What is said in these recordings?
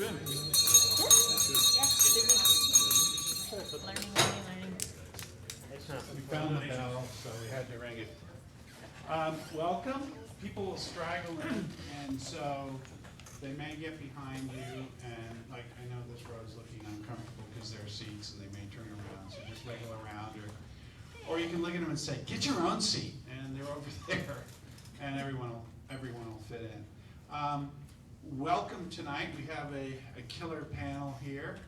Good. Learning. We found the bell, so we had to ring it. Welcome. People will straggle in, and so they may get behind you, and like I know this row is looking uncomfortable because there are seats, and they may turn around. So just wiggle around, or you can look at them and say, "Get your own seat," and they're over there, and everyone will fit in. Welcome tonight. We have a killer panel here.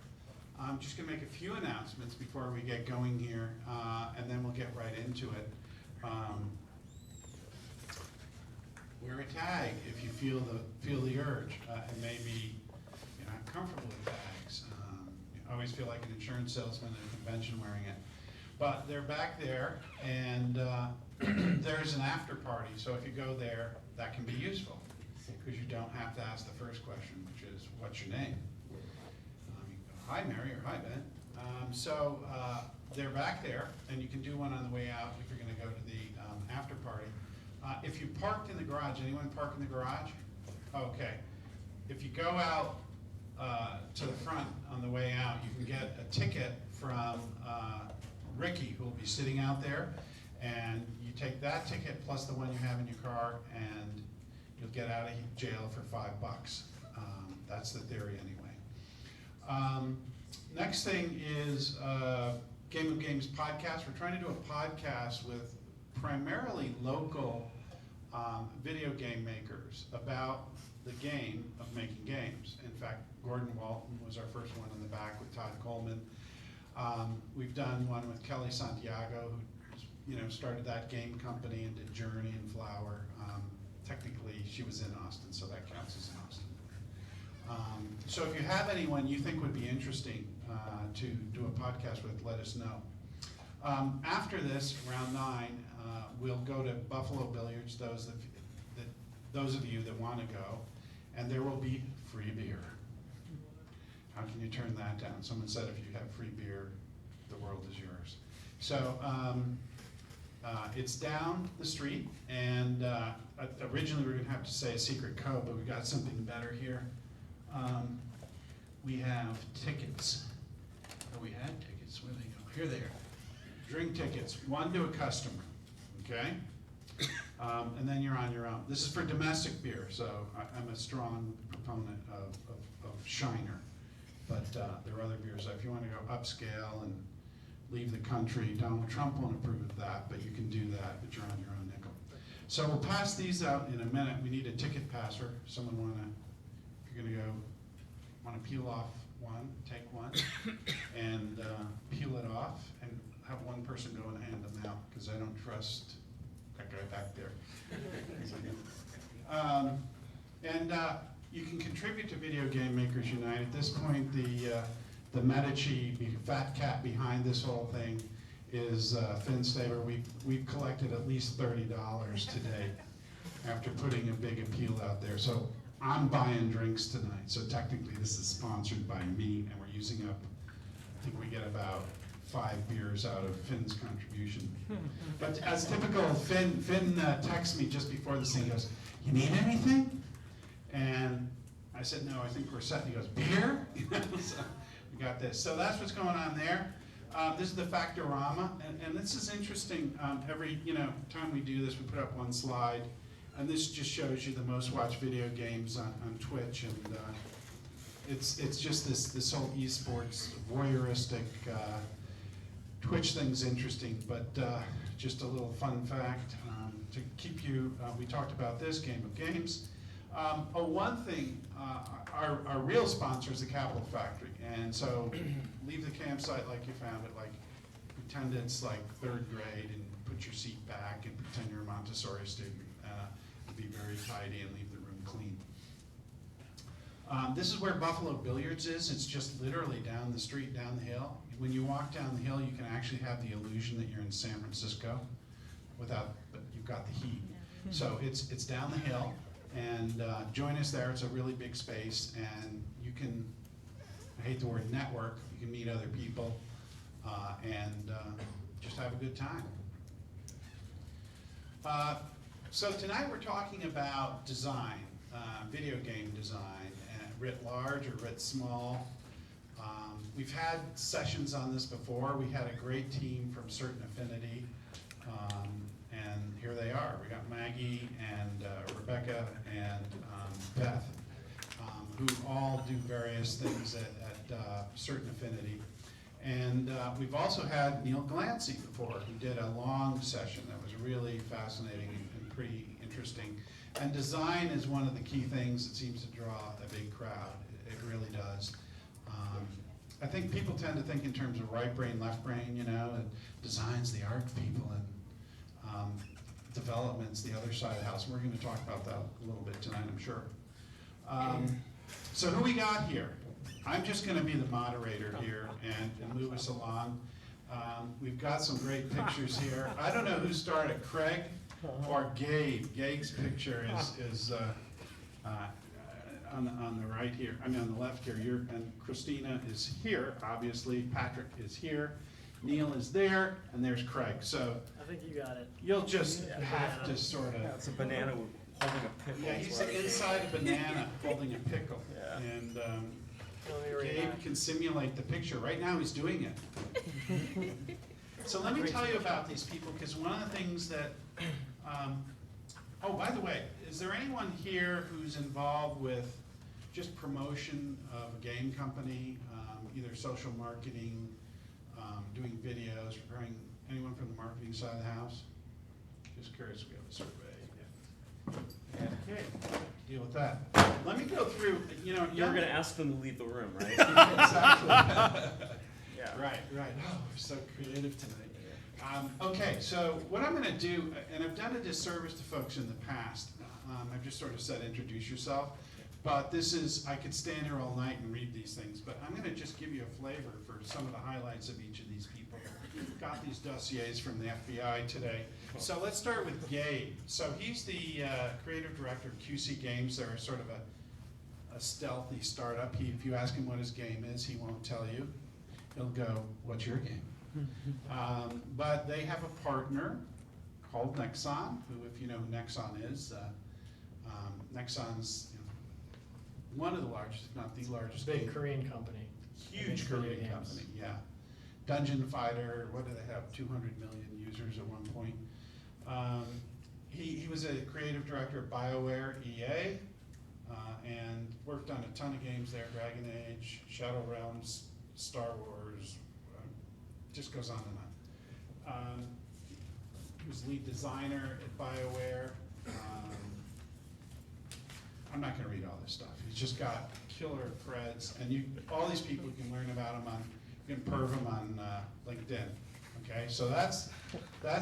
I'm just going to make a few announcements before we get going here, and then we'll get right into it. Wear a tag if you feel the urge, and maybe you're not comfortable with tags. You always feel like an insurance salesman at a convention wearing it. But they're back there, and there's an after party. So if you go there, that can be useful because you don't have to ask the first question, which is, "What's your name?" You go, "Hi, Mary," or "Hi, Ben." They're back there, and you can do one on the way out if you're going to go to the after party. If you parked in the garage, anyone park in the garage? Okay. If you go out to the front on the way out, you can get a ticket from Ricky, who will be sitting out there, and you take that ticket plus the one you have in your car, and you'll get out of jail for $5. That's the theory anyway. Next thing is Game of Games podcast. We're trying to do a podcast with primarily local video game makers about the game of making games. In fact, Gordon Walton was our first one in the back with Todd Coleman. We've done one with Kelly Santiago, who started that game company and did Journey and Flower. Technically, she was in Austin, so that counts as in Austin. So if you have anyone you think would be interesting to do a podcast with, let us know. After this, round 9, we'll go to Buffalo Billiards, those of you that want to go, and there will be free beer. How can you turn that down? Someone said if you have free beer, the world is yours. So it's down the street, and originally we were going to have to say a secret code, but we got something better here. We have tickets. Oh, we had tickets. Where do they go? Here they are. Drink tickets, one to a customer, okay? And then you're on your own. This is for domestic beer, so I'm a strong proponent of Shiner. But there are other beers. If you want to go upscale and leave the country, Donald Trump won't approve of that, but you can do that, but you're on your own nickel. So we'll pass these out in a minute. We need a ticket passer. Someone if you're going to go, want to peel off one, take one, and peel it off, and have one person go and hand them out, because I don't trust that guy back there. You can contribute to Video Game Makers Unite. At this point, the Medici fat cat behind this whole thing is Finn Staber. We've collected at least $30 today after putting a big appeal out there. So I'm buying drinks tonight. So technically this is sponsored by me, and we're using up, I think we get about 5 beers out of Finn's contribution. But as typical, Finn texts me just before this thing. He goes, "You need anything?" And I said, "No, I think we're set." And he goes, "Beer?" So we got this. So that's what's going on there. This is the Factorama, and this is interesting. Every time we do this, we put up one slide, and this just shows you the most watched video games on Twitch, and it's just this whole esports voyeuristic. Twitch thing's interesting, but just a little fun fact to keep you, we talked about this, Game of Games. One thing, our real sponsor is the Capital Factory, and so leave the campsite like you found it, like pretend it's like 3rd grade, and put your seat back and pretend you're a Montessori student. Be very tidy and leave the room clean. This is where Buffalo Billiards is. It's just literally down the street, down the hill. When you walk down the hill, you can actually have the illusion that you're in San Francisco, but you've got the heat. So it's down the hill, and join us there. It's a really big space, and you can, I hate the word network, you can meet other people, and just have a good time. So tonight we're talking about design, video game design, writ large or writ small. We've had sessions on this before. We had a great team from Certain Affinity, and here they are. We got Maggie and Rebecca and Beth, who all do various things at Certain Affinity. And we've also had Neill Glancy before, who did a long session that was really fascinating and pretty interesting. And design is one of the key things that seems to draw a big crowd. It really does. I think people tend to think in terms of right brain, left brain, you know, and design's the art people, and development's the other side of the house. We're going to talk about that a little bit tonight, I'm sure. So who we got here? I'm just going to be the moderator here and move us along. We've got some great pictures here. I don't know who started, Kraig or Gabe. Gabe's picture is on the right here. I mean on the left here. And Christina is here, obviously. Patrick is here. Neill is there, and there's Kraig. So I think you got it. you'll just have to sort of. Yeah, it's a banana holding a pickle. Yeah, he's inside a banana holding a pickle. Yeah. And Let me Gabe can simulate the picture. Right now he's doing it. So let me tell you about these people, because one of the things that, oh, by the way, is there anyone here who's involved with just promotion of a game company, either social marketing, doing videos, preparing, anyone from the marketing side of the house? Just curious, we have a survey. Yeah. Okay, deal with that. Let me go through, you know. You're going to ask them to leave the room, right? Exactly. Yeah. Right. Oh, we're so creative tonight. Okay, so what I'm going to do, and I've done a disservice to folks in the past. I've just sort of said introduce yourself, but this is, I could stand here all night and read these things, but I'm going to just give you a flavor for some of the highlights of each of these people. Got these dossiers from the FBI today. So let's start with Gabe. So he's the creative director of QC Games. They're sort of a stealthy startup. If you ask him what his game is, he won't tell you. He'll go, what's your game? But they have a partner called Nexon, who, if you know who Nexon is, Nexon's one of the largest, if not the largest. Big Korean company. Huge Korean company, yeah. Dungeon Fighter, what do they have, 200 million users at one point. He was a creative director at BioWare EA, and worked on a ton of games there, Dragon Age, Shadow Realms, Star Wars, just goes on and on. He was lead designer at BioWare. I'm not going to read all this stuff. He's just got killer threads, and all these people you can learn about him on. You can perv him on LinkedIn. Okay, so that's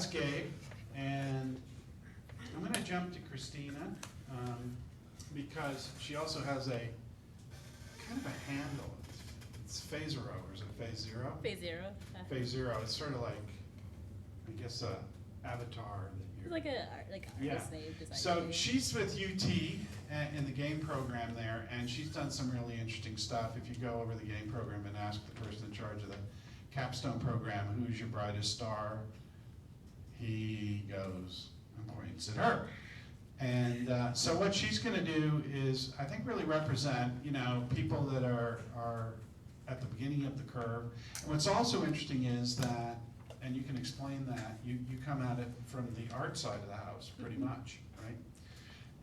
Gabe, and I'm going to jump to Christina because she also has a kind of a handle. It's Phase Zero, or is it Phase Zero? Phase Zero. Phase Zero. It's sort of like, I guess, a avatar. It's like a artist name. So she's with UT in the game program there, and she's done some really interesting stuff. If you go over the game program and ask the person in charge of the capstone program, who's your brightest star, he goes and points at her. And so what she's going to do is, I think, really represent, people that are at the beginning of the curve. And what's also interesting is that, and you can explain that, you come at it from the art side of the house, pretty much, right?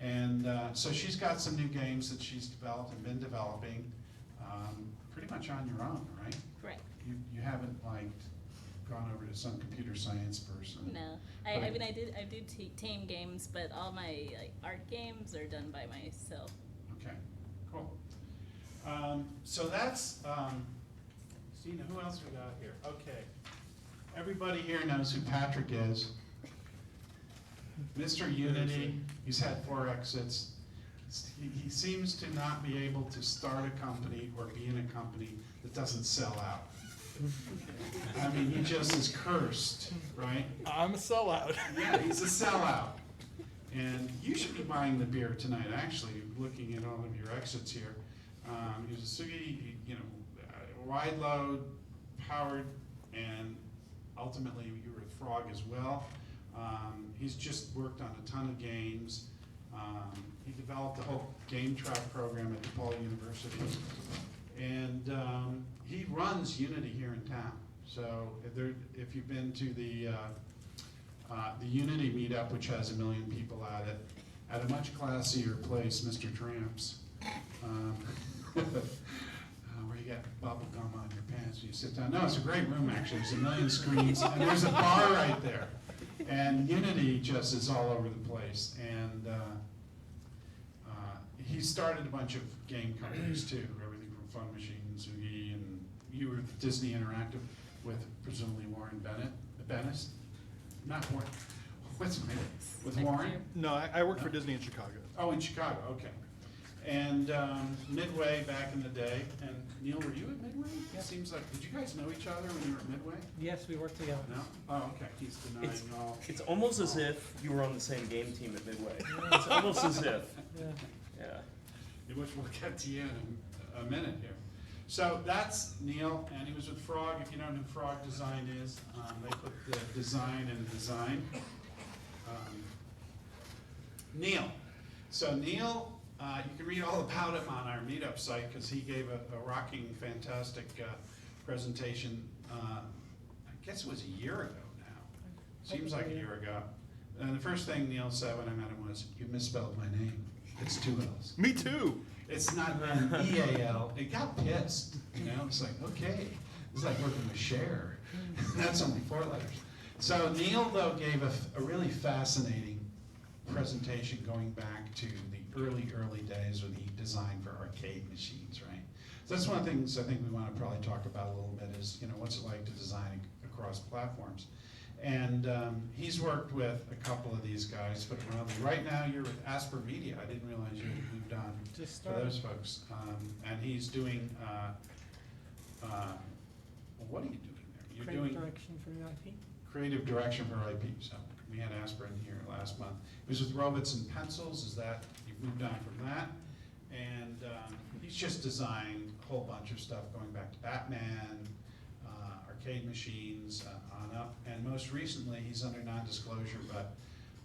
And so she's got some new games that she's developed and been developing pretty much on your own, right? Right. You haven't gone over to some computer science person. No, I mean I do tame games, but all my art games are done by myself. Okay, cool. So that's Christina. Who else we got here? Okay, everybody here knows who Patrick is. Mr. Unity. He's had 4 exits. He seems to not be able to start a company or be in a company that doesn't sell out. I mean, he just is cursed, right? I'm a sellout. Yeah, he's a sellout. And you should be buying the beer tonight, actually, looking at all of your exits here. He was a Sugi, wide load, powered, and ultimately you were a Frog as well. He's just worked on a ton of games. He developed a whole game track program at DePaul University. And he runs Unity here in town. So if you've been to the Unity meetup, which has 1 million people at it, at a much classier place, Mr. Tramps, where you get bubble gum on your pants when you sit down. No, it's a great room, actually. There's 1 million screens, and there's a bar right there. And Unity just is all over the place. And he started a bunch of game companies, too, everything from Fun Machines, Oogie, and you were with Disney Interactive with presumably Warren Bennis? Not Warren. What's my name? With Warren? No, I worked for Disney in Chicago. Oh, in Chicago, okay. And Midway back in the day, and Neill, were you at Midway? It seems like, did you guys know each other when you were at Midway? Yes, we work together. No? Oh, okay, he's denying all. It's almost as if you were on the same game team at Midway. It's almost as if. Yeah. Yeah. Which we'll get to you in a minute here. So that's Neill, and he was with Frog. If you don't know who Frog Design is, they put the design in design. Neill. So Neill, you can read all about him on our meetup site because he gave a rocking, fantastic presentation. I guess it was a year ago now. Seems like a year ago. And the first thing Neill said when I met him was, "You misspelled my name. It's 2 L's." Me too. It's not an E-A-L. It got pissed, you know? It's like, okay, it's like working with Cher. That's only 4 letters. So Neill, though, gave a really fascinating presentation going back to the early days when he designed for arcade machines, right? So that's one of the things I think we want to probably talk about a little bit is, you know, what's it like to design across platforms. And he's worked with a couple of these guys, but right now you're with Asper Media. I didn't realize you had moved on Just for started. those folks. And he's doing, what are you doing there? You're Creative doing direction for your IP. creative direction for IP. So we had Asper in here last month. He was with Robots and Pencils. Is that, you've moved on from that? And he's just designed a whole bunch of stuff going back to Batman, arcade machines, on up. And most recently, he's under non-disclosure, but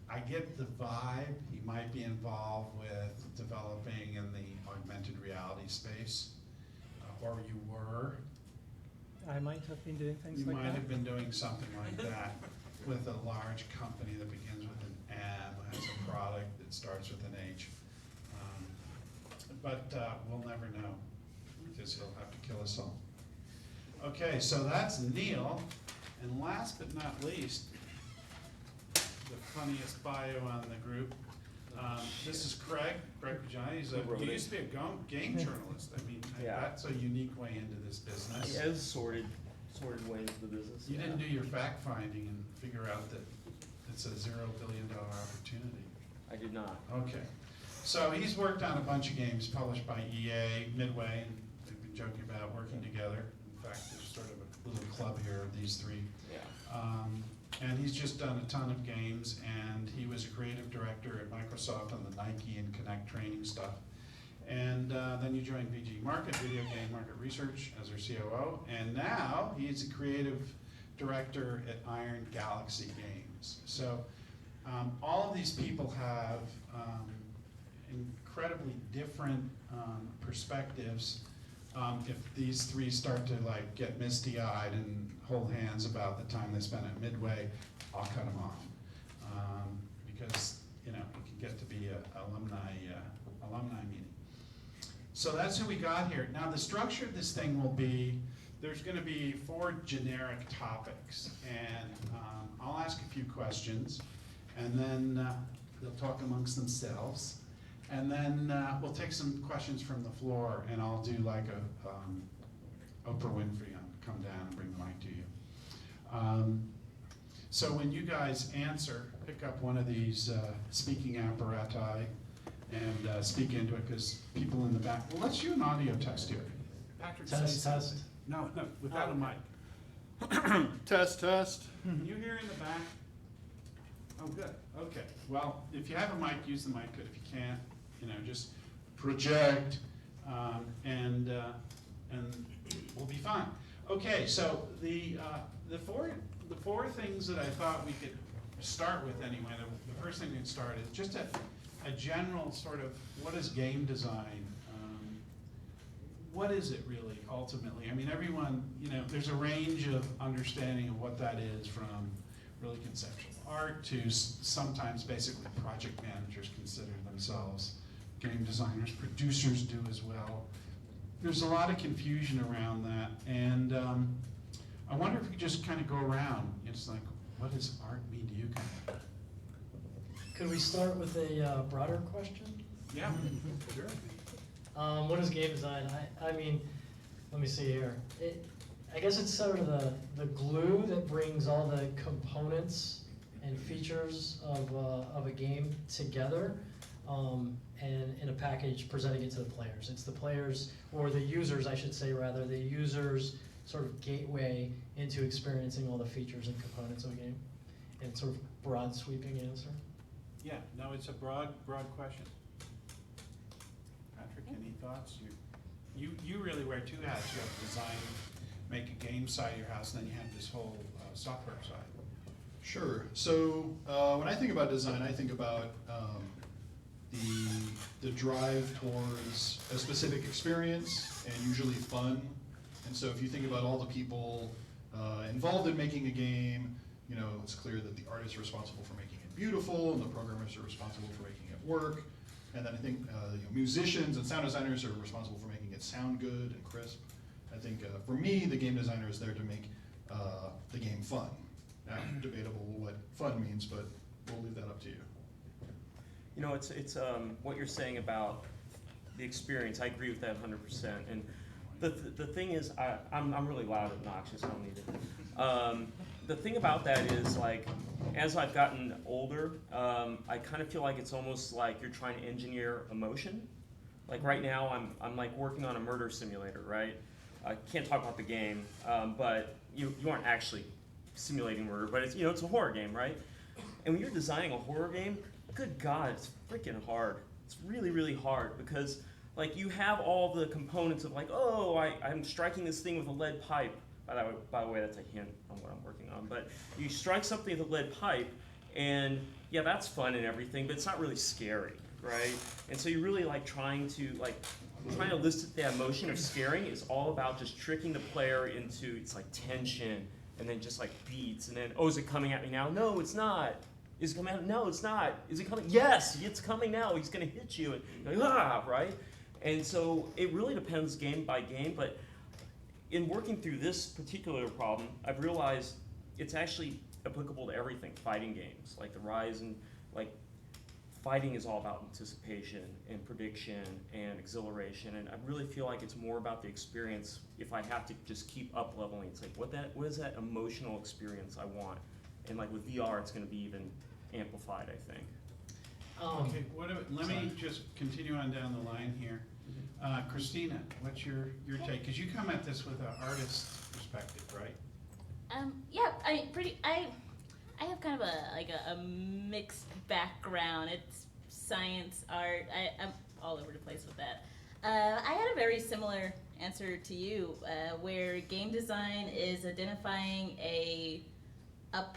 I get the vibe he might be involved with developing in the augmented reality space, or you were. I might have been doing things You like might that. have been doing something like that with a large company that begins with an M, has a product that starts with an H. But we'll never know, because he'll have to kill us all. Okay, so that's Neill, and last but not least, the funniest bio on the group. This is Kraig Kujawa. He used to be a game journalist. I mean, Yeah. that's a unique way into this business. He has sorted way into the business. You yeah. didn't do your fact finding and figure out that it's a $0 billion opportunity. I did not. Okay, so he's worked on a bunch of games published by EA, Midway, and they've been joking about working together. In fact, there's sort of a little club here of these three. Yeah. And he's just done a ton of games, and he was a creative director at Microsoft on the Nike and Connect training stuff. And then you joined VG Market, Video Game Market Research, as their COO, and now he's a creative director at Iron Galaxy Games. So all of these people have incredibly different perspectives. If these three start to like get misty-eyed and hold hands about the time they spent at Midway, I'll cut them off. Because, you know, it can get to be an alumni meeting. So that's who we got here. Now the structure of this thing will be, there's gonna be 4 generic topics, and I'll ask a few questions, and then they'll talk amongst themselves. And then we'll take some questions from the floor, and I'll do like a Oprah Winfrey, come down and bring the mic to you. So when you guys answer, pick up one of these speaking apparati and speak into it, because people in the back, well, let's do an audio test here. Patrick, say something. No, without a mic. Test, test. Can you hear in the back? Oh, good, okay. Well, if you have a mic, use the mic, but if you can't, you know, just project, and we'll be fine. Okay, so the four things that I thought we could start with anyway, the first thing we'd start is just to a general sort of, what is game design? What is it really, ultimately? I mean, everyone, there's a range of understanding of what that is, from really conceptual art to sometimes basically project managers consider themselves game designers. Producers do as well. There's a lot of confusion around that, and I wonder if we could just kind of go around. It's like, what does art mean to you guys? Could we start with a broader question? Yeah, sure. What is game design? I mean, let me see here. I guess it's sort of the glue that brings all the components and features of a game together, and in a package, presenting it to the players. It's the players, or the users, I should say rather, the users' sort of gateway into experiencing all the features and components of a game. And sort of broad sweeping answer. Yeah, no, it's a broad question. Patrick, any thoughts? You really wear two hats. You have to design, make a game side of your house, and then you have this whole software side. Sure. So when I think about design, I think about the drive towards a specific experience, and usually fun. And so if you think about all the people involved in making a game, it's clear that the artists are responsible for making it beautiful, and the programmers are responsible for making it work. And then I think musicians and sound designers are responsible for making it sound good and crisp. I think for me, the game designer is there to make the game fun. Now, debatable what fun means, but we'll leave that up to you. It's what you're saying about the experience. I agree with that 100%. And the thing is, I'm really loud and obnoxious. I don't need it. The thing about that is, like, as I've gotten older, I kind of feel like it's almost like you're trying to engineer emotion. Like right now, I'm like working on a murder simulator, right? I can't talk about the game, but you aren't actually simulating murder, but it's a horror game, right? And when you're designing a horror game, good God, it's freaking hard. It's really, really hard because like you have all the components of like, oh, I'm striking this thing with a lead pipe. By the way, that's a hint on what I'm working on. But you strike something with a lead pipe, and yeah, that's fun and everything, but it's not really scary, right? And so you're really like trying to elicit that emotion of scaring is all about just tricking the player into it's like tension and then just like beats and then, oh, is it coming at me now? No, it's not. Is it coming at me? No, it's not. Is it coming? Yes, it's coming now. He's gonna hit you. And you're like, right? And so it really depends game by game, but in working through this particular problem, I've realized it's actually applicable to everything. Fighting games, like the rise in, like, fighting is all about anticipation and prediction and exhilaration, and I really feel like it's more about the experience. If I have to just keep up leveling, it's like, what is that emotional experience I want? And like with VR, it's gonna be even amplified, I think. Okay, let me just continue on down the line here. Christina, what's your take? Because you come at this with an artist's perspective, right? Yeah, I have kind of a mixed background. It's science, art. I'm all over the place with that. I had a very similar answer to you, where game design is identifying a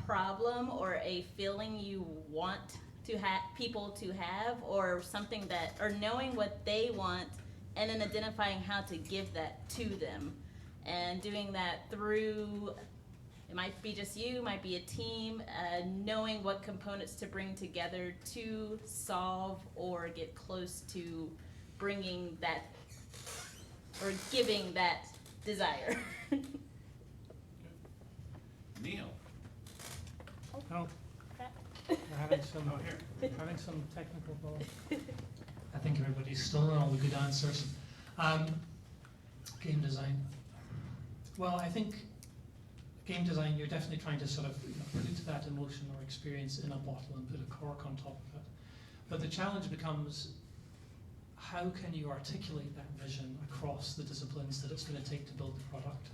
problem or a feeling you want to have people to have, or something that, or knowing what they want, and then identifying how to give that to them, and doing that through, it might be just you, might be a team, knowing what components to bring together to solve or get close to bringing that, or giving that desire. Neil. Oh, we're having some technical problems. I think everybody's stolen all the good answers. Game design. Well, I think game design, you're definitely trying to sort of put that emotion or experience in a bottle and put a cork on top of it. But the challenge becomes, how can you articulate that vision across the disciplines that it's going to take to build the product?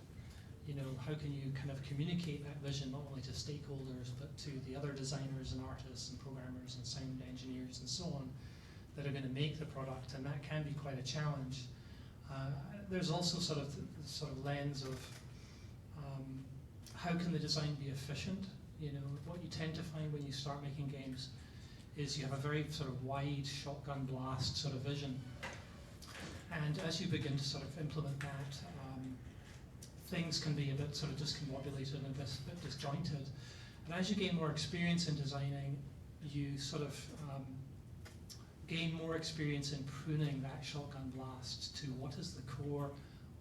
How can you kind of communicate that vision not only to stakeholders, but to the other designers and artists and programmers and sound engineers and so on that are going to make the product, and that can be quite a challenge. There's also sort of lens of how can the design be efficient? What you tend to find when you start making games is you have a very sort of wide shotgun blast sort of vision. And as you begin to sort of implement that, things can be a bit sort of discombobulated and a bit disjointed. And as you gain more experience in designing, you sort of gain more experience in pruning that shotgun blast to what is the core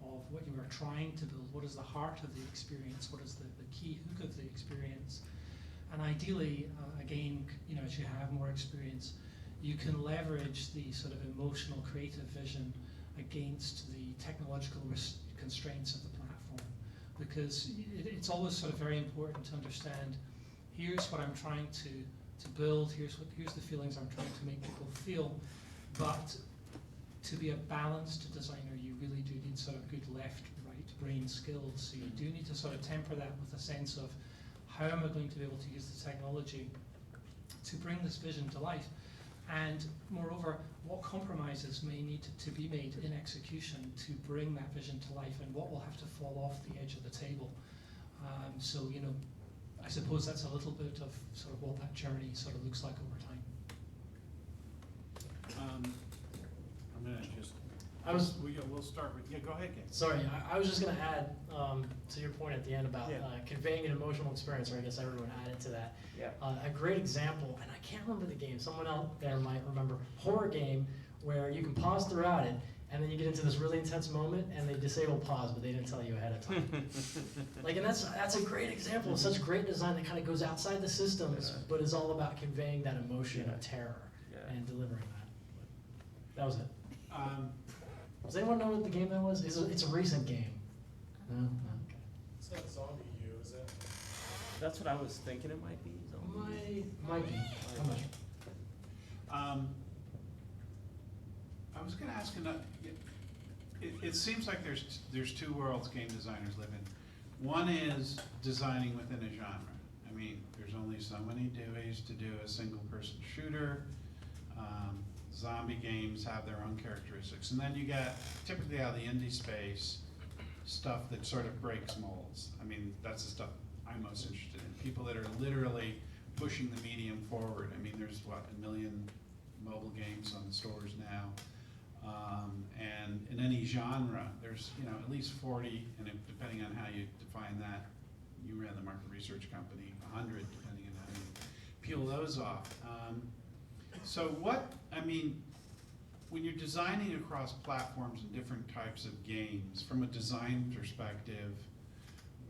of what you are trying to build, what is the heart of the experience, what is the key hook of the experience. And ideally, again, you know, as you have more experience, you can leverage the sort of emotional creative vision against the technological constraints of the platform. Because it's always sort of very important to understand, here's what I'm trying to build, here's the feelings I'm trying to make people feel, but to be a balanced designer, you really do need sort of good left-right brain skills. So you do need to sort of temper that with a sense of, how am I going to be able to use the technology to bring this vision to life? And moreover, what compromises may need to be made in execution to bring that vision to life, and what will have to fall off the edge of the table. So, you know, I suppose that's a little bit of sort of what that journey sort of looks like over time. I'm gonna just, we'll start with, yeah, go ahead, Gabe. Sorry, I was just going to add to your point at the end about Yeah. conveying an emotional experience, or I guess everyone added to that. Yeah. A great example, and I can't remember the game, someone out there might remember, horror game where you can pause throughout it, and then you get into this really intense moment, and they disable pause, but they didn't tell you ahead of time. Like, and that's a great example of such great design that kind of goes outside the systems, Yeah. but is all about conveying that emotion Yeah. of terror Yeah. and delivering that. That was it. Does Um, anyone know what the game that was? It's a recent game. No? No, okay. It's not Zombie U, is it? That's what I was thinking it might be. Might be. I'm not sure. I was gonna ask another, it seems like there's two worlds game designers live in. One is designing within a genre. I mean, there's only so many ways to do a single person shooter. Zombie games have their own characteristics. And then you get, typically out of the indie space, stuff that sort of breaks molds. I mean, that's the stuff I'm most interested in. People that are literally pushing the medium forward. I mean, there's what, 1 million mobile games on the stores now. And in any genre, there's, you know, at least 40, and depending on how you define that, you ran the market research company, 100, depending on how you peel those off. So what, I mean, when you're designing across platforms and different types of games, from a design perspective,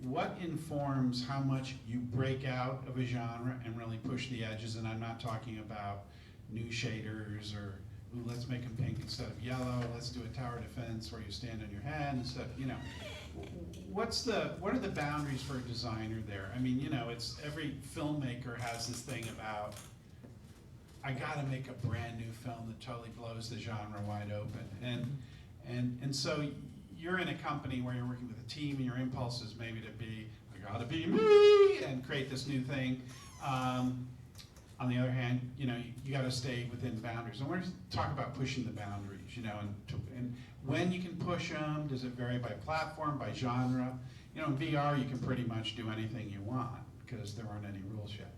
what informs how much you break out of a genre and really push the edges? And I'm not talking about new shaders or, ooh, let's make them pink instead of yellow, let's do a tower defense where you stand on your head instead, you know. What are the boundaries for a designer there? I mean, you know, it's every filmmaker has this thing about, I gotta make a brand new film that totally blows the genre wide open. And so you're in a company where you're working with a team and your impulse is maybe to be, I gotta be me, and create this new thing. On the other hand, you know, you gotta stay within boundaries. And we're just talking about pushing the boundaries, you know, and when you can push them, does it vary by platform, by genre? You know, in VR, you can pretty much do anything you want because there aren't any rules yet.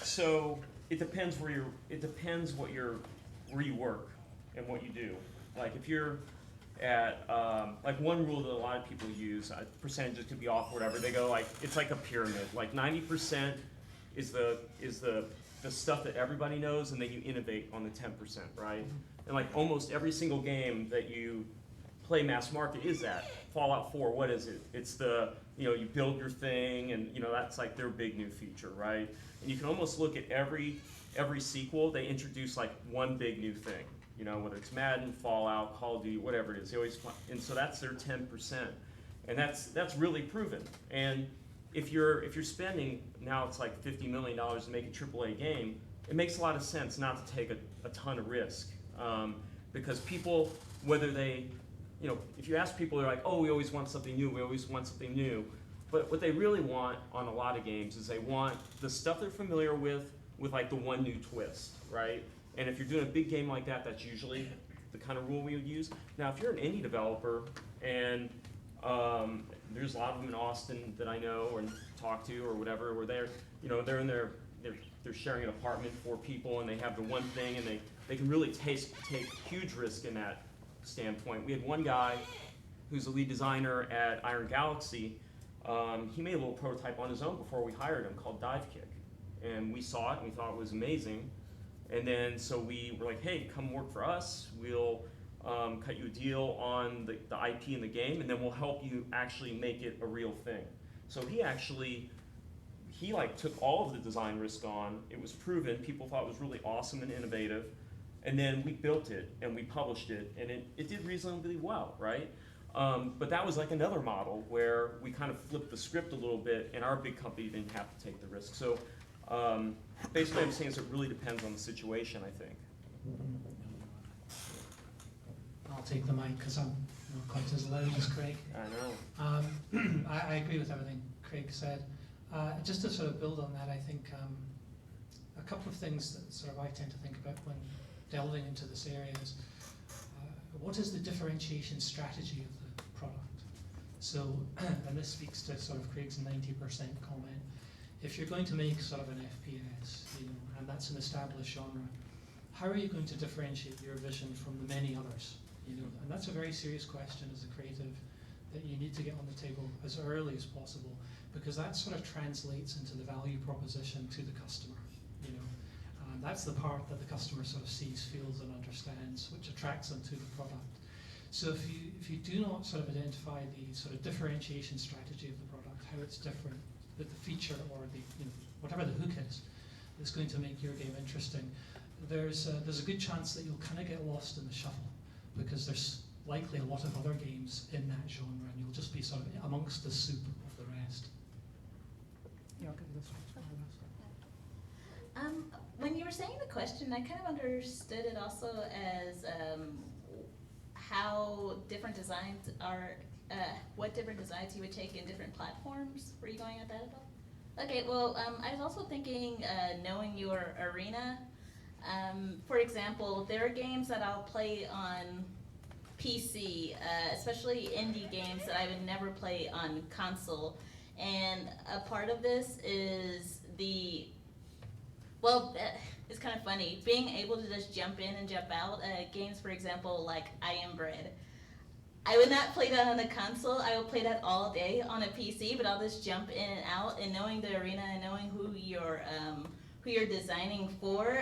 So it depends where you work and what you do. Like if you're at, like one rule that a lot of people use, percentages could be off or whatever, they go like, it's like a pyramid. Like 90% is the stuff that everybody knows, and then you innovate on the 10%, right? And like almost every single game that you play mass market is that. Fallout 4, what is it? It's the, you know, you build your thing, and you know, that's like their big new feature, right? And you can almost look at every sequel, they introduce like one big new thing. You know, whether it's Madden, Fallout, Call of Duty, whatever it is, they always, and so that's their 10%. And that's really proven. And if you're spending, now it's like $50 million to make a AAA game, it makes a lot of sense not to take a ton of risk. Because people, whether they, you know, if you ask people, they're like, oh, we always want something new, we always want something new. But what they really want on a lot of games is they want the stuff they're familiar with like the one new twist, right? And if you're doing a big game like that, that's usually the kind of rule we would use. Now, if you're an indie developer, and there's a lot of them in Austin that I know, and talk to or whatever, where they're they're sharing an apartment for people and they have the one thing and they can really take huge risk in that standpoint. We had one guy who's the lead designer at Iron Galaxy. He made a little prototype on his own before we hired him called Dive Kick. And we saw it and we thought it was amazing. And then so we were like, hey, come work for us. We'll cut you a deal on the IP in the game, and then we'll help you actually make it a real thing. So he like took all of the design risk on. It was proven. People thought it was really awesome and innovative. And then we built it and we published it, and it did reasonably well, right? But that was like another model where we kind of flipped the script a little bit, and our big company didn't have to take the risk. So basically, I'm saying is it really depends on the situation, I think. I'll take the mic because I'm not quite as loud as Kraig. I know. I agree with everything Kraig said. Just to sort of build on that, I think a couple of things that sort of I tend to think about when delving into this area is what is the differentiation strategy of the product? So, and this speaks to sort of Kraig's 90% comment. If you're going to make sort of an FPS, and that's an established genre, how are you going to differentiate your vision from the many others? And that's a very serious question as a creative that you need to get on the table as early as possible, because that sort of translates into the value proposition to the customer. That's the part that the customer sort of sees, feels, and understands, which attracts them to the product. So if you do not sort of identify the sort of differentiation strategy of the product, how it's different with the feature or the whatever the hook is that's going to make your game interesting, there's a good chance that you'll kind of get lost in the shuffle, because there's likely a lot of other games in that genre, and you'll just be sort of amongst the soup of the rest. Yeah, I'll give this one. When you were saying the question, I kind of understood it also as how different designs are, what different designs you would take in different platforms. Were you going at that at all? Okay, well, I was also thinking knowing your arena. For example, there are games that I'll play on PC, especially indie games that I would never play on console. And a part of this is it's kind of funny, being able to just jump in and jump out. Games, for example, like I Am Bread. I would not play that on a console. I will play that all day on a PC, but I'll just jump in and out, and knowing the arena and knowing who you're designing for,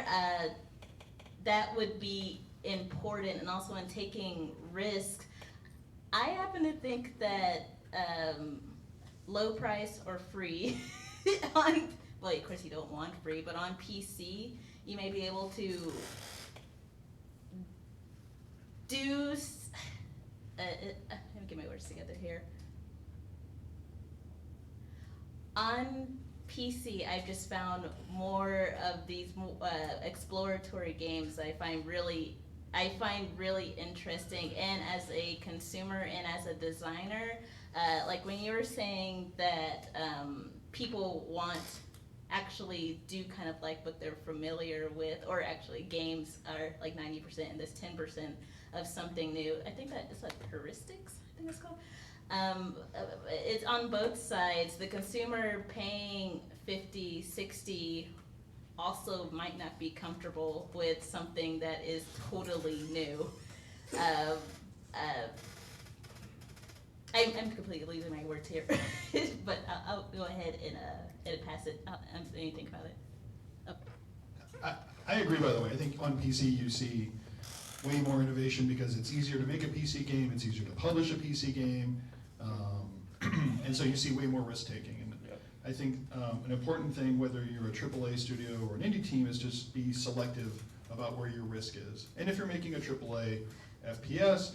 that would be important. And also in taking risks, I happen to think that low price or free well, of course you don't want free, but on PC, you may be able to do, let me get my words together here. On PC, I've just found more of these exploratory games I find really interesting, and as a consumer and as a designer, like when you were saying that people actually do kind of like what they're familiar with, or actually games are like 90% and this 10% of something new. I think that it's like heuristics, I think it's called. It's on both sides. The consumer paying 50, 60 also might not be comfortable with something that is totally new. I'm completely losing my words here, but I'll go ahead and pass it. Anything about it? Oh. I agree, by the way. I think on PC you see way more innovation because it's easier to make a PC game, it's easier to publish a PC game, and so you see way more risk taking. And I think an important thing, whether you're a AAA studio or an indie team, is just be selective about where your risk is. And if you're making a AAA FPS,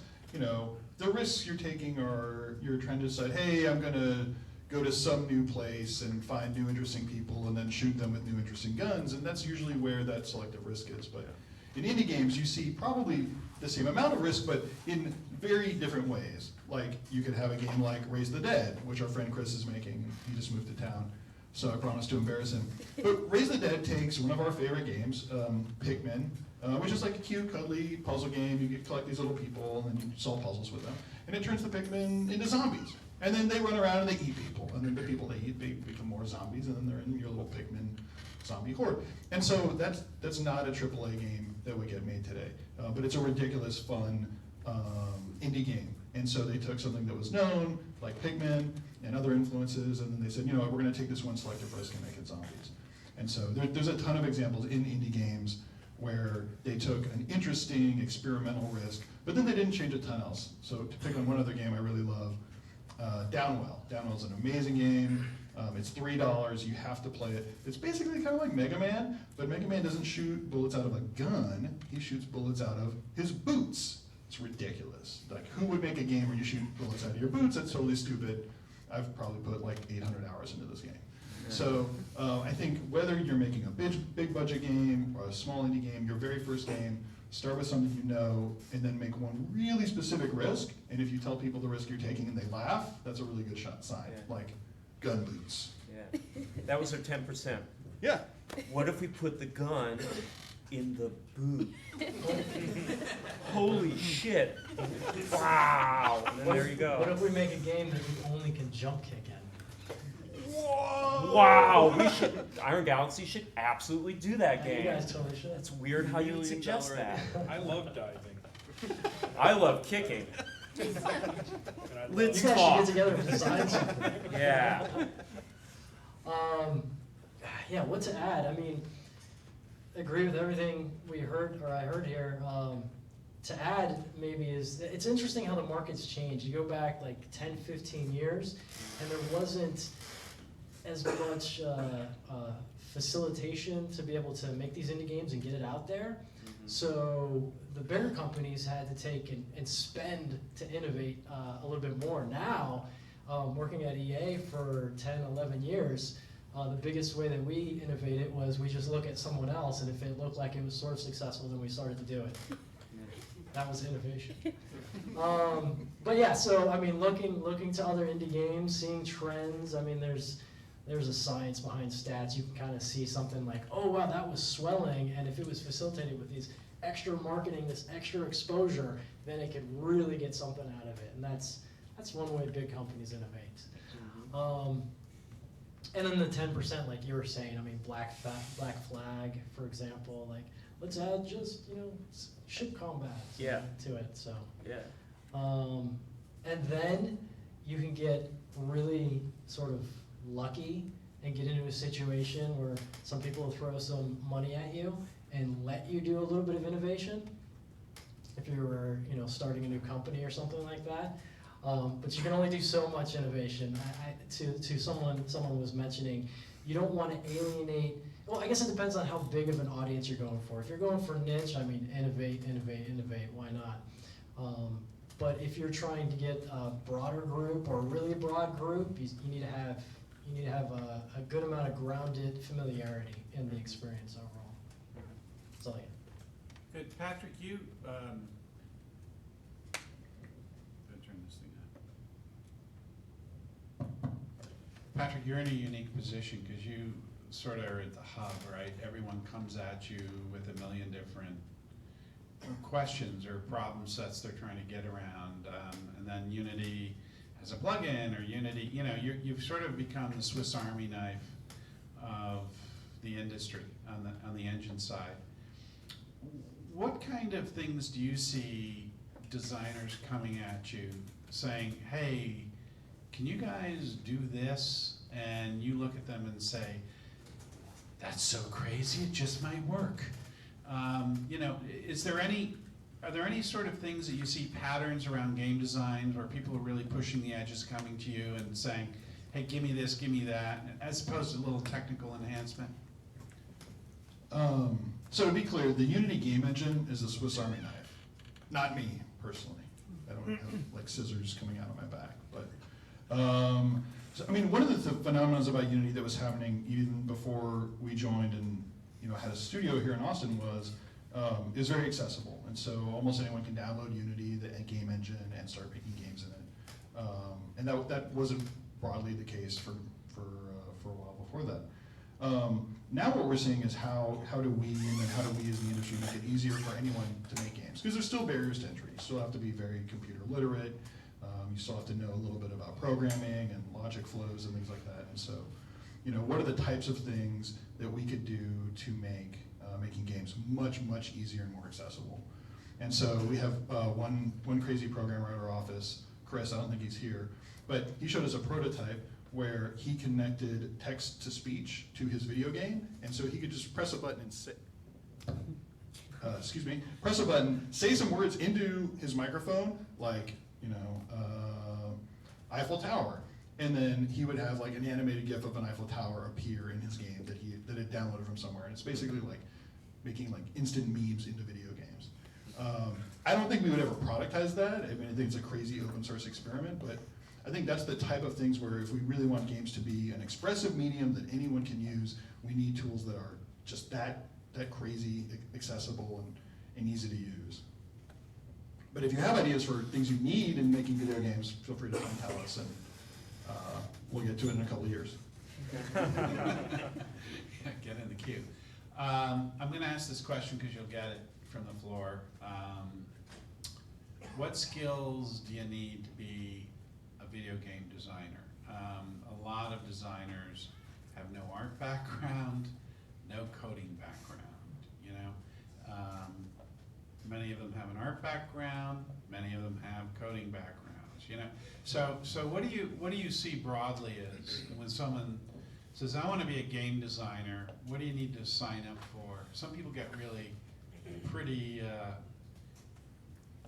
the risks you're taking are you're trying to decide, hey, I'm going to go to some new place and find new interesting people and then shoot them with new interesting guns, and that's usually where that selective risk is. But in indie games, you see probably the same amount of risk, but in very different ways. Like you could have a game like Raise the Dead, which our friend Chris is making. He just moved to town, so I promised to embarrass him. But Raise the Dead takes one of our favorite games, Pikmin, which is like a cute, cuddly puzzle game. You collect these little people and then you solve puzzles with them. And it turns the Pikmin into zombies. And then they run around and they eat people, and then the people they eat, they become more zombies, and then they're in your little Pikmin zombie horde. And so that's not a AAA game that would get made today, but it's a ridiculous fun indie game. And so they took something that was known, like Pikmin and other influences, and then they said, you know what, we're gonna take this one selective risk and make it zombies. And so there's a ton of examples in indie games where they took an interesting experimental risk, but then they didn't change a ton else. So to pick on one other game I really love, Downwell. Downwell's an amazing game. It's $3, you have to play it. It's basically kind of like Mega Man, but Mega Man doesn't shoot bullets out of a gun, he shoots bullets out of his boots. It's ridiculous. Like, who would make a game where you shoot bullets out of your boots? That's totally stupid. I've probably put like 800 hours into this game. So I think whether you're making a big budget game or a small indie game, your very first game, start with something you know, and then make one really specific risk. And if you tell people the risk you're taking and they laugh, that's a really good sign. Yeah. Like gun boots. Yeah. That was our 10%. Yeah. What if we put the gun in the boot? Holy shit. Wow. And then there you What go. if we make a game that you only can jump kick in? Whoa! Wow. We should, Iron Galaxy should absolutely do that You game. guys totally should. It's weird how you would suggest that. I love diving. I love kicking. And I love- Let's You guys talk. should get together and design something. Yeah. Yeah, what to add? I mean, agree with everything we heard, or I heard here. To add maybe is, it's interesting how the market's changed. You go back like 10, 15 years, and there wasn't as much facilitation to be able to make these indie games and get it out there. So the bigger companies had to take and spend to innovate a little bit more. Now, working at EA for 10, 11 years, the biggest way that we innovated was we just look at someone else, and if it looked like it was sort of successful, then we started to do it. That was innovation. But yeah, so I mean, looking to other indie games, seeing trends. I mean, there's a science behind stats. You can kind of see something like, oh wow, that was swelling, and if it was facilitated with these extra marketing, this extra exposure, then it could really get something out of it. And that's one way big companies innovate. And then the 10%, like you were saying, I mean, Black Flag, for example, like let's add just ship combat to it. So Yeah. and then you can get really sort of lucky and get into a situation where some people will throw some money at you and let you do a little bit of innovation if you were starting a new company or something like that. But you can only do so much innovation. To someone was mentioning, you don't want to alienate. Well, I guess it depends on how big of an audience you're going for. If you're going for niche, I mean, innovate. Why not? But if you're trying to get a broader group or a really broad group, you need to have a good amount of grounded familiarity in the experience overall. That's all I got. Good, Patrick, you, gotta turn this thing on. Patrick, you're in a unique position because you sort of are at the hub, right? Everyone comes at you with a million different questions or problem sets they're trying to get around, and then Unity has a plugin, or Unity, you've sort of become the Swiss Army knife of the industry on the engine side. What kind of things do you see designers coming at you saying, hey, can you guys do this? And you look at them and say, that's so crazy, it just might work. Are there any sort of things that you see patterns around game design where people are really pushing the edges, coming to you and saying, hey, give me this, give me that, as opposed to a little technical enhancement? So to be clear, the Unity game engine is a Swiss Army knife. Not me, personally. I don't have like scissors coming out of my back. But so, I mean, one of the phenomena about Unity that was happening even before we joined and had a studio here in Austin was is very accessible. And so almost anyone can download Unity, the game engine, and start making games in it. And that wasn't broadly the case for a while before that. Now what we're seeing is how do we as the industry make it easier for anyone to make games? Because there's still barriers to entry. You still have to be very computer literate. You still have to know a little bit about programming and logic flows and things like that. And so, what are the types of things that we could do to make making games much, much easier and more accessible? And so we have one crazy programmer at our office, Chris, I don't think he's here, but he showed us a prototype where he connected text to speech to his video game, and so he could just press a button and say, press a button, say some words into his microphone, like, Eiffel Tower, and then he would have like an animated GIF of an Eiffel Tower appear in his game that had downloaded from somewhere, and it's basically like making like instant memes into video games. I don't think we would ever productize that. I mean, I think it's a crazy open source experiment, but I think that's the type of things where if we really want games to be an expressive medium that anyone can use, we need tools that are just that crazy accessible and easy to use. But if you have ideas for things you need in making video games, feel free to tell us, and we'll get to it in a couple of years. Yeah, get in the queue. I'm going to ask this question because you'll get it from the floor. What skills do you need to be a video game designer? A lot of designers have no art background, no coding background. Many of them have an art background. Many of them have coding backgrounds. So what do you see broadly as when someone says, I want to be a game designer, what do you need to sign up for? Some people get really pretty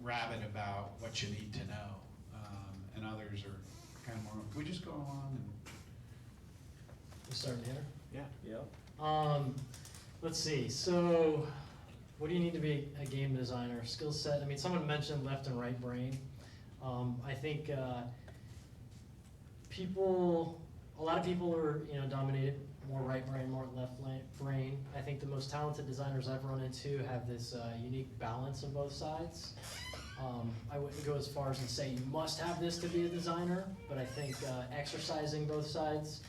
rabid about what you need to know, and others are kind of more, we just go along and... We're starting here? Yeah. Let's see, so what do you need to be a game designer? Skill set, I mean, someone mentioned left and right brain. I think a lot of people are dominated more right brain, more left brain. I think the most talented designers I've run into have this unique balance of both sides. I wouldn't go as far as to say you must have this to be a designer, but I think exercising both sides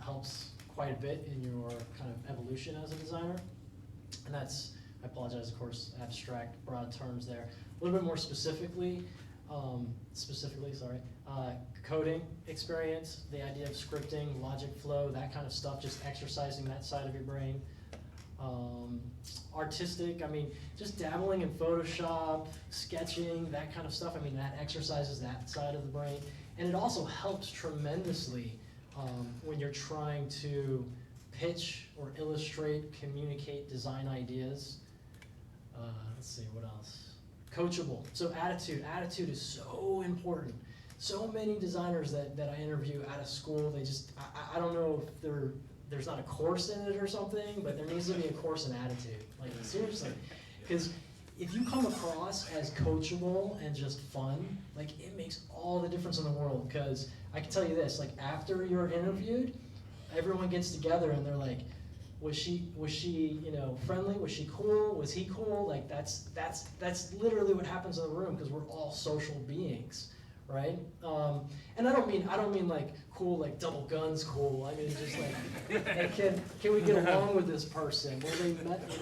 helps quite a bit in your kind of evolution as a designer. And that's, I apologize, of course, abstract, broad terms there. A little bit more specifically, coding experience, the idea of scripting, logic flow, that kind of stuff, just exercising that side of your brain. Artistic, I mean, just dabbling in Photoshop, sketching, that kind of stuff, I mean, that exercises that side of the brain. And it also helps tremendously when you're trying to pitch or illustrate, communicate design ideas. Let's see, what else? Coachable, so attitude. Attitude is so important. So many designers that I interview out of school, they just, I don't know if there's not a course in it or something, but there needs to be a course in attitude. Like, seriously. Because if you come across as coachable and just fun, like, it makes all the difference in the world. Because I can tell you this, like, after you're interviewed, everyone gets together and they're like, was she friendly? Was she cool? Was he cool? Like, that's literally what happens in the room, because we're all social beings, right? And I don't mean like cool, like double guns cool. I mean just like, hey, can we get along with this person?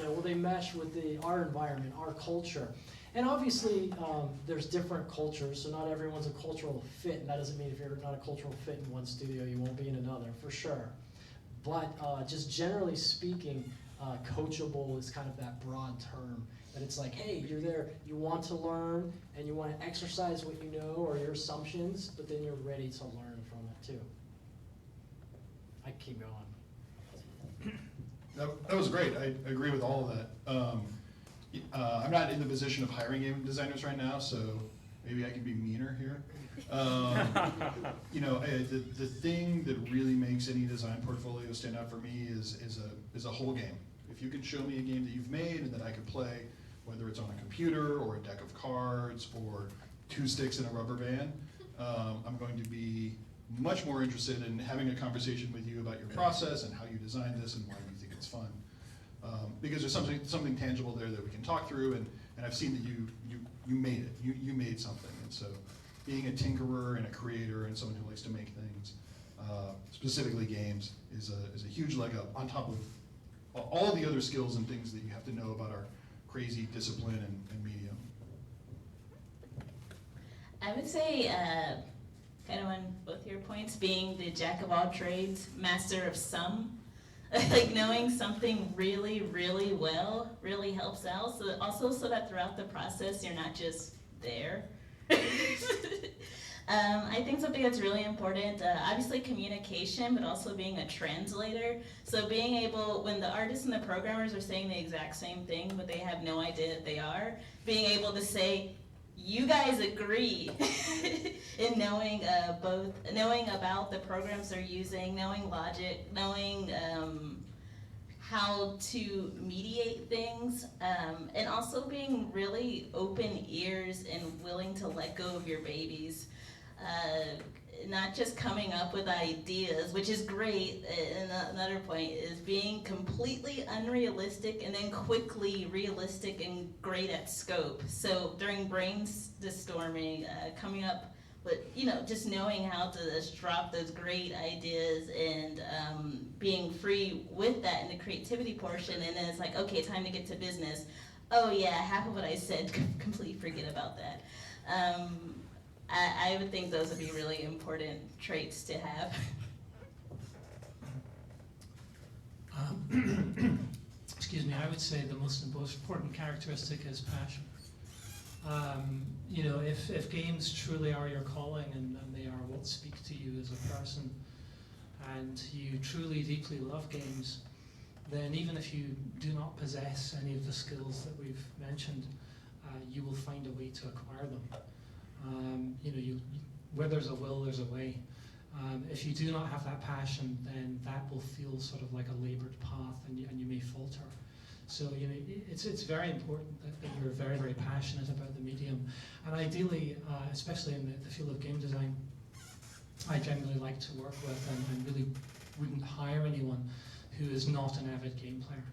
Will they mesh with our environment, our culture? And obviously, there's different cultures, so not everyone's a cultural fit, and that doesn't mean if you're not a cultural fit in one studio, you won't be in another, for sure. But just generally speaking, coachable is kind of that broad term. That it's like, hey, you're there, you want to learn, and you want to exercise what you know or your assumptions, but then you're ready to learn from it too. I keep going. That was great. I agree with all of that. I'm not in the position of hiring game designers right now, so maybe I can be meaner here. The thing that really makes any design portfolio stand out for me is a whole game. If you can show me a game that you've made and that I could play, whether it's on a computer or a deck of cards or 2 sticks in a rubber band, I'm going to be much more interested in having a conversation with you about your process and how you designed this and why you think it's fun. Because there's something tangible there that we can talk through, and I've seen that you made it. You made something, and so being a tinkerer and a creator and someone who likes to make things, specifically games, is a huge leg up on top of all the other skills and things that you have to know about our crazy discipline and medium. I would say, kind of on both your points, being the jack of all trades, master of some. Like knowing something really, really well really helps out. So also so that throughout the process you're not just there. I think something that's really important, obviously communication, but also being a translator. So being able, when the artists and the programmers are saying the exact same thing, but they have no idea that they are, being able to say, you guys agree, in knowing knowing about the programs they're using, knowing logic, knowing how to mediate things, and also being really open ears and willing to let go of your babies. Not just coming up with ideas, which is great. And another point is being completely unrealistic and then quickly realistic and great at scope. So during brainstorming, coming up with, just knowing how to just drop those great ideas and being free with that in the creativity portion. And then it's like, okay, time to get to business. Oh yeah, half of what I said, completely forget about that. I would think those would be really important traits to have. Excuse me, I would say the most important characteristic is passion. If games truly are your calling and they are what speak to you as a person, and you truly deeply love games, then even if you do not possess any of the skills that we've mentioned, you will find a way to acquire them. Where there's a will, there's a way. If you do not have that passion, then that will feel sort of like a labored path, and you may falter. So it's very important that you're very, very passionate about the medium. And ideally, especially in the field of game design, I generally like to work with and really wouldn't hire anyone who is not an avid game player.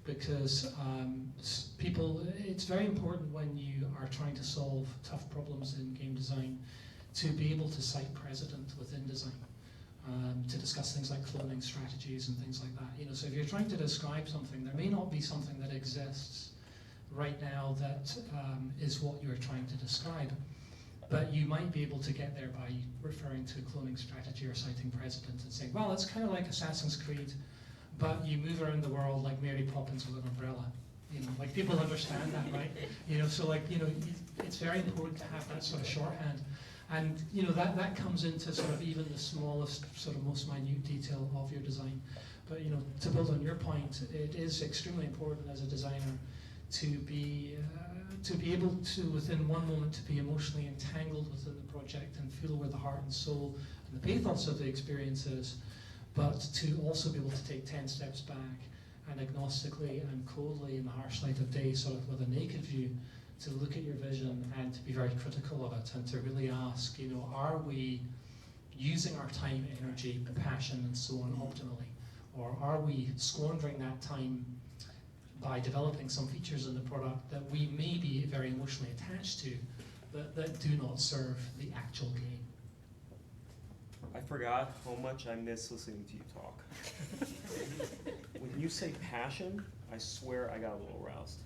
Because it's very important when you are trying to solve tough problems in game design to be able to cite precedent within design, to discuss things like cloning strategies and things like that. So if you're trying to describe something, there may not be something that exists right now that is what you're trying to describe, but you might be able to get there by referring to cloning strategy or citing precedent and saying, well, it's kind of like Assassin's Creed, but you move around the world like Mary Poppins with an umbrella. Like people understand that, right? It's very important to have that sort of shorthand. And that comes into sort of even the smallest, sort of most minute detail of your design. But to build on your point, it is extremely important as a designer to be able to, within one moment, to be emotionally entangled within the project and feel where the heart and soul and the pathos of the experience is, but to also be able to take 10 steps back and agnostically and coldly in the harsh light of day, sort of with a naked view, to look at your vision and to be very critical of it and to really ask, are we using our time, energy, passion, and so on optimally? Or are we squandering that time by developing some features in the product that we may be very emotionally attached to, that do not serve the actual game? I forgot how much I miss listening to you talk. When you say passion, I swear I got a little roused.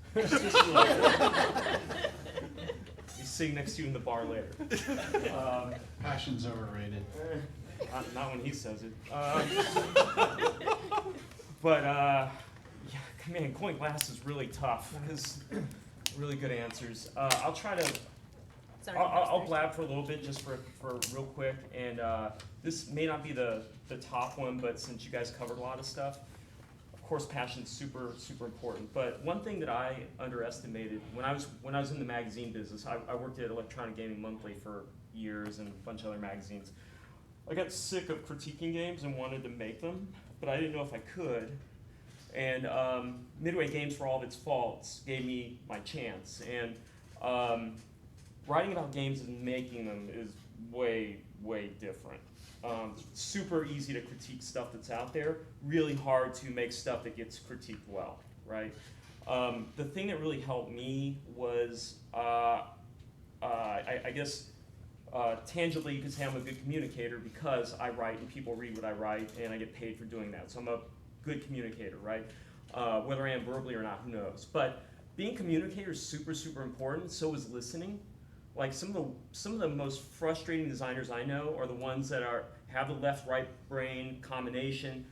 He's sitting next to you in the bar later. Passion's overrated. Not when he says it. But man, going last is really tough because really good answers. I'll try to. I'll blab for a little bit, just for real quick, and this may not be the top one, but since you guys covered a lot of stuff, of course, passion's super important. But one thing that I underestimated when I was in the magazine business, I worked at Electronic Gaming Monthly for years and a bunch of other magazines. I got sick of critiquing games and wanted to make them, but I didn't know if I could. And Midway Games, for all of its faults, gave me my chance. And writing about games and making them is way, way different. Super easy to critique stuff that's out there, really hard to make stuff that gets critiqued well, right? The thing that really helped me was, I guess, tangibly you could say I'm a good communicator because I write and people read what I write and I get paid for doing that. So I'm a good communicator, right? Whether I am verbally or not, who knows? But being a communicator is super important, so is listening. like some of the most frustrating designers I know are the ones that have the left-right brain combination,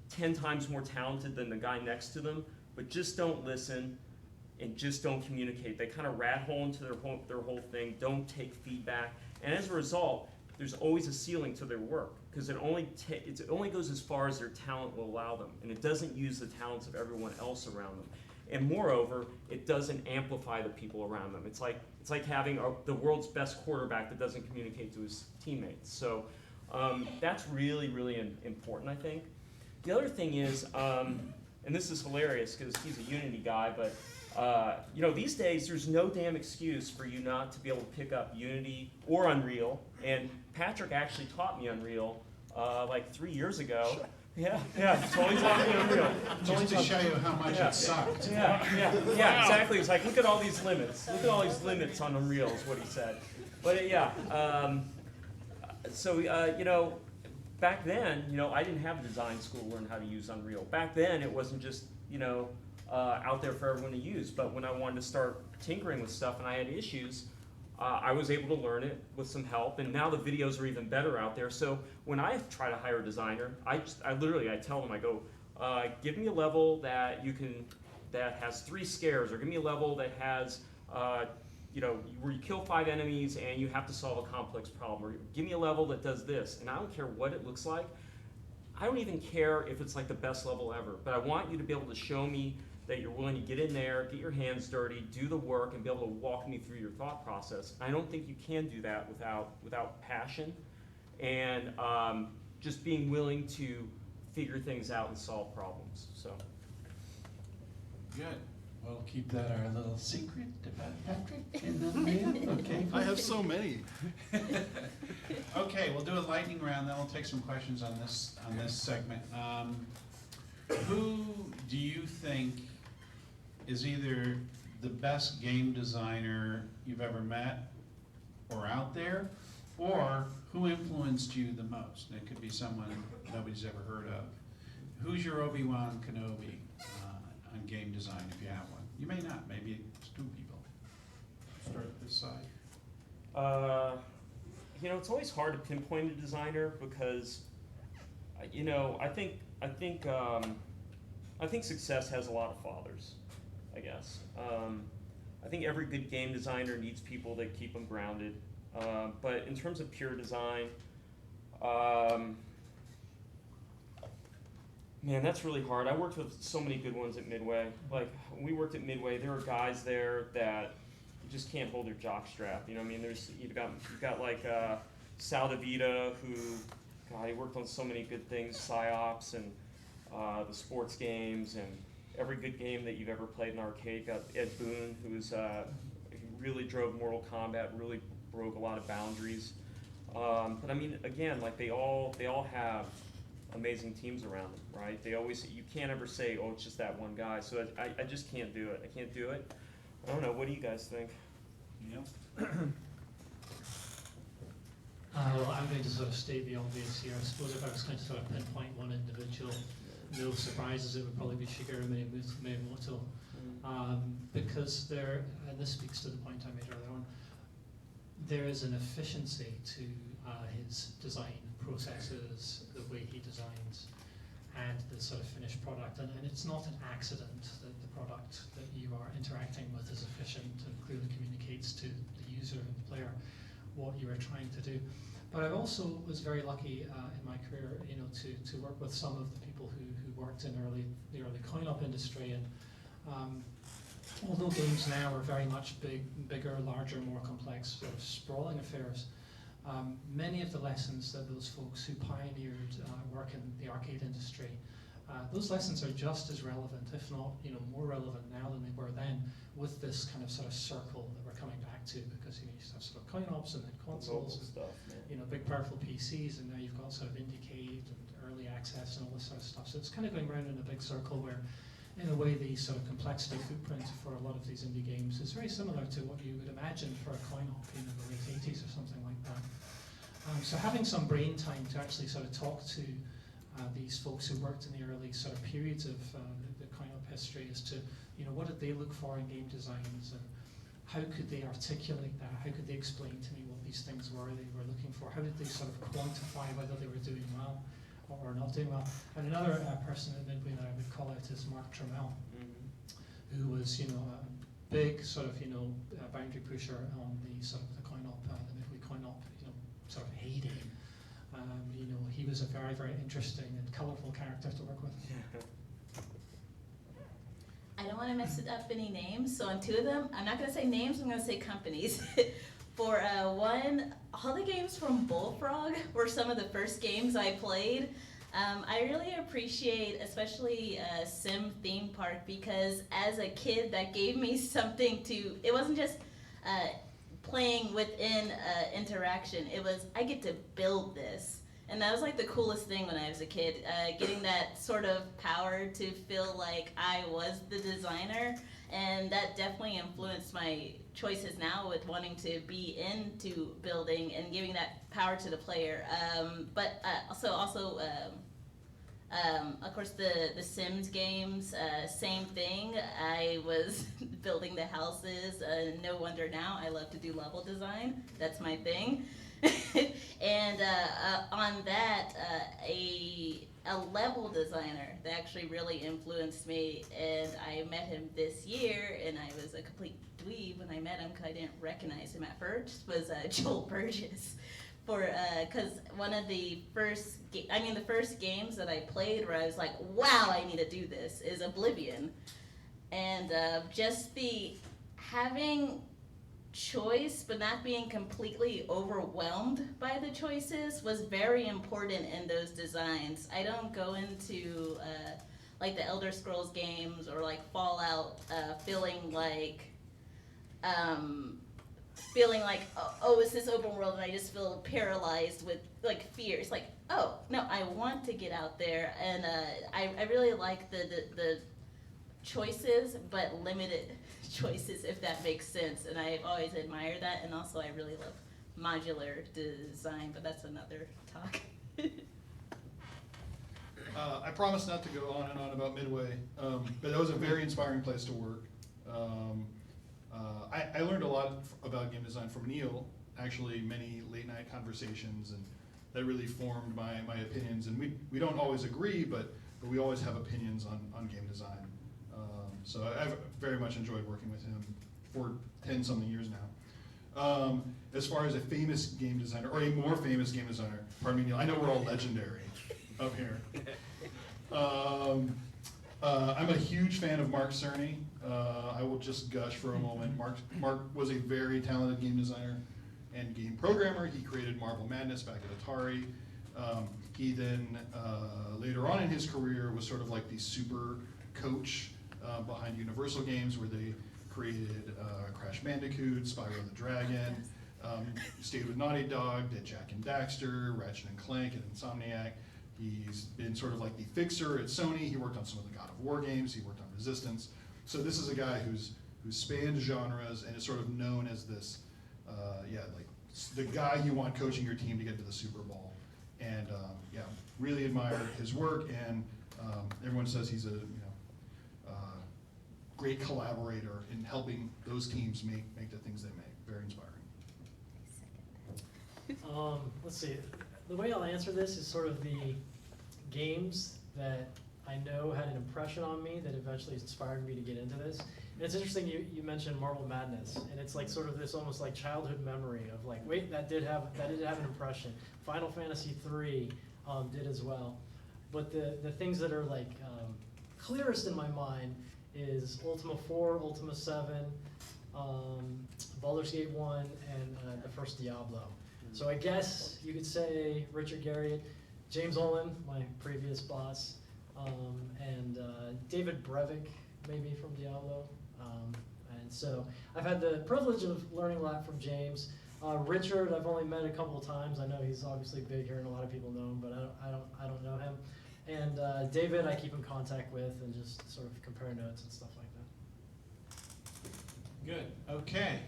10 times more talented than the guy next to them, but just don't listen and just don't communicate. They kind of rat hole into their whole thing, don't take feedback, and as a result, there's always a ceiling to their work because it only goes as far as their talent will allow them, and it doesn't use the talents of everyone else around them. And moreover, it doesn't amplify the people around them. It's like having the world's best quarterback that doesn't communicate to his teammates. So that's really, really important, I think. The other thing is, and this is hilarious because he's a Unity guy, but these days there's no damn excuse for you not to be able to pick up Unity or Unreal. And Patrick actually taught me Unreal like 3 years ago. Yeah, totally taught me Unreal. Just to show you how much it sucked. Yeah, exactly. It's like, look at all these limits. Look at all these limits on Unreal is what he said. But back then, I didn't have a design school to learn how to use Unreal. Back then, it wasn't just, out there for everyone to use. But when I wanted to start tinkering with stuff and I had issues, I was able to learn it with some help. And now the videos are even better out there. So when I try to hire a designer, I tell them, I go, give me a level that has 3 scares, or give me a level that has, where you kill 5 enemies and you have to solve a complex problem, or give me a level that does this. And I don't care what it looks like. I don't even care if it's like the best level ever, but I want you to be able to show me that you're willing to get in there, get your hands dirty, do the work, and be able to walk me through your thought process. I don't think you can do that without passion and just being willing to figure things out and solve problems. So. Good. We'll keep that our little secret about Patrick and then Neill. Okay. I have so many. Okay, we'll do a lightning round, then we'll take some questions on this segment. Who do you think is either the best game designer you've ever met or out there, or who influenced you the most? And it could be someone nobody's ever heard of. Who's your Obi-Wan Kenobi on game design, if you have one? You may not, maybe it's 2 people. Start at this side. It's always hard to pinpoint a designer because, I think success has a lot of fathers, I guess. I think every good game designer needs people that keep them grounded. But in terms of pure design, man, that's really hard. I worked with so many good ones at Midway. Like, when we worked at Midway, there were guys there that just can't hold their jockstrap. You've got like Sal DeVita, who, God, he worked on so many good things, PsyOps and the sports games, and every good game that you've ever played in arcade. Got Ed Boon, who really drove Mortal Kombat, really broke a lot of boundaries. But again, like they all have amazing teams around them, right? You can't ever say, oh, it's just that one guy. So I just can't do it. I can't do it. I don't know. What do you guys think? Neill? Well, I'm going to sort of state the obvious here. I suppose if I was going to sort of pinpoint one individual, no surprises, it would probably be Shigeru Miyamoto. Because and this speaks to the point I made earlier on, there is an efficiency to his design processes, the way he designs, and the sort of finished product. And it's not an accident that the product that you are interacting with is efficient and clearly communicates to the user and the player what you are trying to do. But I also was very lucky in my career, to work with some of the people who worked in the early coin-op industry. And although games now are very much bigger, larger, more complex, sort of sprawling affairs, many of the lessons that those folks who pioneered work in the arcade industry, those lessons are just as relevant, if not more relevant now than they were then, with this kind of sort of circle that we're coming back to, because you used to have sort of coin-ops and then consoles, and, stuff, big powerful PCs, and now you've got sort of Indiecade and early access and all this sort of stuff. So it's kind of going around in a big circle where, in a way, the sort of complexity footprint for a lot of these indie games is very similar to what you would imagine for a coin-op in the late 80s or something like that. So having some brain time to actually sort of talk to these folks who worked in the early sort of periods of the coin-op history as to, what did they look for in game designs, and how could they articulate that? How could they explain to me what these things were they were looking for? How did they sort of quantify whether they were doing well or not doing well? And another person at Midway that I would call out is Mark Trammell, who was, you know, a big sort of, you know, boundary pusher on the sort of the coin-op, the Midway coin-op, you know, sort of heyday. You know, he was a very, very interesting and colourful character to work with. I don't want to mess it up any names, so on two of them, I'm not going to say names, I'm going to say companies. For one, all the games from Bullfrog were some of the first games I played. I really appreciate, especially Sim Theme Park, because as a kid, that gave me something to, it wasn't just playing within interaction, it was, I get to build this. And that was like the coolest thing when I was a kid, getting that sort of power to feel like I was the designer, and that definitely influenced my choices now with wanting to be into building and giving that power to the player. But also, of course, the Sims games, same thing. I was building the houses. No wonder now I love to do level design. That's my thing. And on that, a level designer that actually really influenced me, and I met him this year, and I was a complete dweeb when I met him because I didn't recognize him at first, was Joel Burgess. Because one of the first games that I played where I was like, wow, I need to do this, is Oblivion. And just the having choice but not being completely overwhelmed by the choices was very important in those designs. I don't go into like the Elder Scrolls games or like Fallout feeling like oh, it's this open world and I just feel paralyzed with like fear. It's like, oh no, I want to get out there, and I really like the choices but limited choices, if that makes sense, and I've always admired that. And also I really love modular design, but that's another talk. I promise not to go on and on about Midway, but that was a very inspiring place to work. I learned a lot about game design from Neill, actually many late night conversations, and that really formed my opinions. And we don't always agree, but we always have opinions on game design. So I've very much enjoyed working with him for 10-something years now. As far as a famous game designer, or a more famous game designer, pardon me, Neill, I know we're all legendary up here. I'm a huge fan of Mark Cerny. I will just gush for a moment. Mark was a very talented game designer and game programmer. He created Marble Madness back at Atari. He then, later on in his career, was sort of like the super coach behind Universal Games, where they created Crash Bandicoot, Spyro the Dragon, stayed with Naughty Dog, did Jak and Daxter, Ratchet and Clank, and Insomniac. He's been sort of like the fixer at Sony. He worked on some of the God of War games. He worked on Resistance. So this is a guy who's spanned genres and is sort of known as this, like the guy you want coaching your team to get to the Super Bowl. And really admire his work, and everyone says he's a great collaborator in helping those teams make the things they make. Very inspiring. Let's see. The way I'll answer this is sort of the games that I know had an impression on me that eventually inspired me to get into this. And it's interesting you mentioned Marble Madness, and it's like sort of this almost like childhood memory of like, wait, that did have an impression. Final Fantasy III did as well. But the things that are like clearest in my mind is Ultima 4, Ultima 7, Baldur's Gate 1, and the first Diablo. So I guess you could say Richard Garriott, James Olin, my previous boss, and David Brevik, maybe from Diablo. And so I've had the privilege of learning a lot from James. Richard, I've only met a couple of times. I know he's obviously big here and a lot of people know him, but I don't know him. And David, I keep in contact with and just sort of compare notes and stuff like that. Good, okay.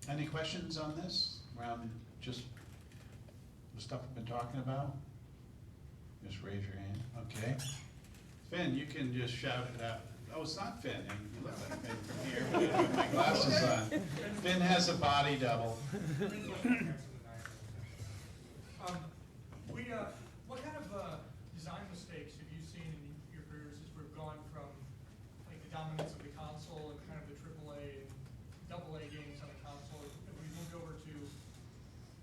Any questions on this? Around just the stuff we've been talking about? Just raise your hand, okay. Finn, you can just shout it out. Oh, it's not Finn, and you look like Finn from here, but I have my glasses on. Finn has a body double. What kind of design mistakes have you seen in your careers as we've gone from like the dominance of the console and kind of the AAA and AA games on the console? If we moved over to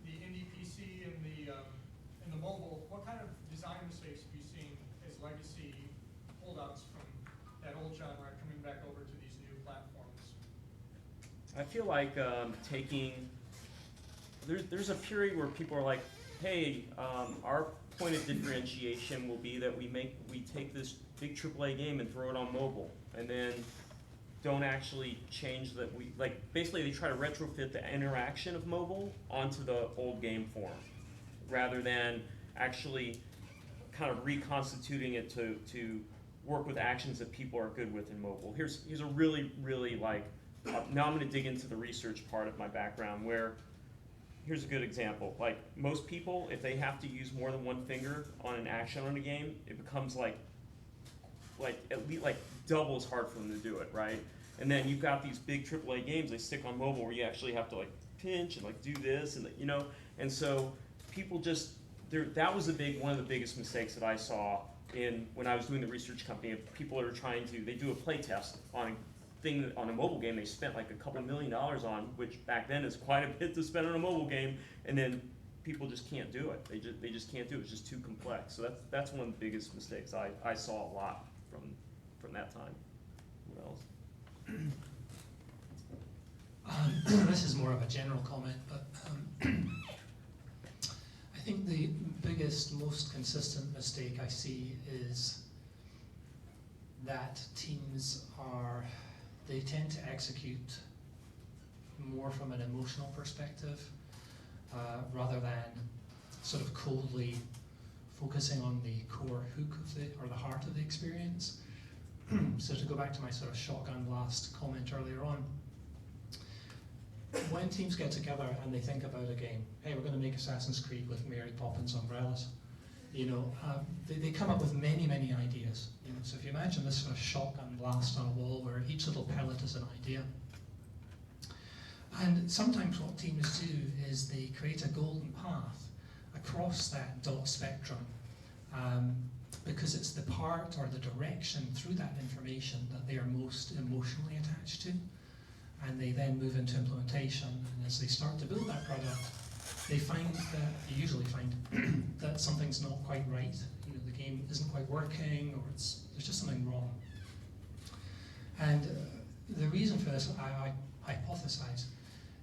the indie PC and the mobile, what kind of design mistakes have you seen as legacy holdouts from that old genre coming back over to these new platforms? I feel like there's a period where people are like, hey, our point of differentiation will be that we take this big AAA game and throw it on mobile, and then don't actually change that. Basically they try to retrofit the interaction of mobile onto the old game form, rather than actually kind of reconstituting it to work with actions that people are good with in mobile. Here's a really, really now I'm going to dig into the research part of my background where. Here's a good example. Like most people, if they have to use more than one finger on an action on a game, it becomes like at least double as hard for them to do it, right? And then you've got these big AAA games they stick on mobile where you actually have to pinch and do this and and so people just that was one of the biggest mistakes that I saw when I was doing the research company. Of people that are they do a play test on a mobile game they spent like a couple $1 million on, which back then is quite a bit to spend on a mobile game, and then people just can't do it. They just can't do it. It's just too complex. So that's one of the biggest mistakes I saw a lot from that time. What else? This is more of a general comment, but I think the biggest, most consistent mistake I see is that teams they tend to execute more from an emotional perspective rather than sort of coldly focusing on the core hook or the heart of the experience. So to go back to my sort of shotgun blast comment earlier on, when teams get together and they think about a game, hey, we're going to make Assassin's Creed with Mary Poppins umbrellas, they come up with many, many ideas. So if you imagine this sort of shotgun blast on a wall where each little pellet is an idea. And sometimes what teams do is they create a golden path across that dot spectrum because it's the part or the direction through that information that they are most emotionally attached to. And they then move into implementation, and as they start to build that product, they usually find that something's not quite right. The game isn't quite working, or there's just something wrong. And the reason for this, I hypothesize,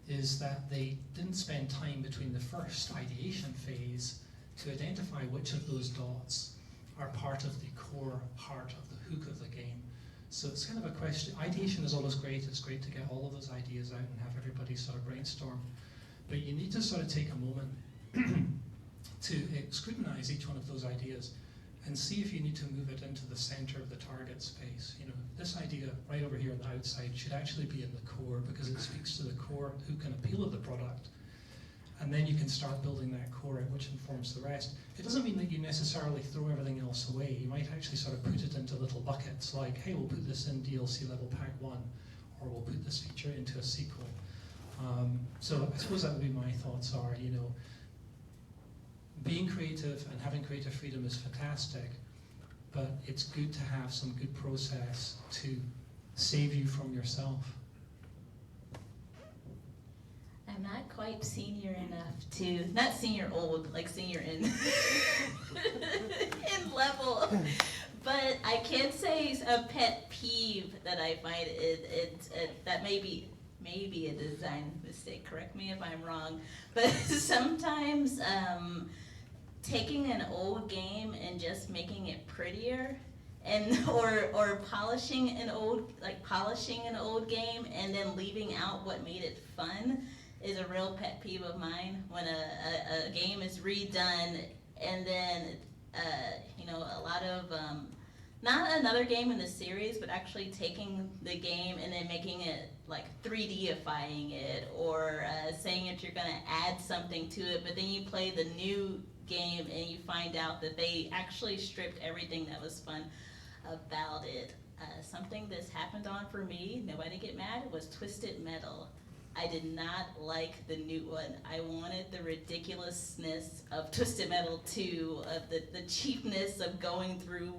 is that they didn't spend time between the first ideation phase to identify which of those dots are part of the core heart of the hook of the game. So it's kind of a question. Ideation is always great. It's great to get all of those ideas out and have everybody sort of brainstorm. But you need to sort of take a moment to scrutinize each one of those ideas and see if you need to move it into the center of the target space. This idea right over here on the outside should actually be in the core because it speaks to the core hook and appeal of the product. And then you can start building that core out, which informs the rest. It doesn't mean that you necessarily throw everything else away. You might actually sort of put it into little buckets, like, hey, we'll put this in DLC level pack 1, or we'll put this feature into a sequel. So I suppose that would be my thoughts are, being creative and having creative freedom is fantastic, but it's good to have some good process to save you from yourself. I'm not quite senior enough to, not senior old, like senior in in level, but I can say a pet peeve that I find that may be a design mistake. Correct me if I'm wrong, but sometimes taking an old game and just making it prettier, or polishing an old game and then leaving out what made it fun is a real pet peeve of mine. When a game is redone and then a lot of not another game in the series, but actually taking the game and then making it like 3D-ifying it, or saying that you're going to add something to it, but then you play the new game and you find out that they actually stripped everything that was fun about it. Something that's happened on for me, nobody get mad, was Twisted Metal. I did not like the new one. I wanted the ridiculousness of Twisted Metal 2, of the cheapness of going through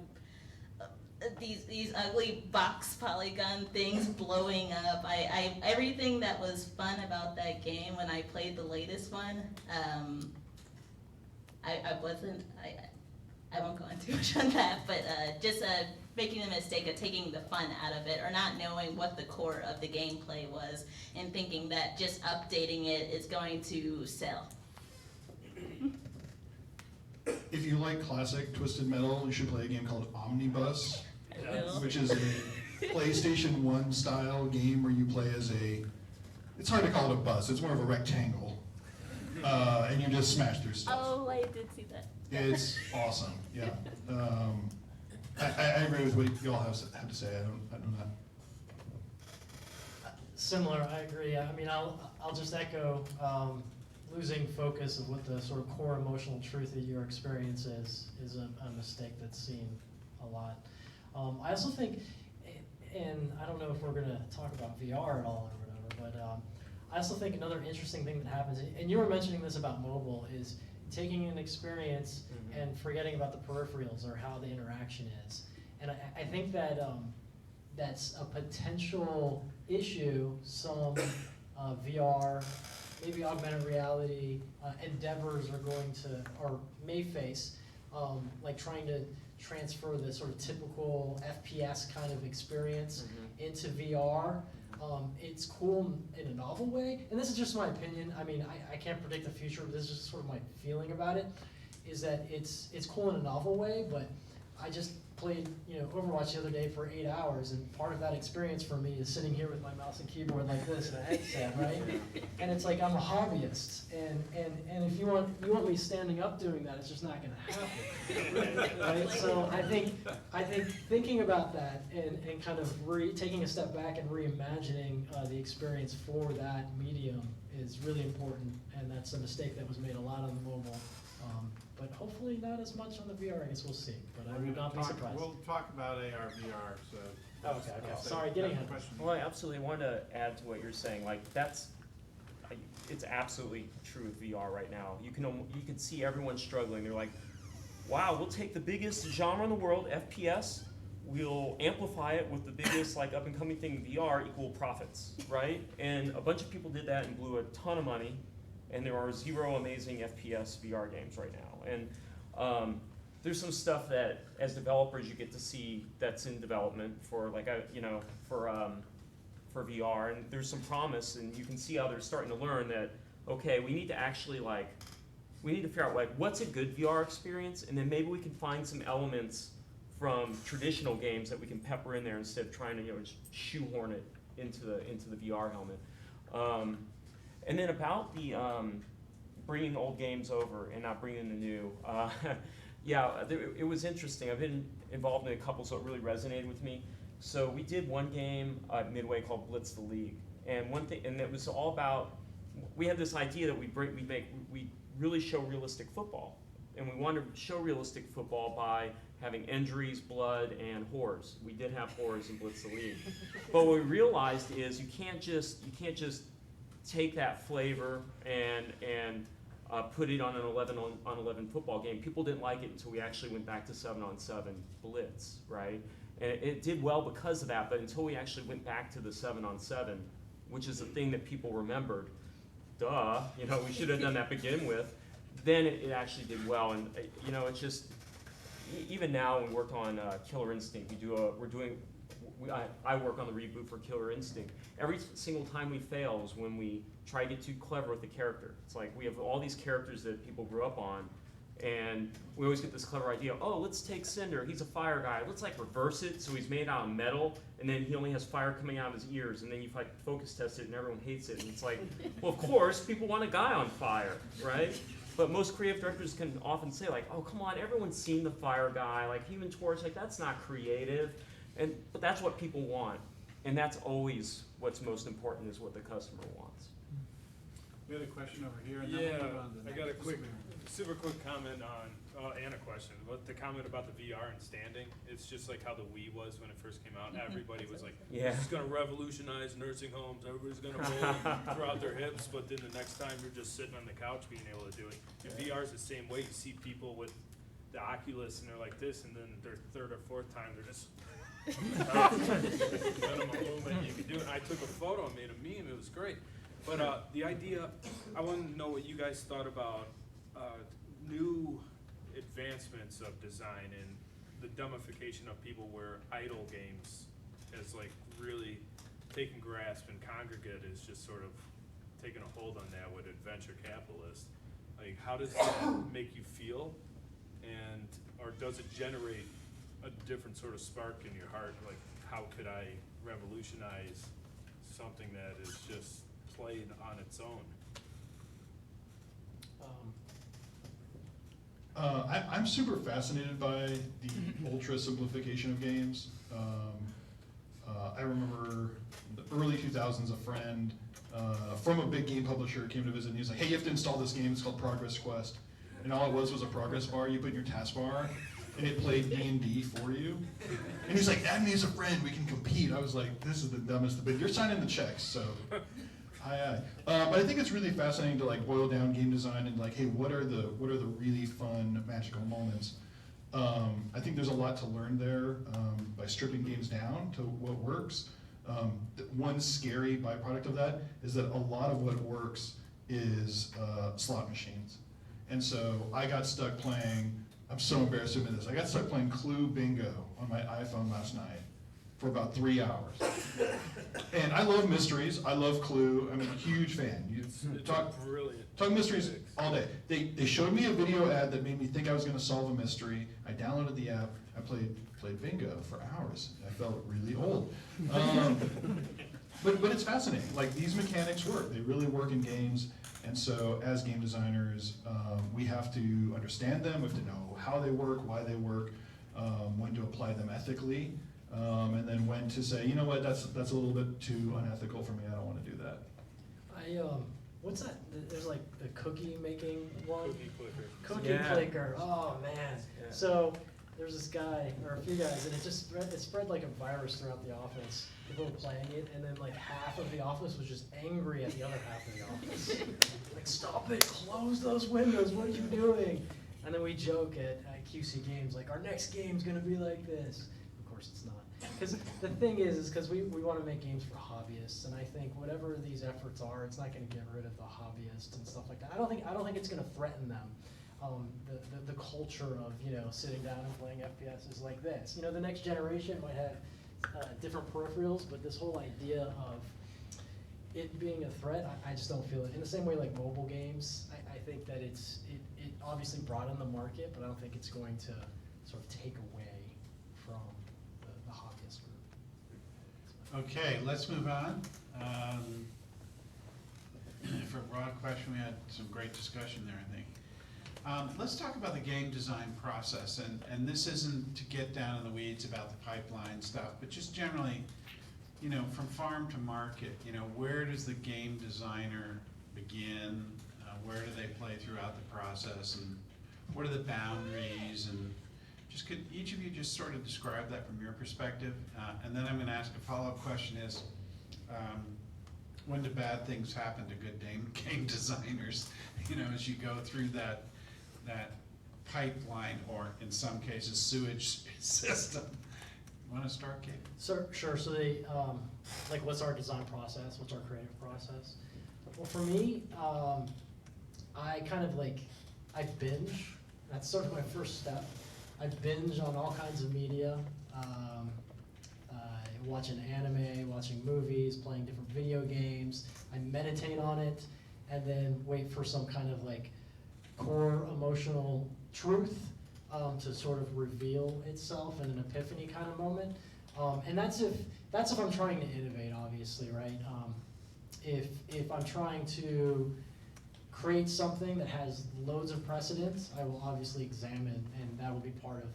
these ugly box polygon things blowing up. Everything that was fun about that game when I played the latest one, I won't go into much on that, but just making the mistake of taking the fun out of it, or not knowing what the core of the gameplay was, and thinking that just updating it is going to sell. If you like classic Twisted Metal, you should play a game called Omnibus, Will. which is a PlayStation 1 style game where you play as it's hard to call it a bus, it's more of a rectangle, and you just smash through stuff. Oh, I did see that. It's awesome, yeah. I agree with what you all have to say, I don't know. Similar, I agree. I mean, I'll just echo losing focus of what the sort of core emotional truth of your experience is a mistake that's seen a lot. I also think, and I don't know if we're going to talk about VR at all or whatever, but I also think another interesting thing that happens, and you were mentioning this about mobile, is taking an experience and forgetting about the peripherals or how the interaction is. And I think that that's a potential issue some VR, maybe augmented reality endeavors are going to, or may face, like trying to transfer the sort of typical FPS kind of experience into VR. It's cool in a novel way, and this is just my opinion. I mean, I can't predict the future, but this is just sort of my feeling about it, is that it's cool in a novel way, but I just played, Overwatch the other day for 8 hours, and part of that experience for me is sitting here with my mouse and keyboard like this and a headset, right? And it's like I'm a hobbyist, and if you want me standing up doing that, it's just not going to happen, right? So I think thinking about that and kind of taking a step back and reimagining the experience for that medium is really important, and that's a mistake that was made a lot on the mobile. But hopefully not as much on the VR, I guess we'll see, but I would not be surprised. We'll talk about AR, VR, so. Oh, okay. Sorry, getting ahead. Well, I absolutely want to add to what you're saying. Like it's absolutely true with VR right now. You can see everyone struggling. They're like, wow, we'll take the biggest genre in the world, FPS. We'll amplify it with the biggest up and coming thing, VR, equal profits, right? And a bunch of people did that and blew a ton of money. And there are 0 amazing FPS VR games right now. And there's some stuff that, as developers, you get to see that's in development for for VR. And there's some promise, and you can see how they're starting to learn that, okay, we need to actually we need to figure out what's a good VR experience, and then maybe we can find some elements from traditional games that we can pepper in there instead of trying to just shoehorn it into the VR helmet. And then about the bringing old games over and not bringing the new, it was interesting. I've been involved in a couple, so it really resonated with me. So we did one game at Midway called Blitz the League, and it was all about. We had this idea that we really show realistic football, and we wanted to show realistic football by having injuries, blood, and whores. We did have whores in Blitz the League, but what we realized is you can't just take that flavor and put it on an 11-on-11 football game. People didn't like it until we actually went back to 7-on-7 blitz, right? And it did well because of that, but until we actually went back to the 7-on-7, which is the thing that people remembered, we should have done that to begin with, then it actually did well. And it's just, even now when we work on Killer Instinct, I work on the reboot for Killer Instinct. Every single time we fail is when we try to get too clever with the character. It's like we have all these characters that people grew up on, and we always get this clever idea, let's take Cinder, he's a fire guy, let's reverse it so he's made out of metal, and then he only has fire coming out of his ears, and then you focus test it and everyone hates it, and it's like, well, of course, people want a guy on fire, right? But most creative directors can often say oh, come on, everyone's seen the fire guy, Human Torch, that's not creative. But that's what people want, and that's always what's most important is what the customer wants. We had a question over here, and then Yeah, we'll move on to the I got a next. quick, super quick comment on, and a question, but the comment about the VR and standing, it's just like how the Wii was when it first came out. Everybody was like, Yeah. this is gonna revolutionize nursing homes, everybody's gonna roll throw out their hips, but then the next time you're just sitting on the couch being able to do it. And VR is the same way, you see people with the Oculus and they're like this, and then their third or fourth time, they're just minimum movement you can do it. I took a photo and made a meme, it was great. But the idea, I want to know what you guys thought about new advancements of design and the dumbification of people where idle games has like really taken grasp, and Congregate is just sort of taking a hold on that with adventure capitalists. Like, how does that make you feel? And, or does it generate a different sort of spark in your heart? Like, how could I revolutionize something that is just played on its own? I'm super fascinated by the ultra simplification of games. I remember in the early 2000s, a friend from a big game publisher came to visit, and he was like, hey, you have to install this game, it's called Progress Quest. And all it was a progress bar you put in your taskbar, and it played D&D for you. And he's like, add me as a friend, we can compete. I was like, this is the dumbest, but you're signing the checks, so. Aye. But I think it's really fascinating to like boil down game design and like, hey, what are the really fun magical moments? I think there's a lot to learn there by stripping games down to what works. One scary byproduct of that is that a lot of what works is slot machines. And so I got stuck playing, I'm so embarrassed to admit this, I got stuck playing Clue Bingo on my iPhone last night for about 3 hours. And I love mysteries, I love Clue, I'm a huge fan. It's talk brilliant. mysteries all day. They showed me a video ad that made me think I was gonna solve a mystery. I downloaded the app, I played bingo for hours. I felt really old. But it's fascinating, like these mechanics work, they really work in games. And so as game designers, we have to understand them, we have to know how they work, why they work, when to apply them ethically, and then when to say, you know what, that's a little bit too unethical for me, I don't want to do that. What's that? There's like the cookie making one. Cookie clicker. Cookie Yeah. clicker. Oh man. Yeah. So there's this guy or a few guys, and it spread like a virus throughout the office. People were playing it, and then like half of the office was just angry at the other half of the office. Like, stop it! Close those windows! What are you doing? And then we joke at QC Games like, our next game's gonna be like this. Of course it's not. Because the thing is because we want to make games for hobbyists, and I think whatever these efforts are, it's not going to get rid of the hobbyists and stuff like that. I don't think it's going to threaten them. The culture of sitting down and playing FPS is like this. The next generation might have different peripherals, but this whole idea of it being a threat, I just don't feel it. In the same way like mobile games, I think that it obviously broadened the market, but I don't think it's going to sort of take away from the hobbyist group. Okay, let's move on. For a broad question, we had some great discussion there, I think. Let's talk about the game design process, and this isn't to get down in the weeds about the pipeline stuff, but just generally, from farm to market, where does the game designer begin? Where do they play throughout the process, and what are the boundaries? And just could each of you just sort of describe that from your perspective? And then I'm going to ask a follow-up question is, when do bad things happen to good game designers? As you go through that pipeline, or in some cases, sewage system. You want to start, Gabe? Sure. So what's our design process? What's our creative process? Well, for me, I kind of I binge. That's sort of my first step. I binge on all kinds of media, watching anime, watching movies, playing different video games. I meditate on it, and then wait for some kind of core emotional truth to sort of reveal itself in an epiphany kind of moment. And that's if I'm trying to innovate, obviously, right? If I'm trying to create something that has loads of precedents, I will obviously examine, and that will be part of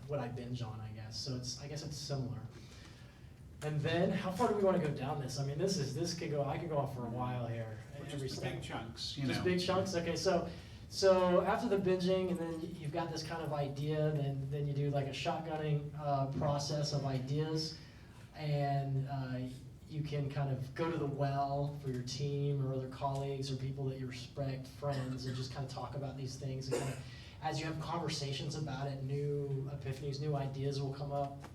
what I binge on, I guess. So I guess it's similar. And then, how far do we want to go down this? I mean, I could go on for a while here. Every Just step. big chunks, you know. Just big chunks. Okay, so after the binging, and then you've got this kind of idea, then you do like a shotgunning process of ideas, and you can kind of go to the well for your team or other colleagues or people that you respect, friends, and just kind of talk about these things. And kind of, as you have conversations about it, new epiphanies, new ideas will come up.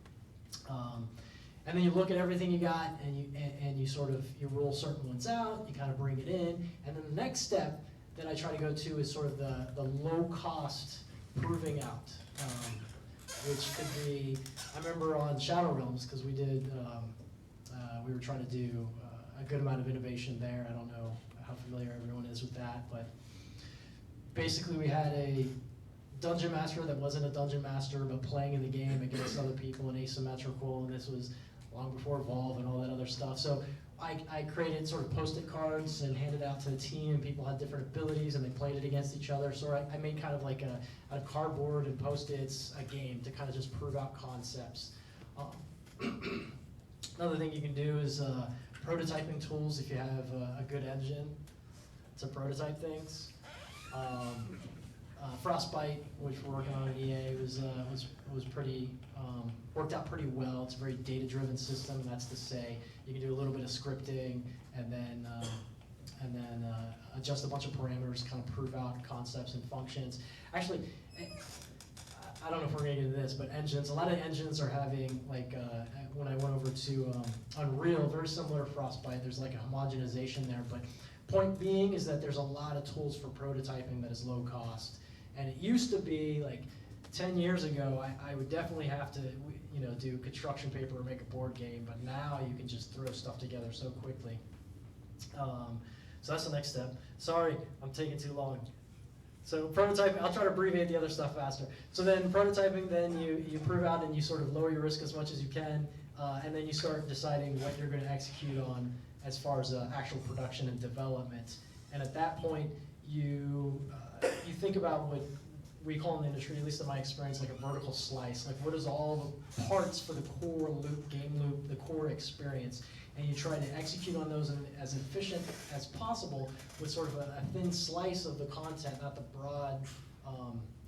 And then you look at everything you got, and you sort of you rule certain ones out. You kind of bring it in, and then the next step that I try to go to is sort of the low cost proving out, which could be. I remember on Shadow Realms, because we were trying to do a good amount of innovation there. I don't know how familiar everyone is with that, but basically we had a dungeon master that wasn't a dungeon master, but playing in the game against other people and asymmetrical, and this was long before Evolve and all that other stuff. So I created sort of post-it cards and handed out to the team, and people had different abilities and they played it against each other. So I made kind of like out of cardboard and post-its a game to kind of just prove out concepts. Another thing you can do is prototyping tools if you have a good engine to prototype things. Frostbite, which we're working on at EA, was pretty worked out pretty well. It's a very data-driven system. That's to say, you can do a little bit of scripting and then adjust a bunch of parameters, kind of prove out concepts and functions. Actually, I don't know if we're gonna get into this, but engines. A lot of engines are having like when I went over to Unreal, very similar to Frostbite. There's like a homogenization there, but point being is that there's a lot of tools for prototyping that is low cost. And it used to be like 10 years ago, I would definitely have to, do construction paper or make a board game, but now you can just throw stuff together so quickly. So that's the next step. Sorry, I'm taking too long. So prototyping, I'll try to abbreviate the other stuff faster. So then prototyping, then you prove out and you sort of lower your risk as much as you can, and then you start deciding what you're going to execute on as far as actual production and development. And at that point, you think about what we call in the industry, at least in my experience, like a vertical slice. Like what is all the parts for the core loop, game loop, the core experience, and you try to execute on those as efficient as possible with sort of a thin slice of the content, not the broad,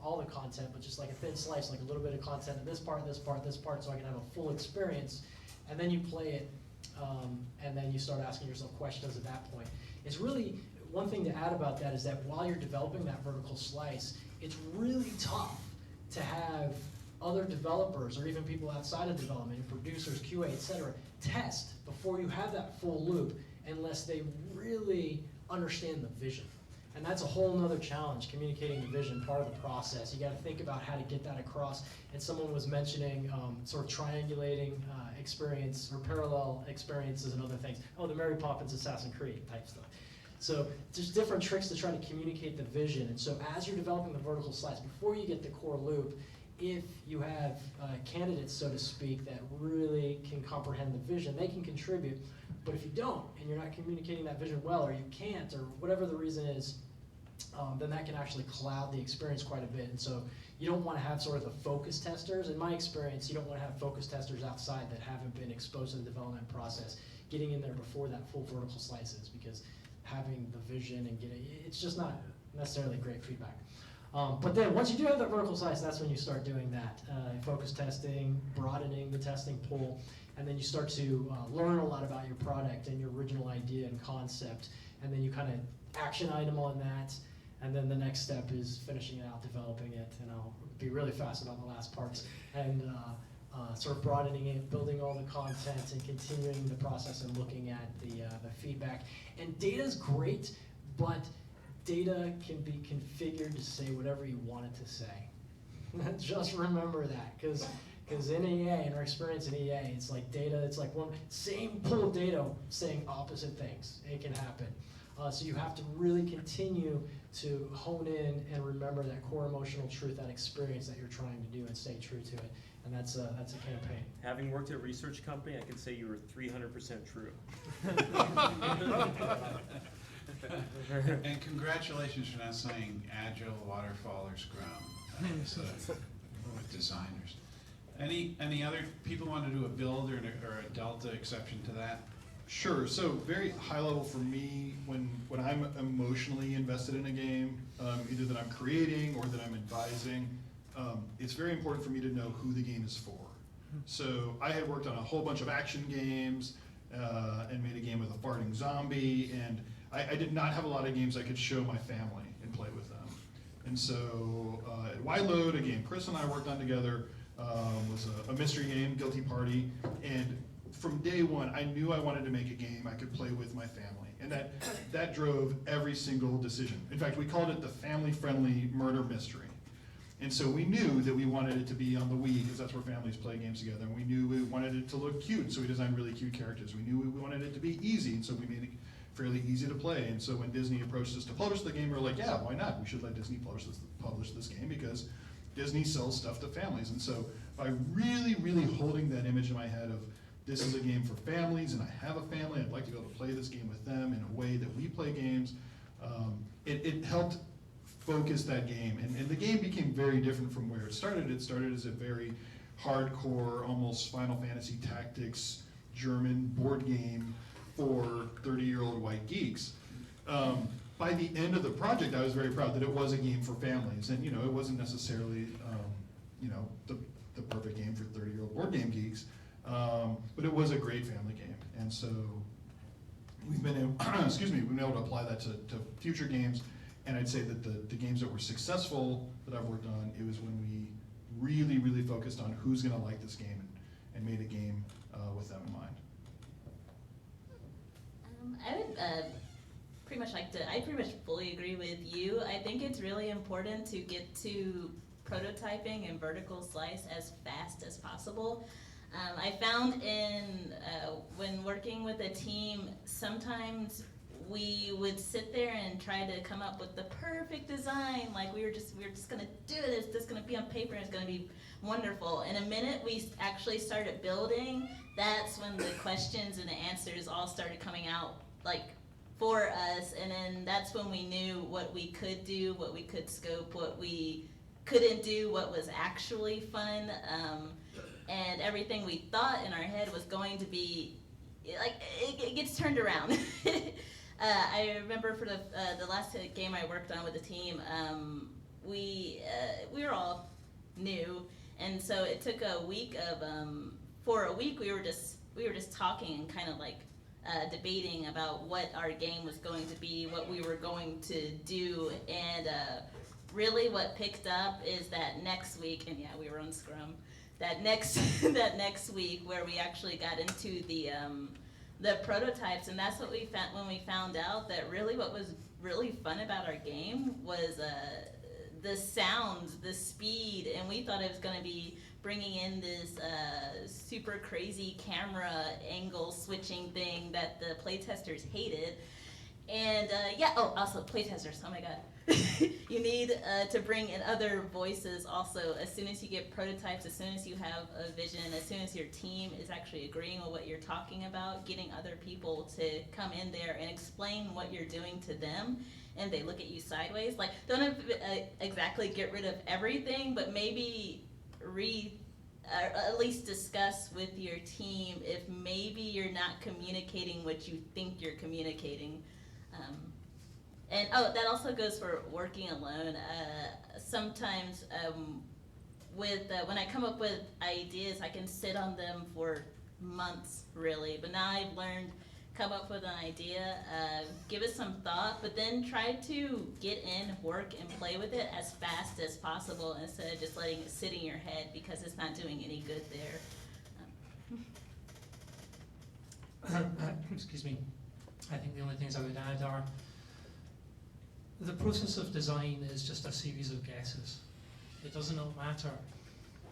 all the content, but just like a thin slice, like a little bit of content in this part, this part, this part, so I can have a full experience. And then you play it, and then you start asking yourself questions at that point. It's really, one thing to add about that is that while you're developing that vertical slice, it's really tough to have other developers or even people outside of development, producers, QA, et cetera, test before you have that full loop unless they really understand the vision. And that's a whole nother challenge, communicating the vision, part of the process. You got to think about how to get that across. And someone was mentioning sort of triangulating experience or parallel experiences and other things. Oh, the Mary Poppins Assassin's Creed type stuff. So there's different tricks to try to communicate the vision. And so as you're developing the vertical slice, before you get the core loop, if you have candidates, so to speak, that really can comprehend the vision, they can contribute. But if you don't, and you're not communicating that vision well, or you can't, or whatever the reason is, then that can actually cloud the experience quite a bit. And so you don't want to have sort of the focus testers. In my experience, you don't want to have focus testers outside that haven't been exposed to the development process, getting in there before that full vertical slice is, because having the vision and getting, it's just not necessarily great feedback. But then once you do have that vertical slice, that's when you start doing that. Focus testing, broadening the testing pool, and then you start to learn a lot about your product and your original idea and concept, and then you kind of action item on that, and then the next step is finishing it out, developing it, and I'll be really fast about the last parts, and sort of broadening it, building all the content, and continuing the process and looking at the feedback. And data's great, but data can be configured to say whatever you want it to say. Just remember that, because in EA, in our experience in EA, it's like data, it's like one same pool of data saying opposite things. It can happen. So you have to really continue to hone in and remember that core emotional truth, that experience that you're trying to do, and stay true to it. And that's a campaign. Having worked at a research company, I can say you were 300% true. And congratulations for not saying agile, waterfall, or scrum with designers. Any other people want to do a build or a delta exception to that? Sure. So very high level for me, when I'm emotionally invested in a game, either that I'm creating or that I'm advising, it's very important for me to know who the game is for. So I had worked on a whole bunch of action games and made a game with a farting zombie, and I did not have a lot of games I could show my family and play with them. And so at Load, a game Chris and I worked on together, was a mystery game, Guilty Party, and from day one, I knew I wanted to make a game I could play with my family, and that drove every single decision. In fact, we called it the family-friendly murder mystery. And so we knew that we wanted it to be on the Wii, because that's where families play games together, and we knew we wanted it to look cute, so we designed really cute characters. We knew we wanted it to be easy, and so we made it fairly easy to play. And so when Disney approached us to publish the game, we were like, yeah, why not? We should let Disney publish this game, because Disney sells stuff to families. And so by really, really holding that image in my head of, this is a game for families, and I have a family, I'd like to be able to play this game with them in a way that we play games, it helped focus that game. And the game became very different from where it started. It started as a very hardcore, almost Final Fantasy Tactics German board game for 30-year-old white geeks. By the end of the project, I was very proud that it was a game for families, and it wasn't necessarily the perfect game for 30-year-old board game geeks, but it was a great family game. And so we've been able, we've been able to apply that to future games. And I'd say that the games that were successful that I've worked on, it was when we really, really focused on who's going to like this game and made a game with them in mind. I would pretty much I pretty much fully agree with you. I think it's really important to get to prototyping and vertical slice as fast as possible. I found when working with a team, sometimes we would sit there and try to come up with the perfect design. Like we were just gonna do it. It's just gonna be on paper. And it's gonna be wonderful. And the minute we actually started building, that's when the questions and the answers all started coming out for us. And then that's when we knew what we could do, what we could scope, what we couldn't do, what was actually fun, and everything we thought in our head was going to be it gets turned around. I remember for the last game I worked on with the team, we were all new, and so it took a week of for a week we were just talking and kind of debating about what our game was going to be, what we were going to do, and really what picked up is that next week, and yeah, we were on Scrum. That next week where we actually got into the prototypes, and that's what we found when we found out that really what was really fun about our game was the sounds, the speed, and we thought it was going to be bringing in this super crazy camera angle switching thing that the playtesters hated. And also playtesters, oh my god. You need to bring in other voices also. As soon as you get prototypes, as soon as you have a vision, as soon as your team is actually agreeing with what you're talking about, getting other people to come in there and explain what you're doing to them, and they look at you sideways. Don't exactly get rid of everything, but maybe at least discuss with your team if maybe you're not communicating what you think you're communicating. And that also goes for working alone. Sometimes when I come up with ideas, I can sit on them for months, really. But now I've learned, come up with an idea, give it some thought, but then try to get in, work, and play with it as fast as possible instead of just letting it sit in your head because it's not doing any good there. Excuse me. I think the only things I would add are the process of design is just a series of guesses. It does not matter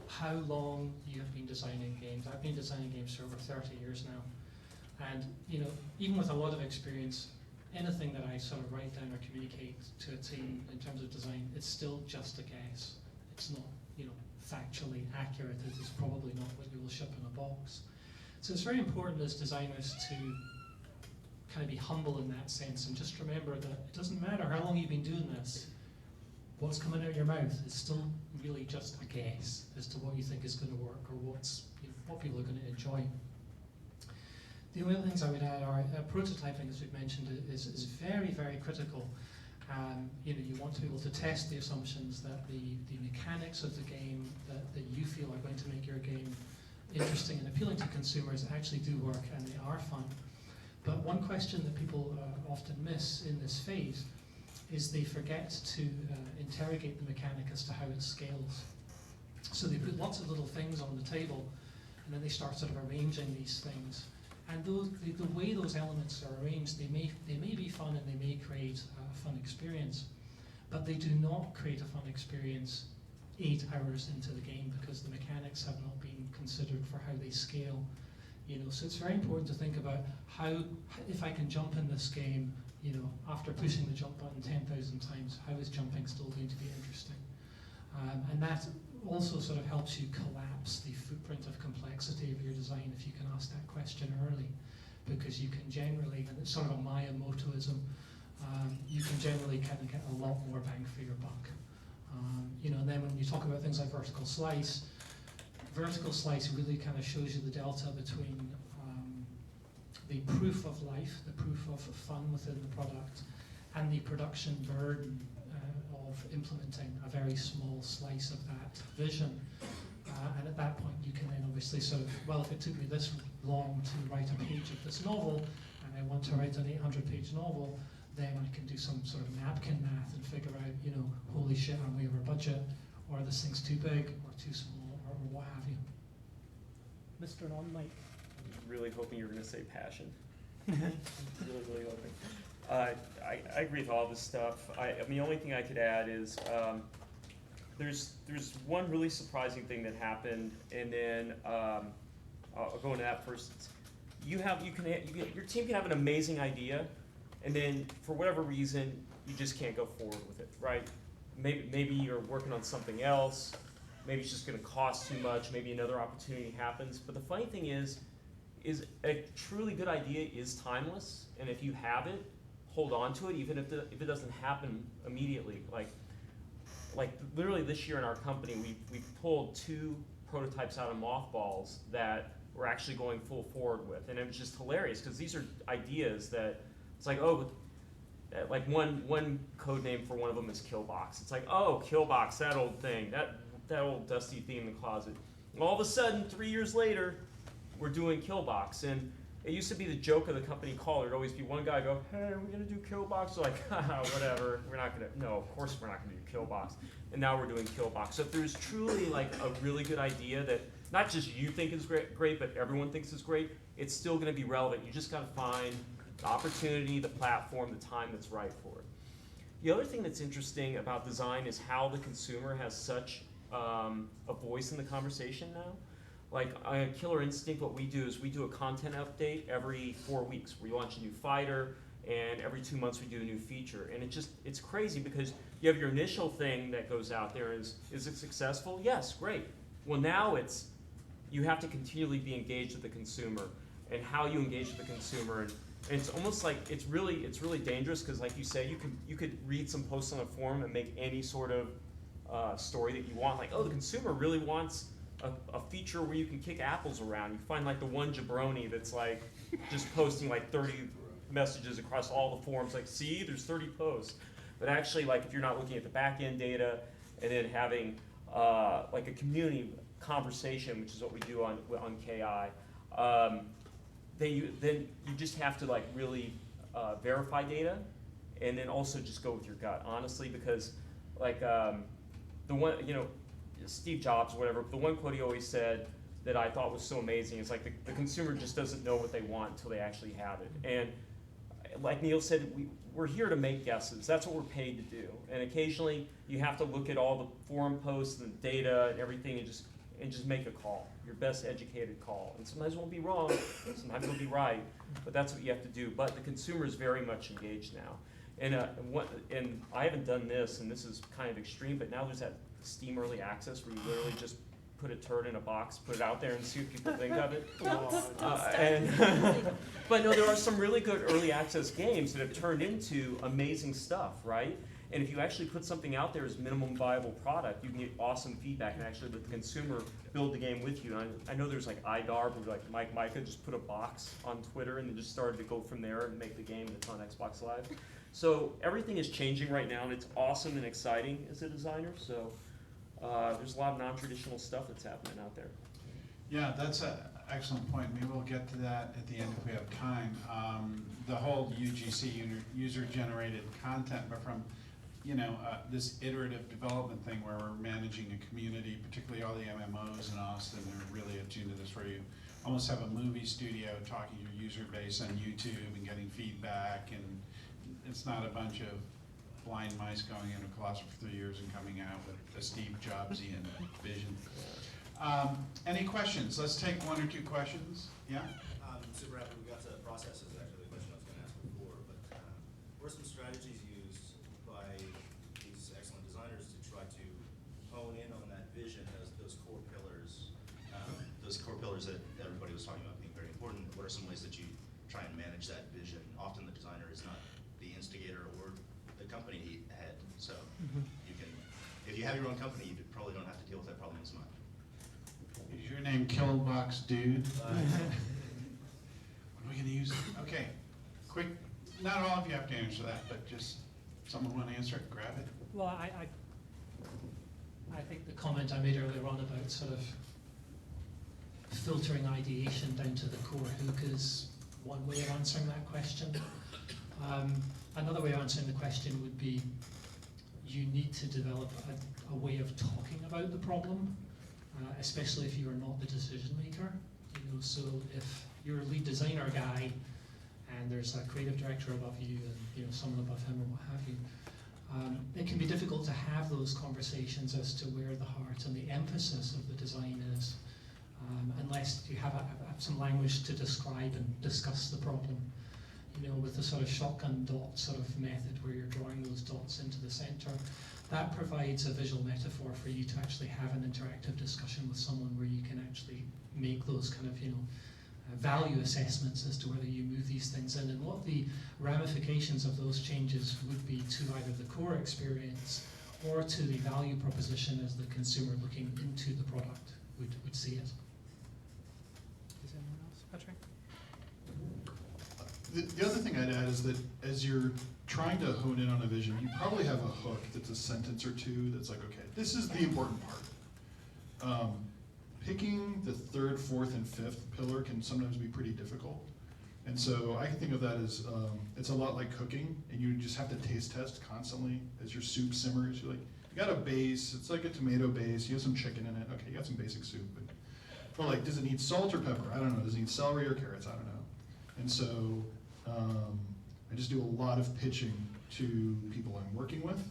how long you have been designing games. I've been designing games for over 30 years now. And even with a lot of experience, anything that I sort of write down or communicate to a team in terms of design, it's still just a guess. It's not, factually accurate. It is probably not what you will ship in a box. So it's very important as designers to kind of be humble in that sense and just remember that it doesn't matter how long you've been doing this. what's coming out of your mouth is still really just a guess as to what you think is going to work or what people are going to enjoy. The only other things I would add are prototyping, as we've mentioned, is very, very critical. You want to be able to test the assumptions that the mechanics of the game that you feel are going to make your game interesting and appealing to consumers actually do work and they are fun. But one question that people often miss in this phase is they forget to interrogate the mechanic as to how it scales. So they put lots of little things on the table and then they start sort of arranging these things. And the way those elements are arranged, they may be fun and they may create a fun experience, but they do not create a fun experience 8 hours into the game because the mechanics have not been considered for how they scale. So it's very important to think about how, if I can jump in this game, after pushing the jump button 10,000 times, how is jumping still going to be interesting? And that also sort of helps you collapse the footprint of complexity of your design if you can ask that question early, because you can generally, and it's sort of a Miyamotoism, you can generally kind of get a lot more bang for your buck. And then when you talk about things like vertical slice really kind of shows you the delta between the proof of life, the proof of fun within the product, and the production burden of implementing a very small slice of that vision. And at that point you can then obviously sort of, well, if it took me this long to write a page of this novel, and I want to write an 800-page novel, then I can do some sort of napkin math and figure out, holy shit, I'm way over budget, or this thing's too big, or too small, or what have you. Mr. Non-Mike. Really hoping you're going to say passion. really hoping. I agree with all this stuff. I mean, the only thing I could add is there's one really surprising thing that happened, and then I'll go into that first. Your team can have an amazing idea, and then for whatever reason you just can't go forward with it, right? Maybe you're working on something else. Maybe it's just going to cost too much. Maybe another opportunity happens. But the funny thing is a truly good idea is timeless, and if you have it, hold on to it, even if it doesn't happen immediately. Like literally this year in our company, we pulled 2 prototypes out of mothballs that we're actually going full forward with, and it was just hilarious because these are ideas that it's like, oh, like one code name for one of them is Killbox. It's like, oh, Killbox, that old thing, that old dusty theme in the closet. And all of a sudden, 3 years later, we're doing Killbox. And it used to be the joke of the company call. There'd always be one guy go, hey, are we going to do Killbox? They're like, haha, whatever. We're not going to. No, of course we're not going to do Killbox. And now we're doing Killbox. So if there's truly like a really good idea that not just you think is great, but everyone thinks is great, it's still going to be relevant. You just got to find the opportunity, the platform, the time that's right for it. The other thing that's interesting about design is how the consumer has such a voice in the conversation now. Like Killer Instinct, what we do is we do a content update every 4 weeks. We launch a new fighter, and every 2 months we do a new feature. And it's crazy because you have your initial thing that goes out there is it successful? Yes, great. Well, now you have to continually be engaged with the consumer and how you engage with the consumer. And it's almost like it's really dangerous because, like you say, you could read some posts on a forum and make any sort of story that you want. Like, oh, the consumer really wants a feature where you can kick apples around. You find like the one jabroni that's like just posting like 30 messages across all the forums. Like, see, there's 30 posts. But actually, like if you're not looking at the back end data and then having like a community conversation, which is what we do on KI. Then you just have to like really verify data, and then also just go with your gut, honestly, because like the one, Steve Jobs or whatever, the one quote he always said that I thought was so amazing is like the consumer just doesn't know what they want until they actually have it. And like Neill said, we're here to make guesses. That's what we're paid to do. And occasionally you have to look at all the forum posts and the data and everything and just make a call, your best educated call. And sometimes it won't be wrong, sometimes it'll be right, but that's what you have to do. But the consumer is very much engaged now. And I haven't done this, and this is kind of extreme, but now there's that Steam Early Access where you literally just put a turd in a box, put it out there and see what people think of it. But no, there are some really good early access games that have turned into amazing stuff, right? And if you actually put something out there as minimum viable product, you can get awesome feedback and actually let the consumer build the game with you. And I know there's like IDARB, where like Mike Micah just put a box on Twitter and then just started to go from there and make the game, and it's on Xbox Live. So everything is changing right now, and it's awesome and exciting as a designer. So there's a lot of non-traditional stuff that's happening out there. Yeah, that's an excellent point. Maybe we'll get to that at the end if we have time. The whole UGC, user-generated content, but from this iterative development thing where we're managing a community, particularly all the MMOs in Austin, they're really attuned to this, where you almost have a movie studio talking to your user base on YouTube and getting feedback, and it's not a bunch of blind mice going into a class for 3 years and coming out with a Steve Jobsian vision. Any questions? Let's take one or two questions. Yeah? Super happy we got to process is actually the question I was going to ask before, but what are some strategies used by these excellent designers to try to hone in on that vision, those core pillars that everybody was talking about being very important? What are some ways that you try and manage that vision? Often the designer is not the instigator or the company head, so you can, if you have your own company, you probably don't have to deal with that problem as much. Is your name Killbox Dude? What are we going to use? Okay, quick. Not all of you have to answer that, but just someone want to answer it, grab it. Well, I think the comment I made earlier on about sort of filtering ideation down to the core hook is one way of answering that question. Another way of answering the question would be you need to develop a way of talking about the problem, especially if you are not the decision maker. So if you're a lead designer guy and there's a creative director above you and someone above him or what have you, it can be difficult to have those conversations as to where the heart and the emphasis of the design is, unless you have some language to describe and discuss the problem. With the sort of shotgun dot sort of method where you're drawing those dots into the center, that provides a visual metaphor for you to actually have an interactive discussion with someone where you can actually make those kind of, value assessments as to whether you move these things in and what the ramifications of those changes would be to either the core experience or to the value proposition as the consumer looking into the product would see it. Is anyone else? Patrick? The other thing I'd add is that as you're trying to hone in on a vision, you probably have a hook that's a sentence or two that's like, okay, this is the important part. Picking the third, fourth, and fifth pillar can sometimes be pretty difficult. And so I can think of that as, it's a lot like cooking, and you just have to taste test constantly as your soup simmers. You're like, you got a base, it's like a tomato base, you have some chicken in it, okay, you got some basic soup. But like, does it need salt or pepper? I don't know. Does it need celery or carrots? I don't know. And so I just do a lot of pitching to people I'm working with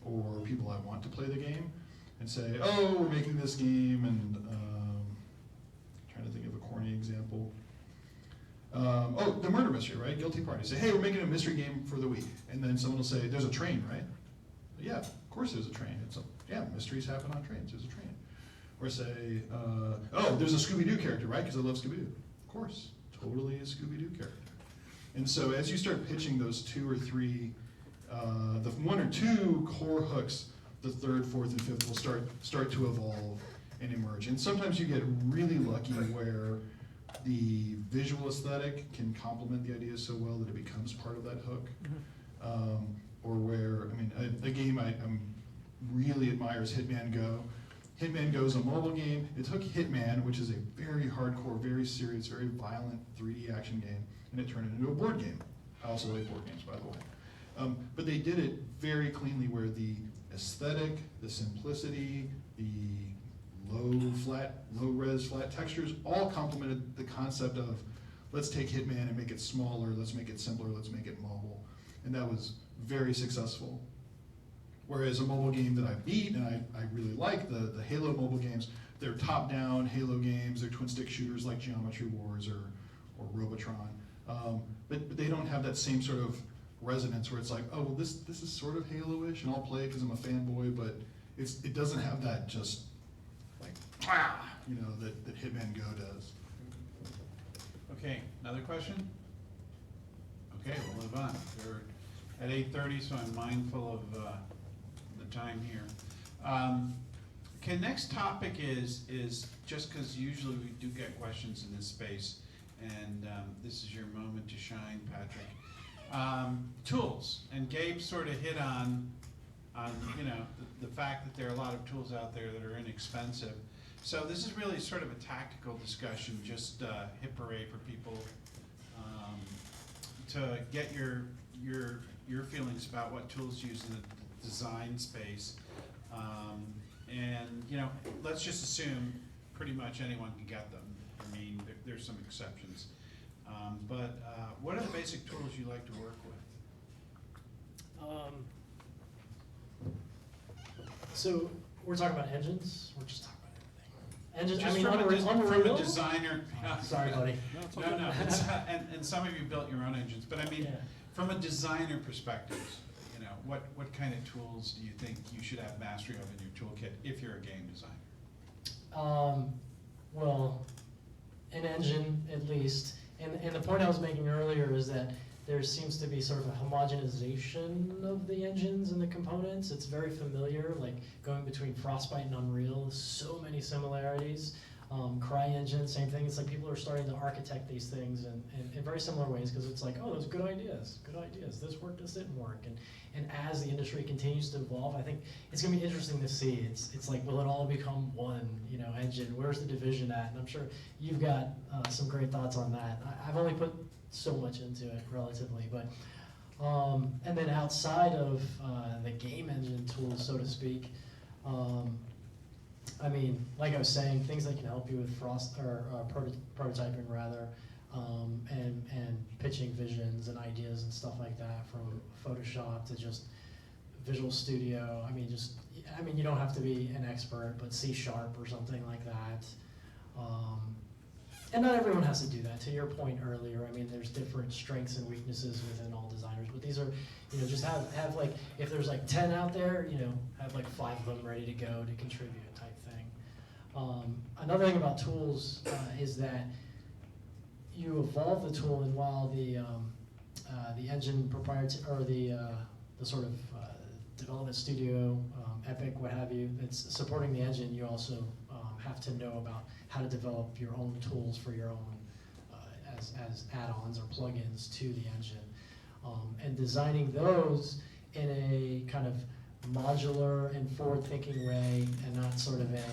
or people I want to play the game and say, oh, we're making this game, and trying to think of a corny example. Oh, the murder mystery, right? Guilty Party. Say, hey, we're making a mystery game for the week. And then someone will say, there's a train, right? Yeah, of course there's a train. Yeah, mysteries happen on trains. There's a train. Or say, oh, there's a Scooby-Doo character, right? Because I love Scooby-Doo. Of course, totally a Scooby-Doo character. And so as you start pitching those two or three, the one or two core hooks, the third, fourth, and fifth will start to evolve and emerge. And sometimes you get really lucky where the visual aesthetic can complement the idea so well that it becomes part of that hook. Or where, a game I really admire is Hitman Go. Hitman Go is a mobile game. It took Hitman, which is a very hardcore, very serious, very violent 3D action game, and it turned it into a board game. I also like board games, by the way. But they did it very cleanly where the aesthetic, the simplicity, the low-res flat textures all complemented the concept of let's take Hitman and make it smaller, let's make it simpler, let's make it mobile. And that was very successful. Whereas a mobile game that I beat, and I really like, the Halo mobile games, they're top-down Halo games, they're twin-stick shooters like Geometry Wars or Robotron. But they don't have that same sort of resonance where it's like, oh, well, this is sort of Halo-ish, and I'll play it because I'm a fanboy, but it doesn't have that just like, that Hitman Go does. Okay, another question? Okay, we'll move on. at 8:30, so I'm mindful of the time here. Okay, next topic is just because usually we do get questions in this space, and this is your moment to shine, Patrick. Tools, and Gabe sort of hit on the fact that there are a lot of tools out there that are inexpensive. So this is really sort of a tactical discussion, just hit hooray for people to get your feelings about what tools to use in the design space. And let's just assume pretty much anyone can get them. I mean, there's some exceptions. But what are the basic tools you like to work with? So we're talking about engines. We're just talking about everything. Engines. Just I mean, from Unreal. a designer. Sorry, buddy. No. And some of you built your own engines, but I mean, Yeah. from a designer perspective, what kind of tools do you think you should have mastery of in your toolkit if you're a game designer? Well, an engine at least. And the point I was making earlier is that there seems to be sort of a homogenization of the engines and the components. It's very familiar, like going between Frostbite and Unreal, so many similarities. CryEngine, same thing. It's like people are starting to architect these things in very similar ways because it's like, oh, those good ideas. This worked, this didn't work. And as the industry continues to evolve, I think it's going to be interesting to see. It's like, will it all become one, engine? Where's the division at? And I'm sure you've got some great thoughts on that. I've only put so much into it relatively, but and then outside of the game engine tools, so to speak, I mean, like I was saying, things that can help you with prototyping rather, and pitching visions and ideas and stuff like that, from Photoshop to just Visual Studio. I mean, you don't have to be an expert, but C# or something like that. And not everyone has to do that. To your point earlier, I mean, there's different strengths and weaknesses within all designers, but these are, just have like, if there's like 10 out there, have like 5 of them ready to go to contribute type thing. Another thing about tools is that you evolve the tool, and while the engine proprietary, or the sort of development studio, Epic, what have you, that's supporting the engine, you also have to know about how to develop your own tools for your own as add-ons or plugins to the engine, and designing those in a kind of modular and forward-thinking way, and not sort of a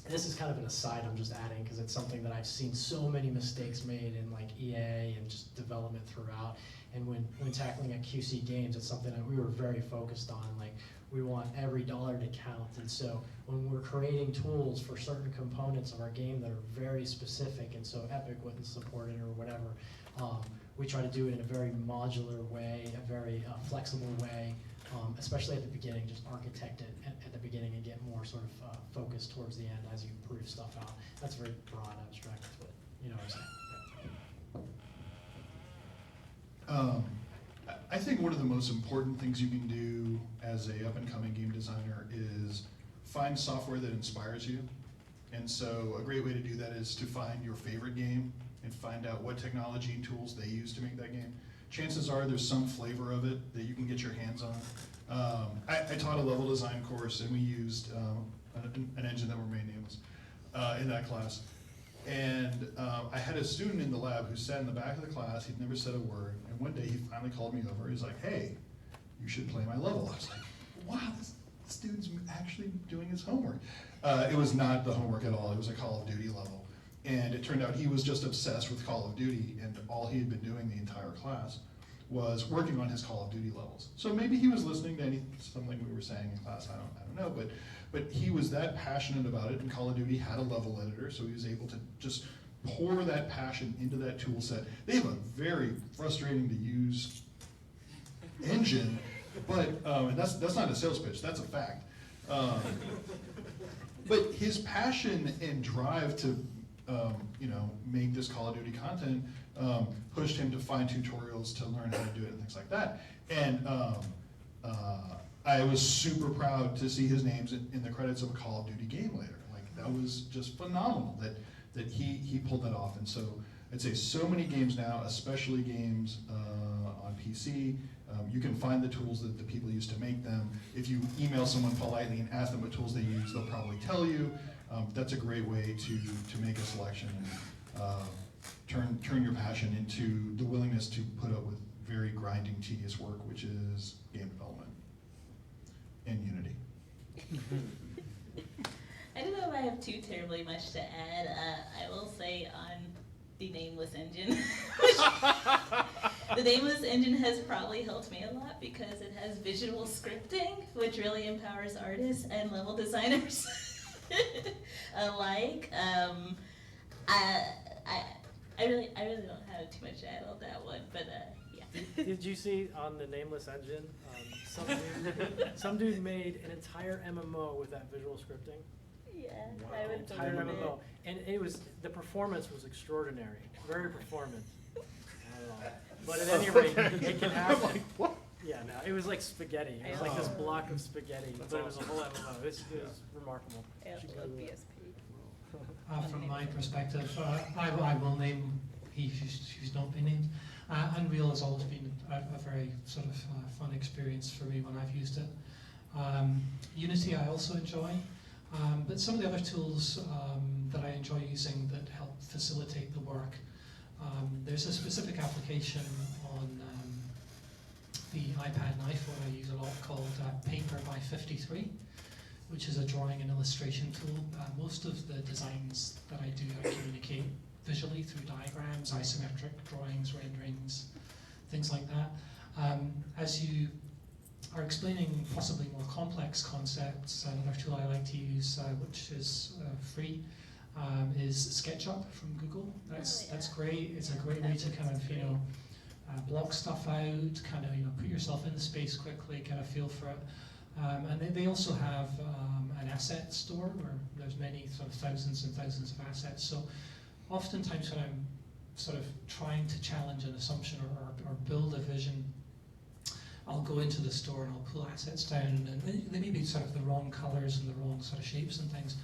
this is kind of an aside I'm just adding because it's something that I've seen so many mistakes made in like EA and just development throughout. And when tackling at QC Games, it's something that we were very focused on. Like, we want every dollar to count. And so when we're creating tools for certain components of our game that are very specific, and so Epic wouldn't support it or whatever, we try to do it in a very modular way, a very flexible way, especially at the beginning. Just architect it at the beginning and get more sort of focused towards the end as you prove stuff out. That's very broad, abstract, but you know what I'm saying. I think one of the most important things you can do as a up-and-coming game designer is find software that inspires you. And so a great way to do that is to find your favorite game and find out what technology and tools they use to make that game. Chances are there's some flavor of it that you can get your hands on. I taught a level design course, and we used an engine that remained nameless in that class. And I had a student in the lab who sat in the back of the class. He'd never said a word. And one day he finally called me over. He's like, "Hey, you should play my level." I was like, "Wow, this dude's actually doing his homework." It was not the homework at all. It was a Call of Duty level. And it turned out he was just obsessed with Call of Duty, and all he had been doing the entire class was working on his Call of Duty levels. So maybe he was listening to something we were saying in class. I don't know, but he was that passionate about it, and Call of Duty had a level editor, so he was able to just pour that passion into that tool set. They have a very frustrating to use engine, but and that's not a sales pitch, that's a fact. But his passion and drive to make this Call of Duty content pushed him to find tutorials to learn how to do it and things like that. And I was super proud to see his names in the credits of a Call of Duty game later. Like, that was just phenomenal that he pulled that off. And so I'd say so many games now, especially games on PC, you can find the tools that the people use to make them. If you email someone politely and ask them what tools they use, they'll probably tell you. That's a great way to make a selection and turn your passion into the willingness to put up with very grinding, tedious work, which is game development in Unity. I don't know if I have too terribly much to add. I will say on the Nameless engine, the Nameless engine has probably helped me a lot because it has visual scripting, which really empowers artists and level designers alike. I really don't have too much to add on that one, but yeah. Did you see on the Nameless engine, some dude made an entire MMO with that visual scripting? Yeah, Wow. I would Entire believe it. MMO, and the performance was extraordinary, very performant. I don't know. But at any rate, it can happen. Yeah, no, it was like spaghetti. It was like this block of spaghetti, but it was a whole MMO. It was remarkable. I also love BSP. From my perspective, I will name he who's not been named. Unreal has always been a very sort of fun experience for me when I've used it. Unity I also enjoy, but some of the other tools that I enjoy using that help facilitate the work. There's a specific application on the iPad and iPhone I use a lot called Paper by 53. Which is a drawing and illustration tool. Most of the designs that I do, I communicate visually through diagrams, isometric drawings, renderings, things like that. As you are explaining possibly more complex concepts, another tool I like to use, which is free, is SketchUp from Google. That's great. It's a great way to kind of block stuff out, kind of put yourself in the space quickly, kind of feel for it. And they also have an asset store where there's many sort of thousands and thousands of assets. So oftentimes when I'm sort of trying to challenge an assumption or build a vision, I'll go into the store and I'll pull assets down, and they may be sort of the wrong colors and the wrong sort of shapes and things,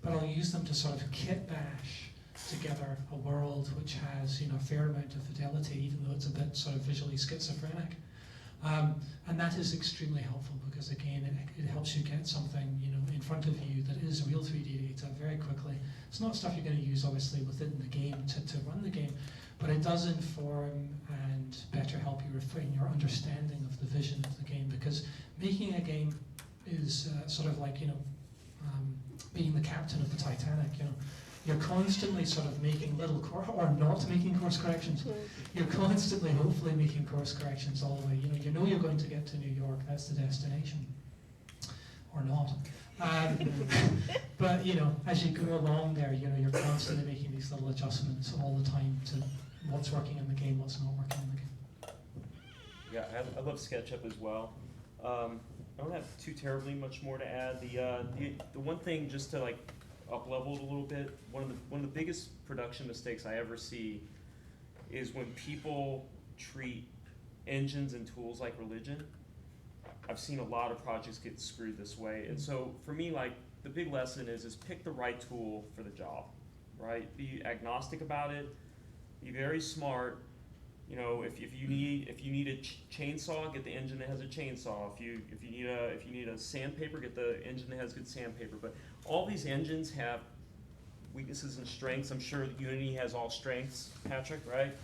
but I'll use them to sort of kit bash together a world which has a fair amount of fidelity, even though it's a bit sort of visually schizophrenic. And that is extremely helpful because again, it helps you get something in front of you that is real 3D data very quickly. It's not stuff you're going to use obviously within the game to run the game, but it does inform and better help you refine your understanding of the vision of the game, because making a game is sort of like being the captain of the Titanic. You're constantly sort of making little or not making course corrections. You're constantly, hopefully, making course corrections all the way. You know you're going to get to New York. That's the destination, or not. But as you go along there, you're constantly making these little adjustments all the time to what's working in the game, what's not working in the game. Yeah, I love SketchUp as well. I don't have too terribly much more to add. The one thing, just to up-level it a little bit, one of the biggest production mistakes I ever see is when people treat engines and tools like religion. I've seen a lot of projects get screwed this way, and so for me, the big lesson is pick the right tool for the job, right? Be agnostic about it. Be very smart. If you need a chainsaw, get the engine that has a chainsaw. If you need a sandpaper, get the engine that has good sandpaper. But all these engines have weaknesses and strengths. I'm sure Unity has all strengths, Patrick, right?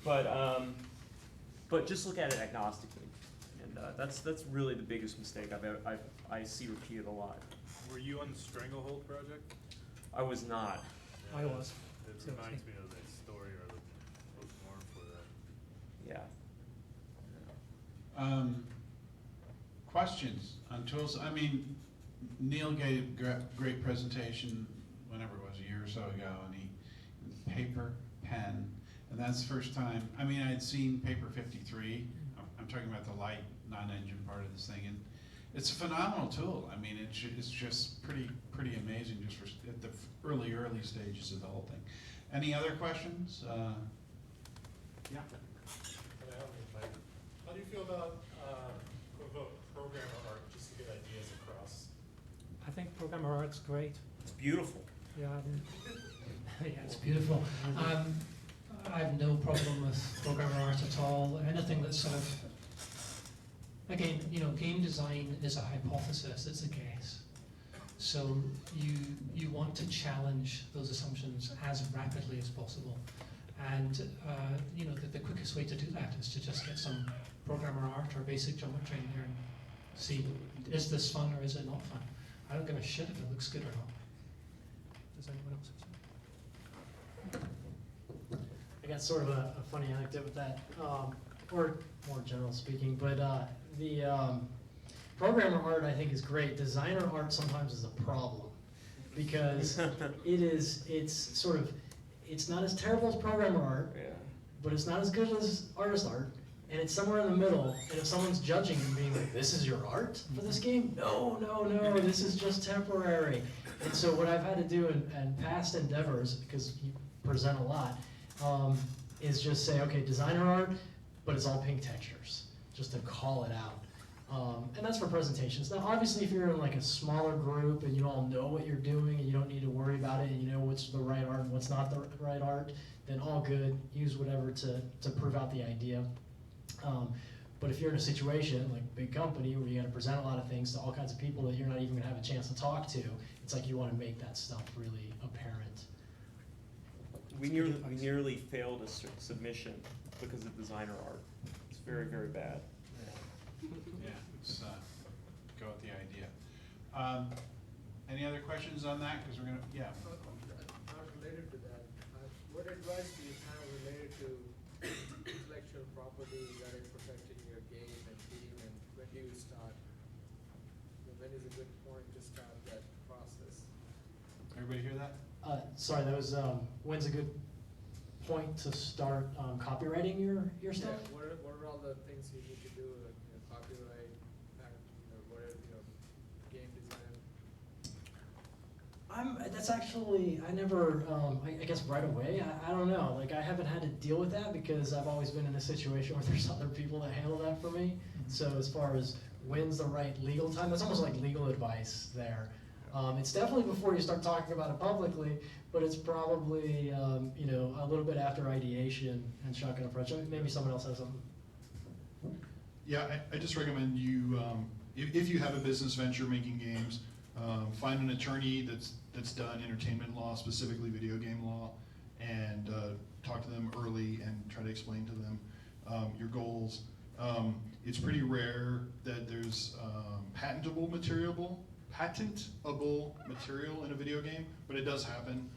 But just look at it agnostically, and that's really the biggest mistake I see repeated a lot. Were you on the Stranglehold project? I was not. I was. It reminds me of that story or the postmortem for that. Yeah. Questions on tools? I mean, Neill gave great presentation whenever it was, a year or so ago, and paper, pen, and that's the first time. I mean, I had seen Paper 53. I'm talking about the light non-engine part of this thing, and it's a phenomenal tool. I mean, it's just pretty amazing just at the early stages of the whole thing. Any other questions? Yeah. How do you feel about programmer art, just to get ideas across? I think programmer art's great. It's beautiful. Yeah, yeah, it's beautiful. I have no problem with programmer art at all. Anything that's sort of, again, game design is a hypothesis, it's a guess. So you want to challenge those assumptions as rapidly as possible. And the quickest way to do that is to just get some programmer art or basic geometry in there and see, is this fun or is it not fun? I don't give a shit if it looks good or not. Does anyone else have something? I got sort of a funny anecdote with that, or more general speaking, but the programmer art I think is great. Designer art sometimes is a problem because it's not as terrible as programmer art, Yeah. but it's not as good as artist art, and it's somewhere in the middle. And if someone's judging and being like, "This is your art for this game?" No, this is just temporary. And so what I've had to do in past endeavors, because you present a lot, is just say, okay, designer art, but it's all pink textures, just to call it out. And that's for presentations. Now, obviously, if you're in like a smaller group and you all know what you're doing and you don't need to worry about it and you know what's the right art and what's not the right art, then all good. Use whatever to prove out the idea. But if you're in a situation like a big company where you got to present a lot of things to all kinds of people that you're not even going to have a chance to talk to, it's like you want to make that stuff really apparent. We nearly failed a submission because of designer art. It's very, very bad. Yeah, let's go with the idea. Any other questions on that? Because we're going to, yeah. Not related to that. What advice do you have related to intellectual property that is protecting your game and team, and when do you start? When is a good point to start that process? Everybody hear that? Sorry, that was when's a good point to start copywriting your stuff? Yeah, what are all the things you need to do, like copyright, whatever, game design? That's actually, I never, I guess right away, I don't know. Like, I haven't had to deal with that because I've always been in a situation where there's other people that handle that for me. So as far as when's the right legal time, that's almost like legal advice there. It's definitely before you start talking about it publicly, but it's probably, a little bit after ideation and shotgun approach. Maybe someone else has something. Yeah, I just recommend you, if you have a business venture making games, find an attorney that's done entertainment law, specifically video game law, and talk to them early and try to explain to them your goals. It's pretty rare that there's patentable material in a video game, but it does happen.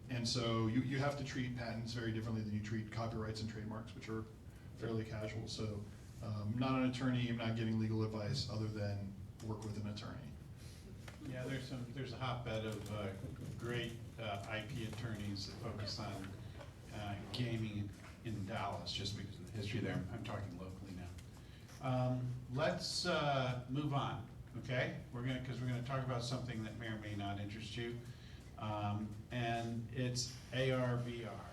And so you have to treat patents very differently than you treat copyrights and trademarks, which are fairly casual. So I'm not an attorney, I'm not giving legal advice other than work with an attorney. Yeah, there's a hotbed of great IP attorneys that focus on gaming in Dallas, just because of the history there. I'm talking locally now. Let's move on, okay? Because we're gonna talk about something that may or may not interest you, and it's AR/VR.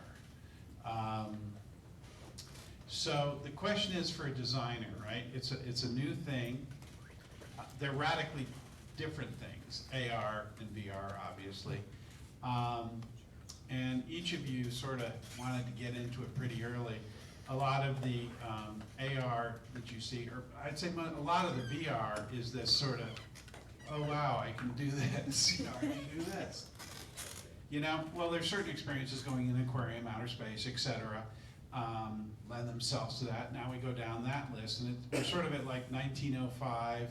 So the question is for a designer, right? It's a new thing. They're radically different things, AR and VR, obviously. And each of you sort of wanted to get into it pretty early. A lot of the AR that you see, or I'd say a lot of the VR is this sort of, oh wow, I can do this, I can do this. Well, there's certain experiences going in an aquarium, outer space, etc. Lend themselves to that. Now we go down that list, and we're sort of at like 1905,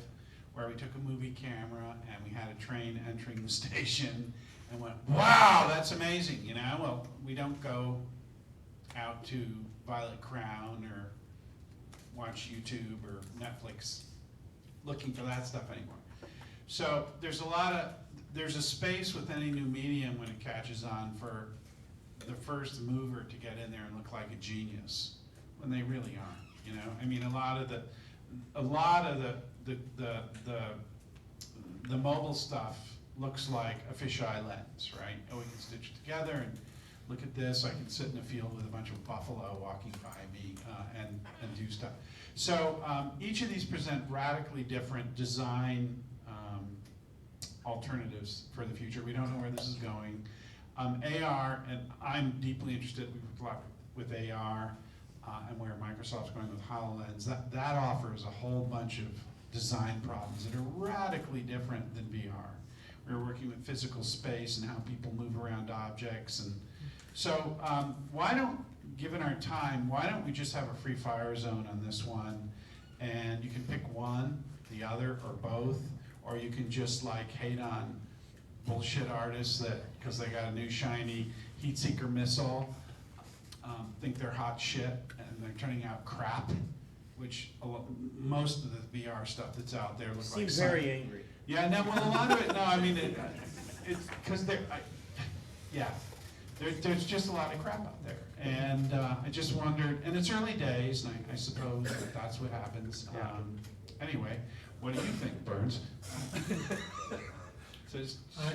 where we took a movie camera and we had a train entering the station and went, wow, that's amazing, Well, we don't go out to Violet Crown or watch YouTube or Netflix looking for that stuff anymore. So there's a space with any new medium when it catches on for the first mover to get in there and look like a genius, when they really aren't, I mean, a lot of the mobile stuff looks like a fisheye lens, right? Oh, we can stitch it together and look at this. I can sit in a field with a bunch of buffalo walking by me and do stuff. So each of these present radically different design alternatives for the future. We don't know where this is going. AR, and I'm deeply interested, we've worked a lot with AR, and where Microsoft's going with HoloLens, that offers a whole bunch of design problems that are radically different than VR. We're working with physical space and how people move around objects, and so given our time, why don't we just have a free fire zone on this one, and you can pick one, the other, or both, or you can just like hate on bullshit artists that, because they got a new shiny heat seeker missile, think they're hot shit, and they're turning out crap, which most of the VR stuff that's out there looks like Seems very angry. Yeah, no, well, a lot of it, no, I mean, it's because there's just a lot of crap out there. And I just wondered, and it's early days, and I suppose that's what happens. Anyway, what do you think, Burns? So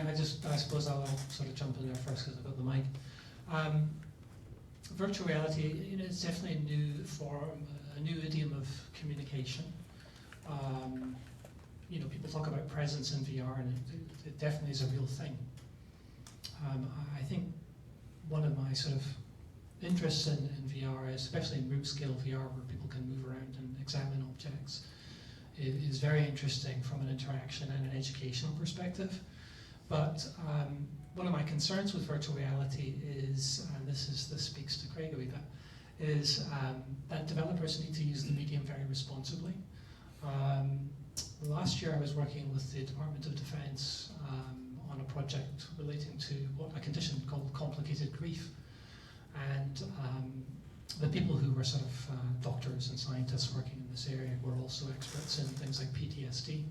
I suppose I'll sort of jump in there first because I've got the mic. Virtual reality, it's definitely a new form, a new idiom of communication. People talk about presence in VR, and it definitely is a real thing. I think one of my sort of interests in VR, especially in room scale VR, where people can move around and examine objects, is very interesting from an interaction and an educational perspective. But one of my concerns with virtual reality is, and this speaks to Kraig a wee bit, is that developers need to use the medium very responsibly. Last year I was working with the Department of Defense on a project relating to a condition called complicated grief. And the people who were sort of doctors and scientists working in this area were also experts in things like PTSD.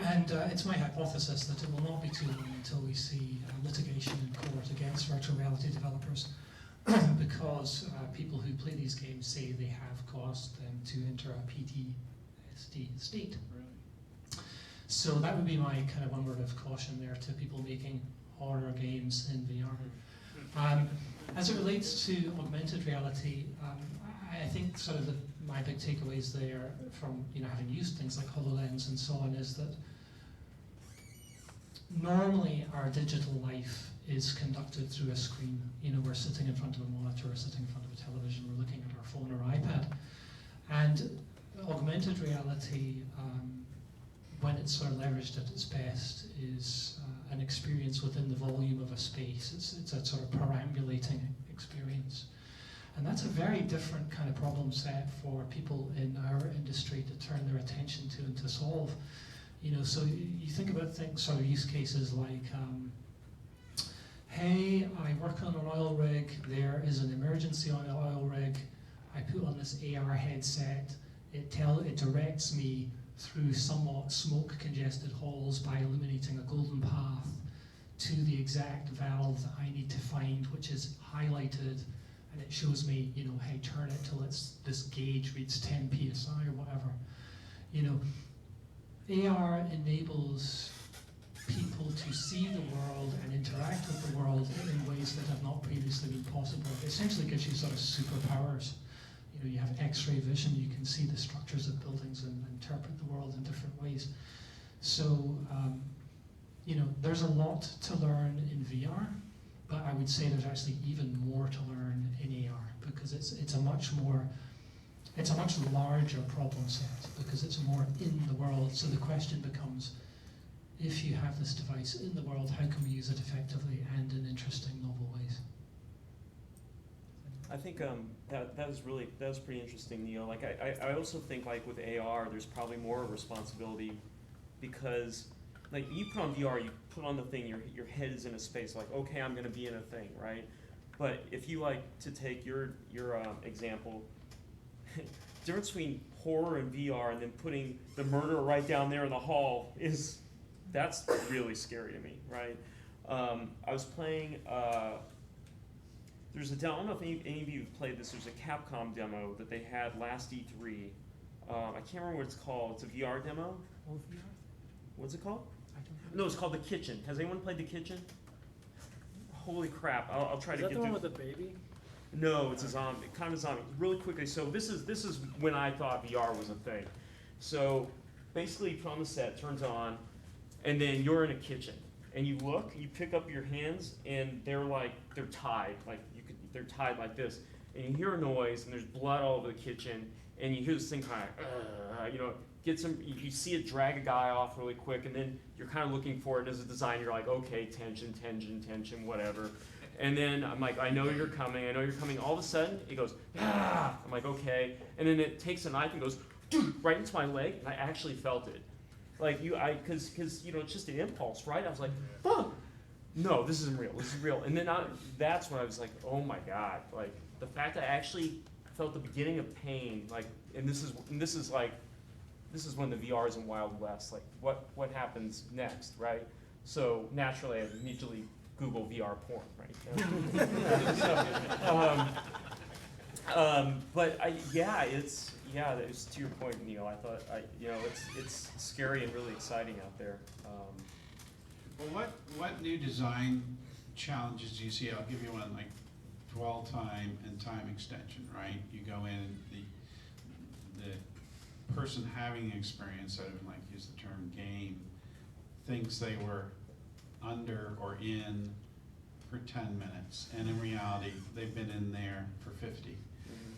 And it's my hypothesis that it will not be too long until we see litigation in court against virtual reality developers because people who play these games say they have caused them to enter a PTSD state. So that would be my kind of one word of caution there to people making horror games in VR. As it relates to augmented reality, I think sort of my big takeaways there from having used things like HoloLens and so on is that normally our digital life is conducted through a screen. We're sitting in front of a monitor, or sitting in front of a television, we're looking at our phone or iPad. And augmented reality, when it's sort of leveraged at its best, is an experience within the volume of a space. It's a sort of perambulating experience. And that's a very different kind of problem set for people in our industry to turn their attention to and to solve. So you think about things, sort of use cases like, hey, I work on an oil rig, there is an emergency on the oil rig, I put on this AR headset, it directs me through somewhat smoke-congested halls by illuminating a golden path to the exact valve that I need to find, which is highlighted, and it shows me, hey, turn it till this gauge reads 10 psi or whatever. AR enables people to see the world and interact with the world in ways that have not previously been possible. It essentially gives you sort of superpowers. You have X-ray vision, you can see the structures of buildings and interpret the world in different ways. So, there's a lot to learn in VR, but I would say there's actually even more to learn in AR because it's a much larger problem set because it's more in the world. So the question becomes, if you have this device in the world, how can we use it effectively and in interesting, novel ways? I think that was pretty interesting, Neill. Like I also think like with AR, there's probably more responsibility because like you put on VR, you put on the thing, your head is in a space like, okay, I'm gonna be in a thing, right? But if you like to take your example, difference between horror and VR and then putting the murderer right down there in the hall that's really scary to me, right? I was playing. There's a demo, I don't know if any of you have played this, there's a Capcom demo that they had last E3. I can't remember what it's called. It's a VR demo. Oh, VR? What's it called? No, it's called The Kitchen. Has anyone played The Kitchen? Holy crap, I'll try to get through. Is that the one with the baby? No, it's a zombie, kind of zombie. Really quickly, so this is when I thought VR was a thing. So basically you put on the set, turns on, and then you're in a kitchen. and you look, you pick up your hands, and they're tied, they're tied like this, and you hear a noise, and there's blood all over the kitchen, and you hear this thing kind of, you see it drag a guy off really quick, and then you're kind of looking for it as a designer. You're like, okay, tension, whatever. And then I'm like, I know you're coming. All of a sudden, it goes, ah! I'm like, okay. And then it takes a knife and goes, right into my leg, and I actually felt it. Like, because it's just an impulse, right? I was like, fuck! No, this isn't real. This is real. And then that's when I was like, oh my God. Like, the fact that I actually felt the beginning of pain, like, and this is when the VR is in Wild West. Like, what happens next, right? So naturally, I immediately Google VR porn, right? But it's to your point, Neill. I thought it's scary and really exciting out there. Well, what new design challenges do you see? I'll give you one, like dwell time and time extension, right? You go in and the person having experience, I don't like use the term game, thinks they were under or in for 10 minutes, and in reality, they've been in there for 50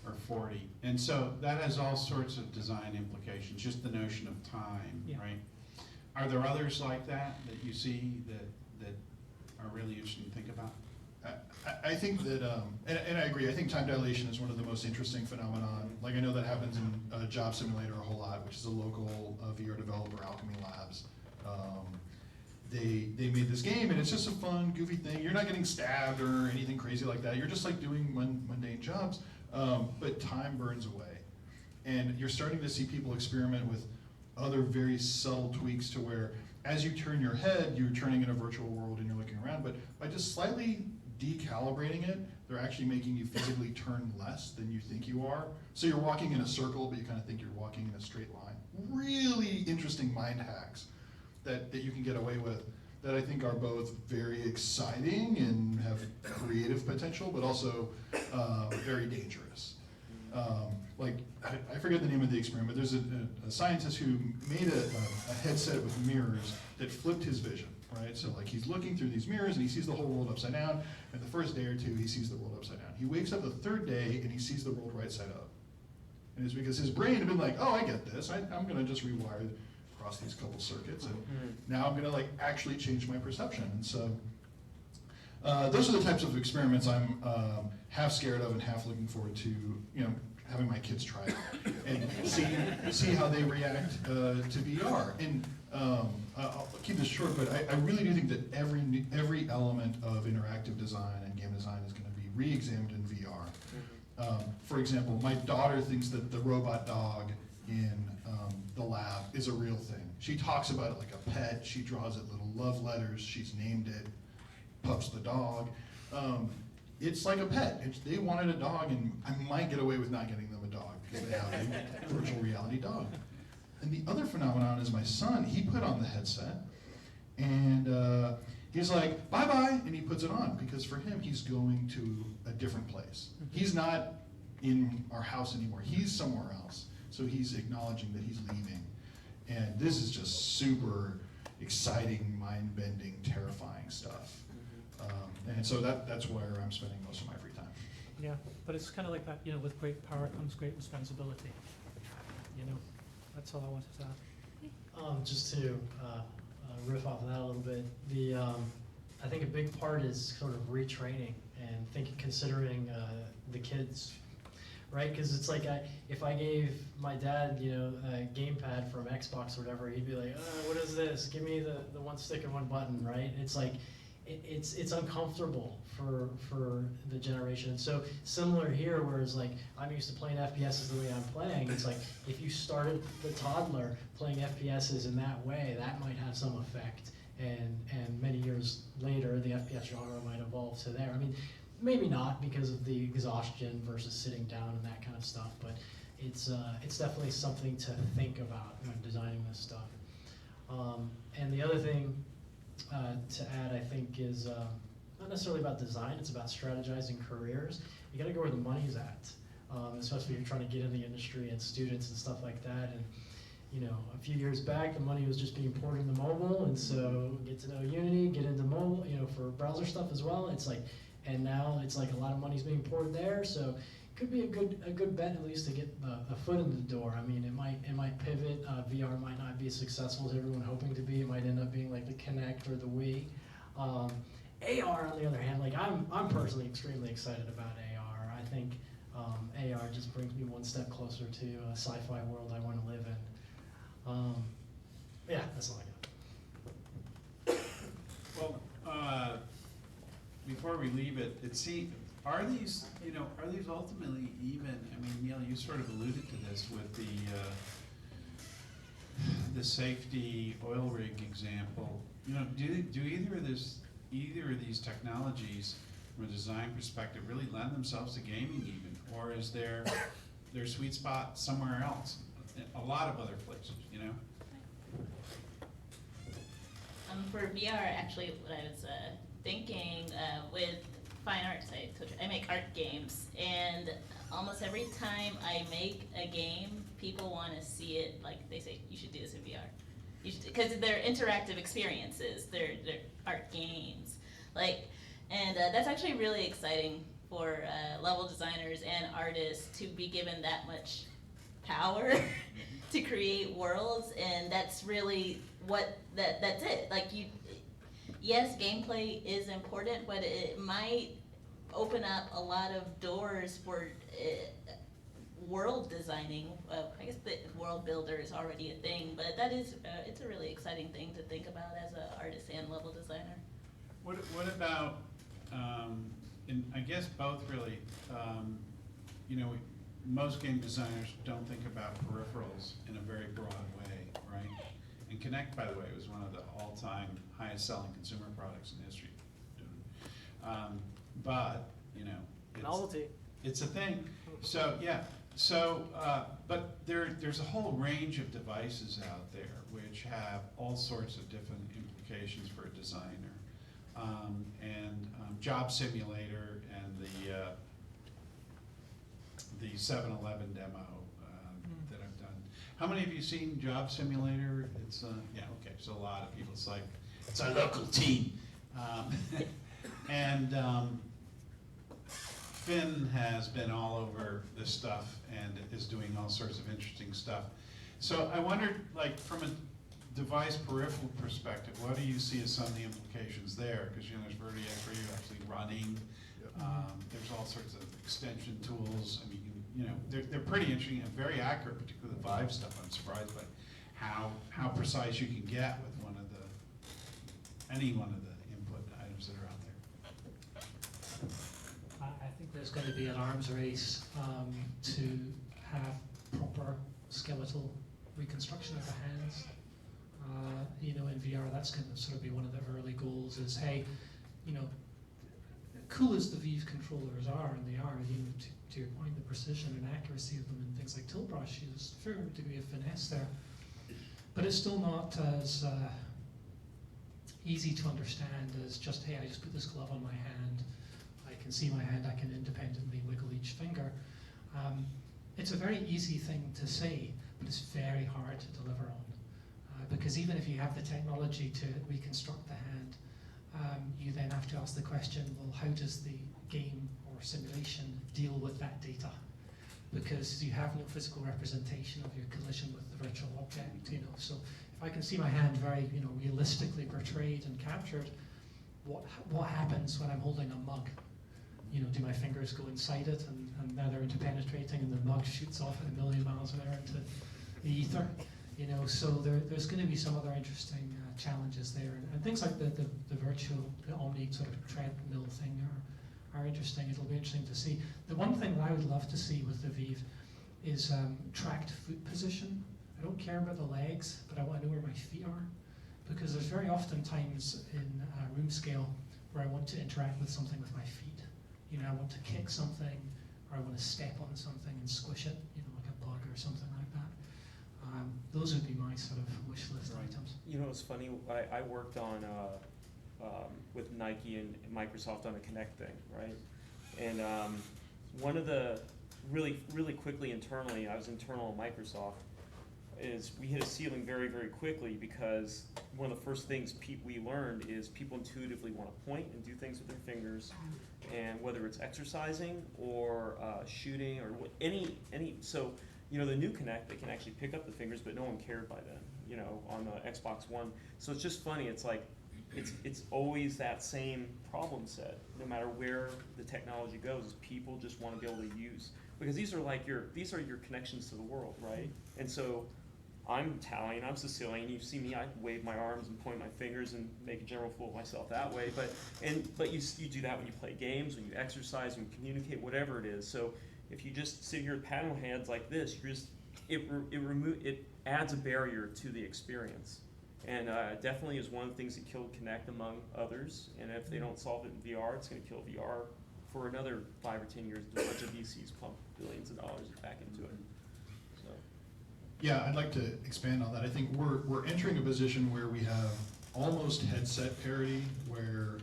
or 40. And so that has all sorts of design implications, just the notion of time, Yeah. right? Are there others like that you see that are really interesting to think about? I think that, and I agree, I think time dilation is one of the most interesting phenomenon. Like, I know that happens in Job Simulator a whole lot, which is a local VR developer, Alchemy Labs. They made this game, and it's just a fun, goofy thing. You're not getting stabbed or anything crazy like that. You're just like doing mundane jobs, but time burns away. And you're starting to see people experiment with other very subtle tweaks to where, as you turn your head, you're turning in a virtual world and you're looking around, but by just slightly decalibrating it, they're actually making you physically turn less than you think you are. So you're walking in a circle, but you kind of think you're walking in a straight line. Really interesting mind hacks that you can get away with that I think are both very exciting and have creative potential, but also very dangerous. I forget the name of the experiment. There's a scientist who made a headset with mirrors that flipped his vision, right? So like he's looking through these mirrors and he sees the whole world upside down, and the first day or two he sees the world upside down. He wakes up the third day and he sees the world right side up. And it's because his brain had been like, oh, I get this. I'm gonna just rewire across these couple circuits, and now I'm gonna like actually change my perception. And so those are the types of experiments I'm half scared of and half looking forward to, having my kids try it and see how they react to VR. And I'll keep this short, but I really do think that every element of interactive design and game design is going to be re-examined in VR. For example, my daughter thinks that the robot dog in the lab is a real thing. She talks about it like a pet. She draws it little love letters. She's named it, pups the dog. It's like a pet. They wanted a dog, and I might get away with not getting them a dog because they have a virtual reality dog. And the other phenomenon is my son, he put on the headset, and he's like, bye-bye, and he puts it on, because for him, he's going to a different place. He's not in our house anymore. He's somewhere else. So he's acknowledging that he's leaving. And this is just super exciting, mind-bending, terrifying stuff. And so that's where I'm spending most of my free time. Yeah, but it's kind of like that, with great power comes great responsibility. That's all I wanted to add. Just to riff off of that a little bit, I think a big part is sort of retraining and considering the kids, right? Because it's like if I gave my dad, a gamepad from Xbox or whatever, he'd be like, what is this? Give me the one stick and one button, right? It's like, it's uncomfortable for the generation. So similar here, whereas like I'm used to playing FPSs the way I'm playing, it's like if you started the toddler playing FPSs in that way, that might have some effect. And many years later, the FPS genre might evolve to there. I mean, maybe not because of the exhaustion versus sitting down and that kind of stuff, but it's definitely something to think about when designing this stuff. And the other thing to add, I think, is not necessarily about design, it's about strategizing careers. You gotta go where the money's at, especially if you're trying to get in the industry and students and stuff like that. you know, a few years back, the money was just being poured into mobile, and so get to know Unity, get into mobile, you know, for browser stuff as well. It's like, and now it's like a lot of money's being poured there, so could be a good bet at least to get a foot in the door. I mean, it might pivot. VR might not be as successful as everyone hoping to be. It might end up being like the Kinect or the Wii. AR, on the other hand, like I'm personally extremely excited about AR. I think AR just brings me one step closer to a sci-fi world I want to live in. Yeah, that's all I got. Well, before we leave it, are these ultimately even, I mean, Neill, you sort of alluded to this with the safety oil rig example. You know, do either of these technologies from a design perspective really lend themselves to gaming even? Or is their sweet spot somewhere else? A lot of other places, you know? For VR, actually, what I was thinking with fine arts, I make art games, and almost every time I make a game, people want to see it. Like they say, you should do this in VR, because they're interactive experiences. They're art games, and that's actually really exciting for level designers and artists to be given that much power to create worlds, and that's really that's it. Like yes, gameplay is important, but it might open up a lot of doors for world designing. I guess the world builder is already a thing, but that is it's a really exciting thing to think about as an artist and level designer. What about, and I guess both really, you know, most game designers don't think about peripherals in a very broad way, right? And Kinect, by the way, was one of the all-time highest selling consumer products in history. But, you know, Novelty. It's a thing. So, yeah. So, but there's a whole range of devices out there which have all sorts of different implications for a designer. Job Simulator and the 7-Eleven demo that I've done. How many of you seen Job Simulator? It's yeah, okay. So a lot of people. It's like it's our local team. Finn has been all over this stuff and is doing all sorts of interesting stuff. So I wondered, like, from a device peripheral perspective, what do you see as some of the implications there? Because, you know, there's Vertigo for you actually running. There's all sorts of extension tools. I mean, you know, they're pretty interesting and very accurate, particularly the Vive stuff. I'm surprised by how precise you can get with any one of the input items that are out there. I think there's going to be an arms race to have proper skeletal reconstruction of the hands. You know, in VR, that's going to sort of be one of the early goals is, hey, you know, cool as the Vive controllers are, and they are, you know, to your point, the precision and accuracy of them and things like tilt brush, there's a fair degree of finesse there. But it's still not as easy to understand as just, hey, I just put this glove on my hand, I can see my hand, I can independently wiggle each finger. It's a very easy thing to say, but it's very hard to deliver on. Because even if you have the technology to reconstruct the hand, you then have to ask the question, well, how does the game or simulation deal with that data? Because you have no physical representation of your collision with the virtual object, you know. So if I can see my hand very, you know, realistically portrayed and captured, what happens when I'm holding a mug? You know, do my fingers go inside it and now they're interpenetrating and the mug shoots off at 1,000,000 miles an hour into the ether? You know, so there's going to be some other interesting challenges there, and things like the Omni sort of treadmill thing are interesting. It'll be interesting to see. The one thing that I would love to see with the Vive is tracked foot position. I don't care about the legs, but I want to know where my feet are, because there's very often times in room scale where I want to interact with something with my feet. You know, I want to kick something, or I want to step on something and squish it, you know, like a bug or something like that. Those would be my sort of wish list items. You know, it's funny, I worked on, with Nike and Microsoft on a Kinect thing, right? And one of the, really quickly internally, I was internal at Microsoft, is we hit a ceiling very, very quickly because one of the first things we learned is people intuitively want to point and do things with their fingers, and whether it's exercising or shooting or so, you know, the new Kinect, they can actually pick up the fingers, but no one cared by then, you know, on the Xbox One. So it's just funny, it's like, it's always that same problem set, no matter where the technology goes, is people just want to be able to use, because these are your connections to the world, right? And so I'm Italian, I'm Sicilian, you see me, I wave my arms and point my fingers and make a general fool of myself that way, but you do that when you play games, when you exercise, when you communicate, whatever it is. So if you just sit here with paddle hands like this, it adds a barrier to the experience. And definitely is one of the things that killed Kinect among others. And if they don't solve it in VR, it's going to kill VR for another 5 or 10 years. A bunch of VCs pump billions of dollars back into it. So. Yeah, I'd like to expand on that. I think we're entering a position where we have almost headset parity, where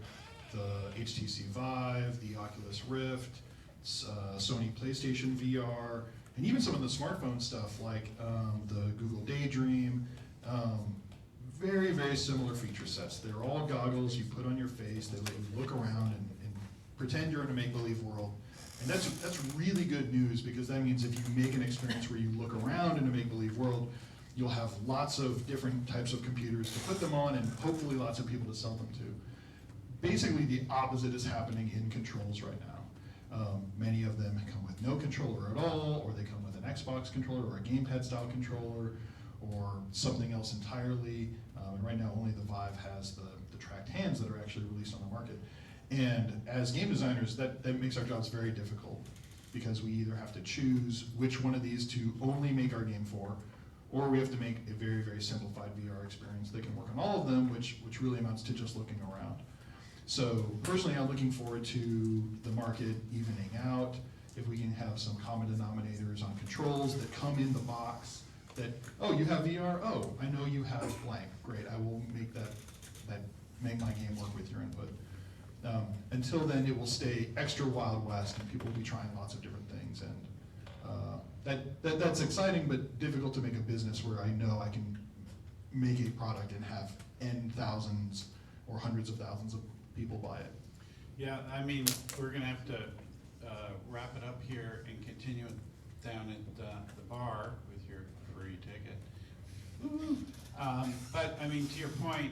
the HTC Vive, the Oculus Rift, Sony PlayStation VR, and even some of the smartphone stuff like the Google Daydream, very, very similar feature sets. They're all goggles you put on your face. They let you look around and pretend you're in a make-believe world. And that's really good news, because that means if you make an experience where you look around in a make-believe world, you'll have lots of different types of computers to put them on and hopefully lots of people to sell them to. Basically, the opposite is happening in controls right now. Many of them come with no controller at all, or they come with an Xbox controller or a gamepad style controller or something else entirely. And right now only the Vive has the tracked hands that are actually released on the market. And as game designers, that makes our jobs very difficult, because we either have to choose which one of these to only make our game for, or we have to make a very, very simplified VR experience that can work on all of them, which really amounts to just looking around. So personally, I'm looking forward to the market evening out. If we can have some common denominators on controls that come in the box, that, oh, you have VR? Oh, I know you have blank. Great, I will make make my game work with your input. Until then, it will stay extra Wild West, and people will be trying lots of different things. And that's exciting, but difficult to make a business where I know I can make a product and have N thousands or hundreds of thousands of people buy it. Yeah, I mean, we're gonna have to wrap it up here and continue it down at the bar with your free ticket. But I mean, to your point,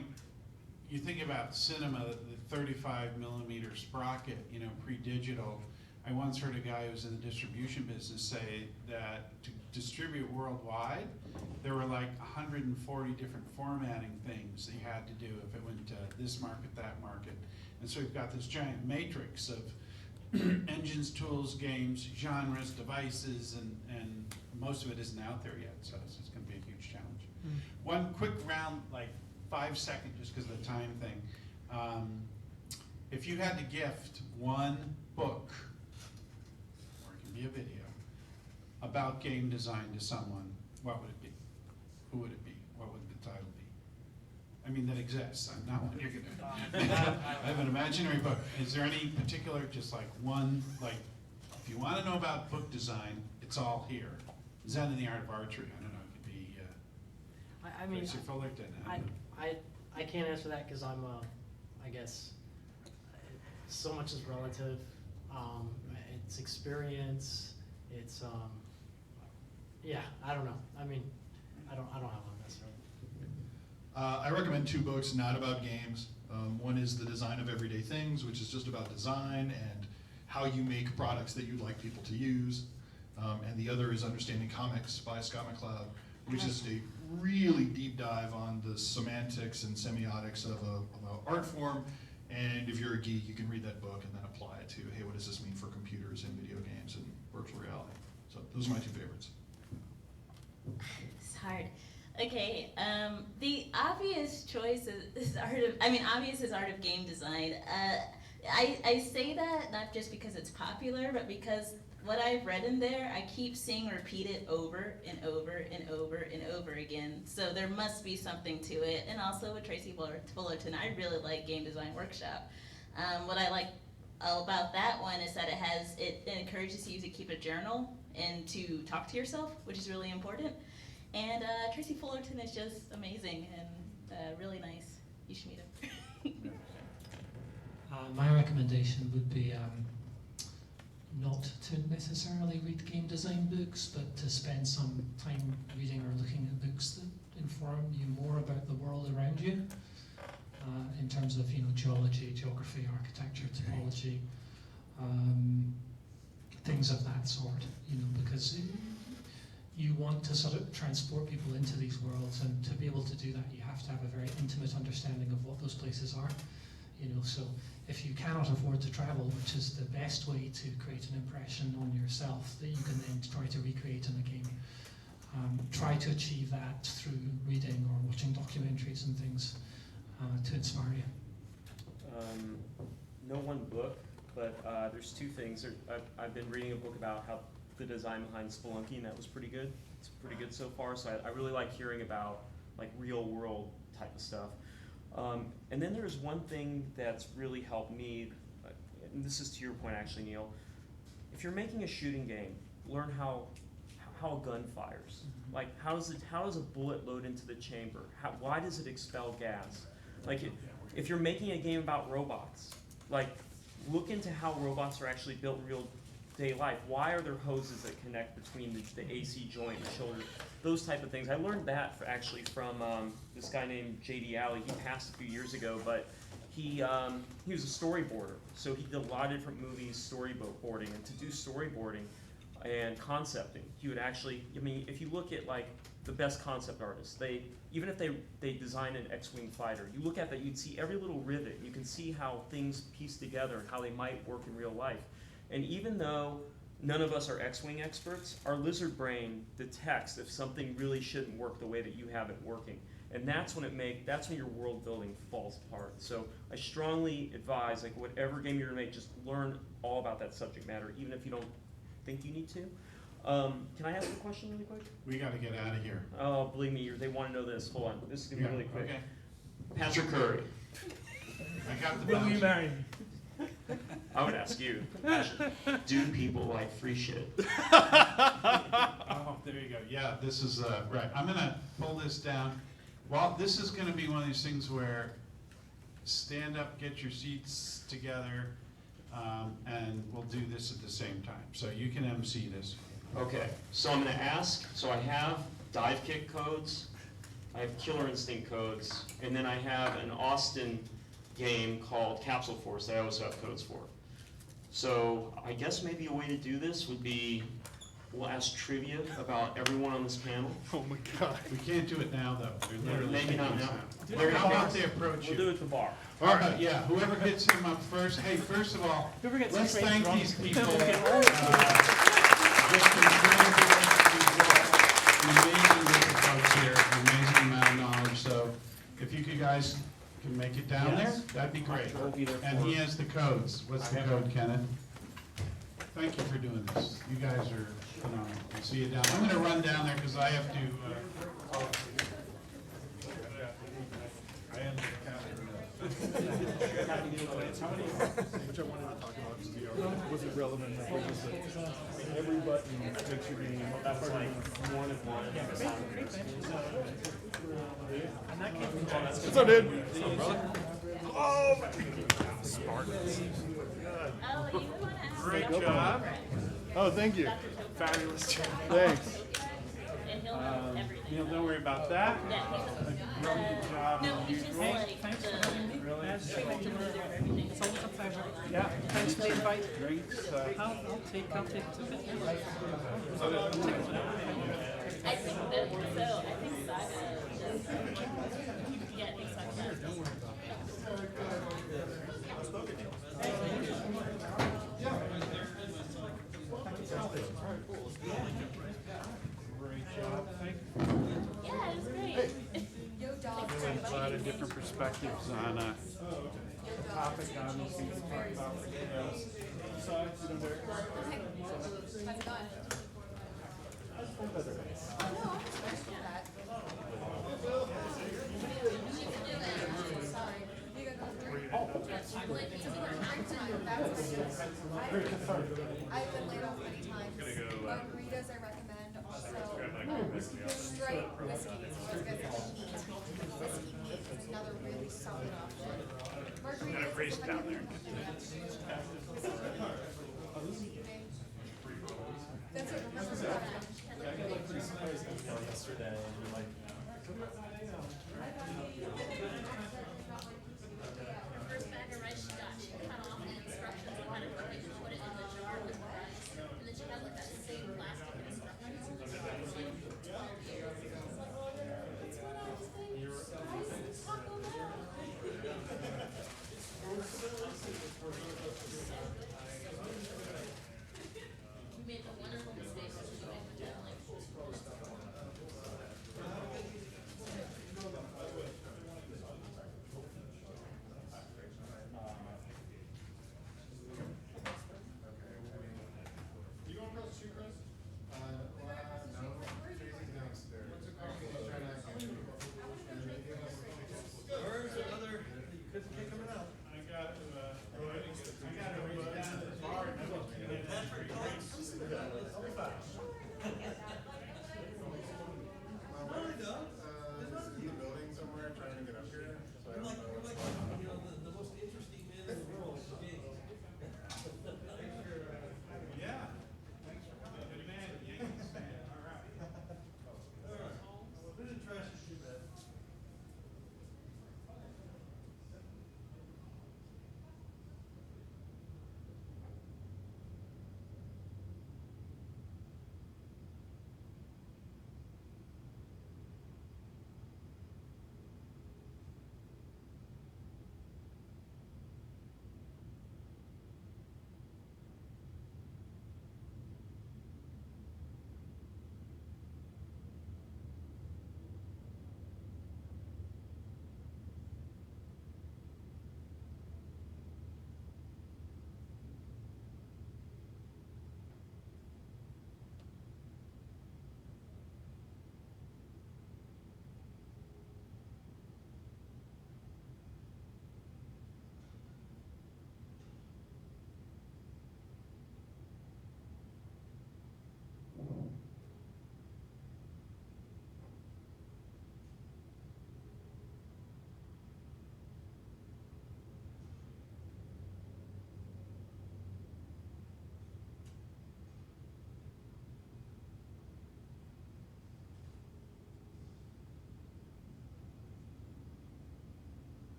you think about cinema, the 35 millimeter sprocket, you know, pre-digital. I once heard a guy who was in the distribution business say that to distribute worldwide, there were like 140 different formatting things that you had to do if it went to this market, that market. And so we've got this giant matrix of engines, tools, games, genres, devices, and most of it isn't out there yet, so it's gonna be a huge challenge. One quick round, like 5 second, just because of the time thing. If you had to gift one book, or it can be a video, about game design to someone, what would it be? Who would it be? What would the title be? I mean, that exists. I'm not one you're gonna. I have an imaginary book. Is there any particular, just like one, like, if you want to know about book design, it's all here. Zen in the Art of Archery. I don't know. It could be. I mean, Tracy Fullerton. I don't know. I can't answer that because I'm I guess so much is relative. It's experience. It's yeah. I don't know. I mean, I don't have one necessarily. I recommend 2 books not about games. One is The Design of Everyday Things, which is just about design and how you make products that you'd like people to use. And the other is Understanding Comics by Scott McCloud, which is a really deep dive on the semantics and semiotics of an art form. And if you're a geek, you can read that book and then apply it to, hey, what does this mean for computers and video games and virtual reality? So those are my 2 favorites. It's hard. Okay, the obvious choice is obvious is art of game design. I say that not just because it's popular, but because what I've read in there, I keep seeing repeated over and over and over and over again. So there must be something to it. And also with Tracy Fullerton, I really like Game Design Workshop. What I like about that one is that it encourages you to keep a journal and to talk to yourself, which is really important. And Tracy Fullerton is just amazing and really nice. You should meet him. My recommendation would be not to necessarily read game design books, but to spend some time reading or looking at books that inform you more about the world around you, in terms of geology, geography, architecture, topology, things of that sort. Because you want to sort of transport people into these worlds, and to be able to do that, you have to have a very intimate understanding of what those places are. So if you cannot afford to travel, which is the best way to create an impression on yourself that you can then try to recreate in a game, try to achieve that through reading or watching documentaries and things to inspire you. No one book, but there's two things. I've been reading a book about how the design behind Spelunky, and that was pretty good. It's pretty good so far, so I really like hearing about like real world type of stuff. And then there's one thing that's really helped me, and this is to your point actually, Neill. If you're making a shooting game, learn how a gun fires. Like how does a bullet load into the chamber? Why does it expel gas? Like if you're making a game about robots, like look into how robots are actually built in real day life. Why are there hoses that connect between the AC joint and the shoulder? Those type of things. I learned that actually from this guy named J.D. Alley. He passed a few years ago, but he was a storyboarder. So he did a lot of different movies, storyboarding, and to do storyboarding and concepting, he would actually, if you look at like the best concept artists, even if they design an X-Wing fighter, you look at that, you'd see every little rivet. You can see how things piece together and how they might work in real life. And even though none of us are X-Wing experts, our lizard brain detects if something really shouldn't work the way that you have it working. And that's when your world building falls apart. So I strongly advise, like whatever game you're gonna make, just learn all about that subject matter, even if you don't think you need to. Can I ask a question really quick? We gotta get out of here. Oh, believe me, they wanna know this. Hold on, this is gonna be really quick. Okay. Pastor Curry, I got the Will you voucher. marry me? I would ask you, do people like free shit? Oh, there you go. Yeah, this is, right. I'm gonna pull this down. Well, this is gonna be one of these things where stand up, get your seats together, and we'll do this at the same time. So you can MC this. Okay, so I'm gonna ask, so I have dive kick codes, I have killer instinct codes, and then I have an Austin game called Capsule Force that I also have codes for. So I guess maybe a way to do this would be, we'll ask trivia about everyone on this panel. Oh my God. We can't do it now, though. They're literally Maybe not taking now. us out. How about they approach We'll you? do it at the bar. All right, yeah, whoever gets him up first. Hey, first of all, Whoever gets let's straight thank drunk. these people. Okay. Just incredible, amazing group of folks here, amazing amount of knowledge. So if you guys can make it down there, that'd be great. We'll be there And for he it. has the codes. What's the code, Kenneth? Thank you for doing this. You guys are phenomenal. I'll see you down. I'm gonna run down there because I have to, I am the captain. Which I wanted to talk about, because VR wasn't relevant. I thought it was that every button makes your game. That's like one of one. What's up, dude? Oh, you want to ask Great Dr. job. Kraig. Oh, thank you. Dr. Kraig. Fabulous job. Thanks. And he'll know everything. Neil, don't worry about that. Yeah, Good job. no, he's just like Thanks for the having me. Really? treatment leader of everything. It's always a pleasure. Yeah. Thanks for the invite. Great stuff. I'll take a bit. I think that, so I think Saga just, yeah, I think Saga does. Great job. Thank you. Yeah, it was great. A lot of different perspectives on a topic, obviously, to talk about. So, you know, there. I've been laid off many times. Margaritas I recommend also. Whiskey straight whiskey. It's another really solid option. Margarita. And a priest down there. That's what. I got like pretty surprised yesterday.